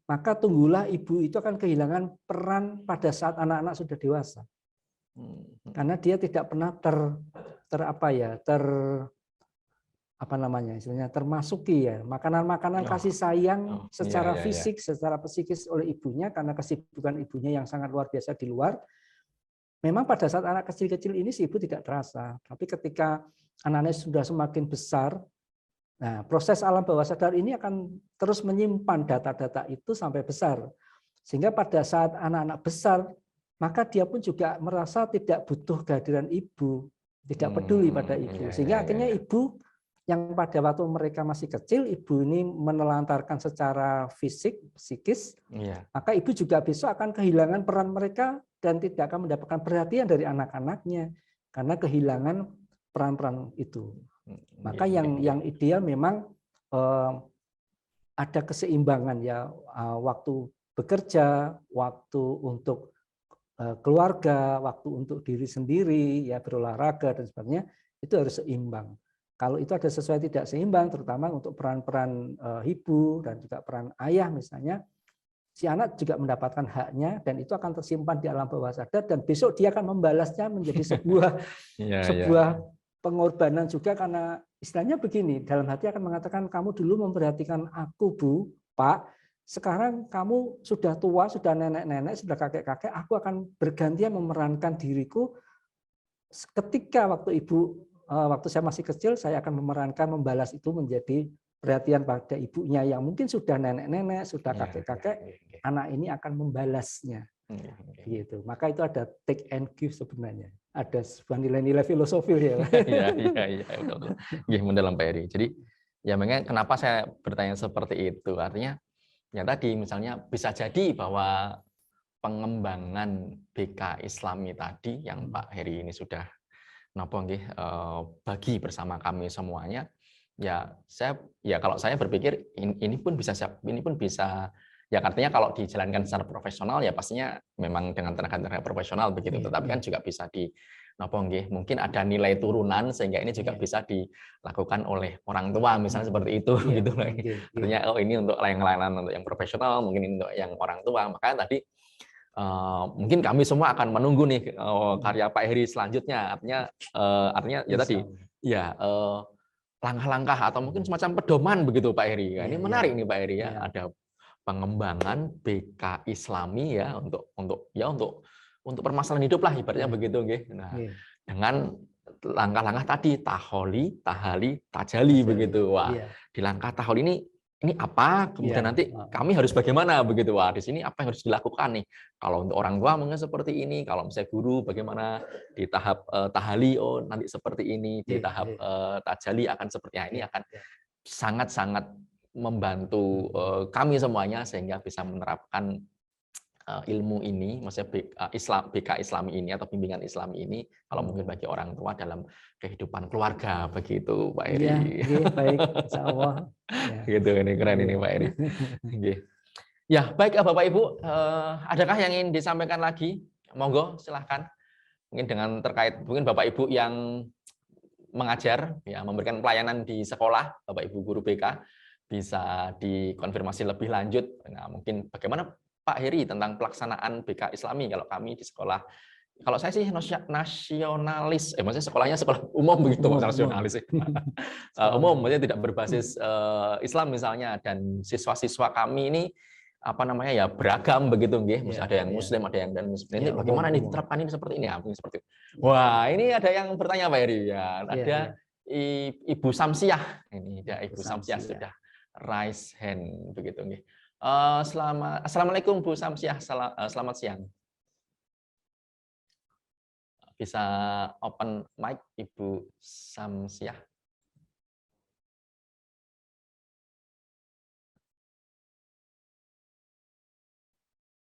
S3: maka tunggulah ibu itu akan kehilangan peran pada saat anak-anak sudah dewasa. Karena dia tidak pernah termasuki ya makanan-makanan kasih sayang secara fisik, secara psikis oleh ibunya karena kesibukan ibunya yang sangat luar biasa di luar. Memang pada saat anak kecil-kecil ini si ibu tidak terasa, tapi ketika anaknya sudah semakin besar, nah proses alam bawah sadar ini akan terus menyimpan data-data itu sampai besar. Sehingga pada saat anak-anak besar, maka dia pun juga merasa tidak butuh kehadiran ibu, tidak peduli pada ibu. Sehingga akhirnya ibu yang pada waktu mereka masih kecil, ibu ini menelantarkan secara fisik, psikis, maka ibu juga besok akan kehilangan peran mereka dan tidak akan mendapatkan perhatian dari anak-anaknya karena kehilangan peran-peran itu. Maka yang ideal memang ada keseimbangan ya, waktu bekerja, waktu untuk keluarga, waktu untuk diri sendiri, ya berolahraga dan sebagainya itu harus seimbang. Kalau itu ada sesuatu tidak seimbang, terutama untuk peran-peran ibu dan juga peran ayah misalnya, si anak juga mendapatkan haknya dan itu akan tersimpan di alam bawah sadar dan besok dia akan membalasnya menjadi sebuah pengorbanan juga karena istilahnya begini, dalam hati akan mengatakan kamu dulu memperhatikan aku Bu, Pak, sekarang kamu sudah tua, sudah nenek-nenek, sudah kakek-kakek, aku akan bergantian memerankan diriku ketika waktu saya masih kecil, saya akan memerankan membalas itu menjadi perhatian pada ibunya yang mungkin sudah nenek-nenek, sudah kakek-kakek, anak ini akan membalasnya. Gitu. Maka itu ada take and give sebenarnya. Ada sebuah nilai-nilai filosofil ya.
S1: Iya, betul. Mendalam Pak Heri. Jadi ya makanya kenapa saya bertanya seperti itu? Artinya ya tadi misalnya bisa jadi bahwa pengembangan BK Islami tadi yang Pak Heri ini sudah bagi bersama kami semuanya, ya kalau saya berpikir ini pun bisa ya artinya kalau dijalankan secara profesional ya pastinya memang dengan tenaga profesional begitu, tetapi kan juga bisa mungkin ada nilai turunan sehingga ini juga bisa dilakukan oleh orang tua misalnya seperti itu gitu. Artinya ini untuk yang layanan untuk yang profesional, mungkin ini untuk yang orang tua. Makanya tadi mungkin kami semua akan menunggu nih karya Pak Heri selanjutnya. Artinya ya tadi ya langkah-langkah atau mungkin semacam pedoman begitu Pak Heri. Ini menarik nih Pak Heri ya. Ada pengembangan BK Islami ya untuk permasalahan hidup lah ibaratnya begitu nggih. Nah, dengan langkah-langkah tadi taholi, tahali, tajali begitu. Wah, di langkah taholi ini apa? Kemudian nanti kami harus bagaimana begitu. Wah, di sini apa yang harus dilakukan nih? Kalau untuk orang tua mungkin seperti ini, kalau misalnya guru bagaimana di tahap tahali nanti seperti ini, di tahap tajali akan seperti ini, akan sangat-sangat membantu kami semuanya sehingga bisa menerapkan ilmu ini, maksudnya BK Islami ini atau bimbingan Islami ini, kalau mungkin bagi orang tua dalam kehidupan keluarga begitu, Pak Heri.
S3: Iya, baik, insya Allah.
S1: Gitu, ini keren ini Pak Heri. Ya, baik Bapak Ibu, adakah yang ingin disampaikan lagi? Monggo, silahkan. Mungkin dengan terkait mungkin Bapak Ibu yang mengajar, ya memberikan pelayanan di sekolah, Bapak Ibu guru BK. Bisa dikonfirmasi lebih lanjut. Nah, mungkin bagaimana Pak Heri tentang pelaksanaan BK Islami kalau kami di sekolah. Kalau saya sih nasionalis, maksudnya sekolahnya sekolah umum begitu, nasionalis. Umum, maksudnya tidak berbasis Islam misalnya, dan siswa-siswa kami ini ya beragam begitu nggih. Ada yang Muslim, ada yang dan Muslim. Ini bagaimana ini diterapkan ini seperti ini? Seperti itu. Wah, ini ada yang bertanya Pak Heri ya. Ada Ibu Samsiah. Ini ada Ibu Samsiah sudah raise hand begitu nih. Assalamualaikum Bu Samsiah, selamat siang. Bisa open mic Ibu Samsiah?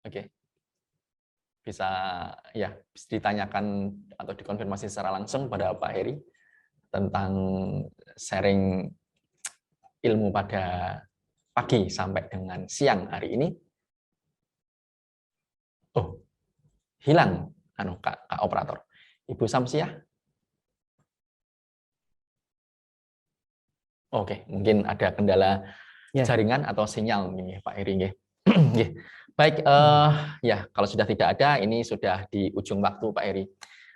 S1: Oke. Bisa ditanyakan atau dikonfirmasi secara langsung pada Pak Heri tentang sharing ilmu pada pagi sampai dengan siang hari ini. Oh, hilang Kak operator. Ibu Samsiah. Oke, mungkin ada kendala jaringan atau sinyal ini Pak Heri nggih. Baik, ya kalau sudah tidak ada, ini sudah di ujung waktu Pak Heri.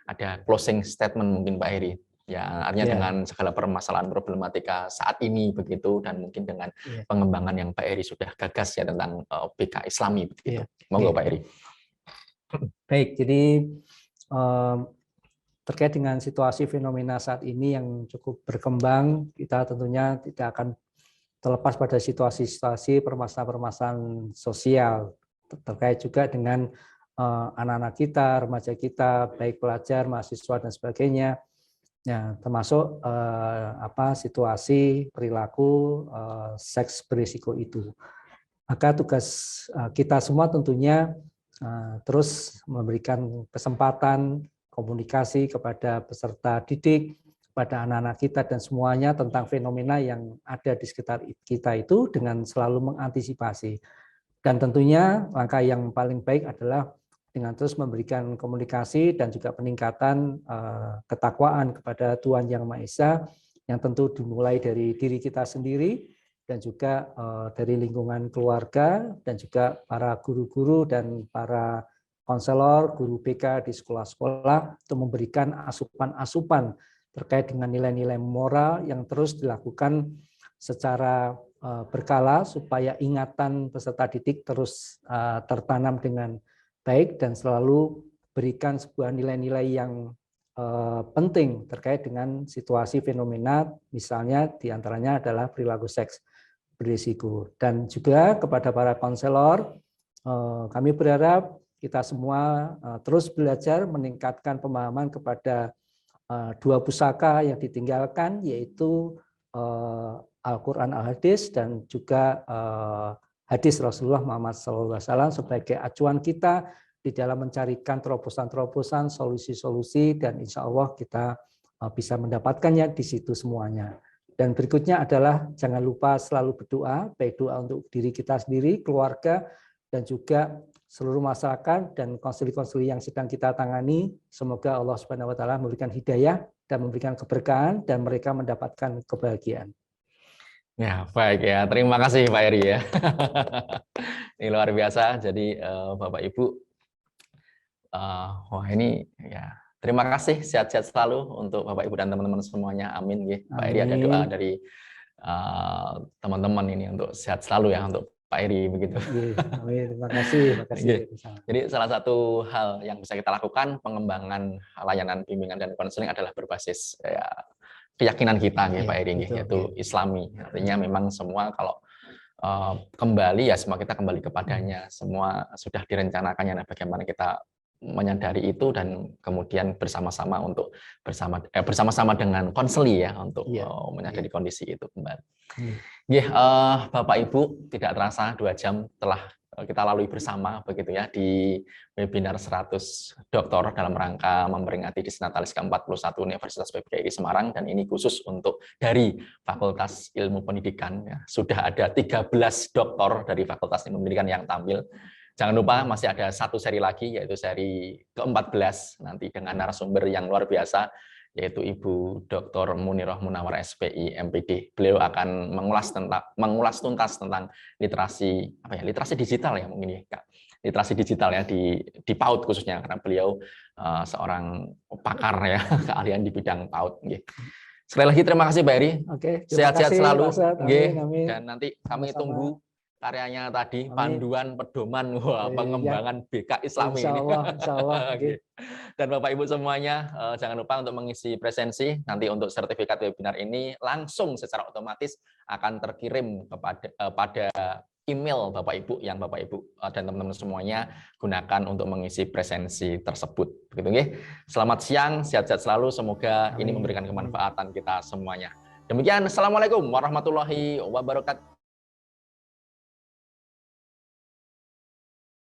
S1: Ada closing statement mungkin Pak Heri. Ya, artinya dengan segala permasalahan problematika saat ini begitu, dan mungkin dengan pengembangan yang Pak Heri sudah gagas ya tentang BK Islami begitu. Monggo Pak Heri.
S3: Baik, jadi terkait dengan situasi fenomena saat ini yang cukup berkembang, kita tentunya tidak akan terlepas pada situasi-situasi permasalahan-permasalahan sosial terkait juga dengan anak-anak kita, remaja kita, baik pelajar, mahasiswa dan sebagainya. Ya, termasuk situasi perilaku seks berisiko itu. Maka tugas kita semua tentunya terus memberikan kesempatan komunikasi kepada peserta didik, pada anak-anak kita dan semuanya tentang fenomena yang ada di sekitar kita itu dengan selalu mengantisipasi. Dan tentunya langkah yang paling baik adalah dengan terus memberikan komunikasi dan juga peningkatan ketakwaan kepada Tuhan Yang Maha Esa, yang tentu dimulai dari diri kita sendiri dan juga dari lingkungan keluarga dan juga para guru-guru dan para konselor, guru BK di sekolah-sekolah untuk memberikan asupan-asupan terkait dengan nilai-nilai moral yang terus dilakukan secara berkala supaya ingatan peserta didik terus tertanam dengan baik dan selalu berikan sebuah nilai-nilai yang penting terkait dengan situasi fenomena, misalnya diantaranya adalah perilaku seks berisiko. Dan juga kepada para konselor, kami berharap kita semua terus belajar meningkatkan pemahaman kepada dua pusaka yang ditinggalkan, yaitu Al-Quran Al-Hadis dan juga hadis Rasulullah Muhammad SAW sebagai acuan kita di dalam mencarikan terobosan-terobosan, solusi-solusi, dan insya Allah kita bisa mendapatkannya di situ semuanya. Dan berikutnya adalah jangan lupa selalu berdoa, baik doa untuk diri kita sendiri, keluarga, dan juga seluruh masyarakat dan konseli-konseli yang sedang kita tangani. Semoga Allah Subhanahu wa taala memberikan hidayah dan memberikan keberkahan dan mereka mendapatkan kebahagiaan.
S1: Ya, baik ya. Terima kasih Pak Eri ya. Ini luar biasa. Jadi Bapak Ibu, wah ini ya. Terima kasih, sehat-sehat selalu untuk Bapak Ibu dan teman-teman semuanya. Amin. Pak Eri, ada doa dari teman-teman ini untuk sehat selalu ya untuk Pak Eri begitu.
S3: Amin. Terima kasih.
S1: Jadi salah satu hal yang bisa kita lakukan pengembangan layanan bimbingan dan konseling adalah berbasis ya, keyakinan kita Pak Eri, yaitu Islami. Artinya memang semua kalau kembali ya semua kita kembali kepadanya. Semua sudah direncanakannya. Nah, bagaimana kita menyadari itu dan kemudian bersama-sama untuk bersama-sama dengan konseli ya untuk menyadari kondisi itu kembali. Bapak Ibu, tidak terasa 2 jam telah kita lalui bersama begitu ya di webinar 100 doktor dalam rangka memperingati Disnatalis ke-41 Universitas PGRI Semarang, dan ini khusus untuk dari Fakultas Ilmu Pendidikan ya. Sudah ada 13 doktor dari Fakultas Ilmu Pendidikan yang tampil. Jangan lupa masih ada 1 seri lagi, yaitu seri ke-14 nanti dengan narasumber yang luar biasa, yaitu Ibu Dr. Munirah Munawar SPI MPD. Beliau akan mengulas tuntas tentang literasi literasi digital ya mungkin ya Kak. Literasi digital ya di PAUD khususnya, karena beliau seorang pakar ya, keahlian di bidang PAUD. Sekali lagi terima kasih Pak Eri. Sehat-sehat selalu. Amin. Dan nanti kami tunggu karyanya tadi, panduan pedoman pengembangan BK Islami ini.
S3: Insya Allah.
S1: Dan Bapak Ibu semuanya, jangan lupa untuk mengisi presensi. Nanti untuk sertifikat webinar ini langsung secara otomatis akan terkirim pada email Bapak Ibu yang Bapak Ibu dan teman-teman semuanya gunakan untuk mengisi presensi tersebut. Begitu, Selamat siang, sehat-sehat selalu. Semoga ini memberikan kemanfaatan kita semuanya. Demikian, Assalamualaikum warahmatullahi wabarakatuh.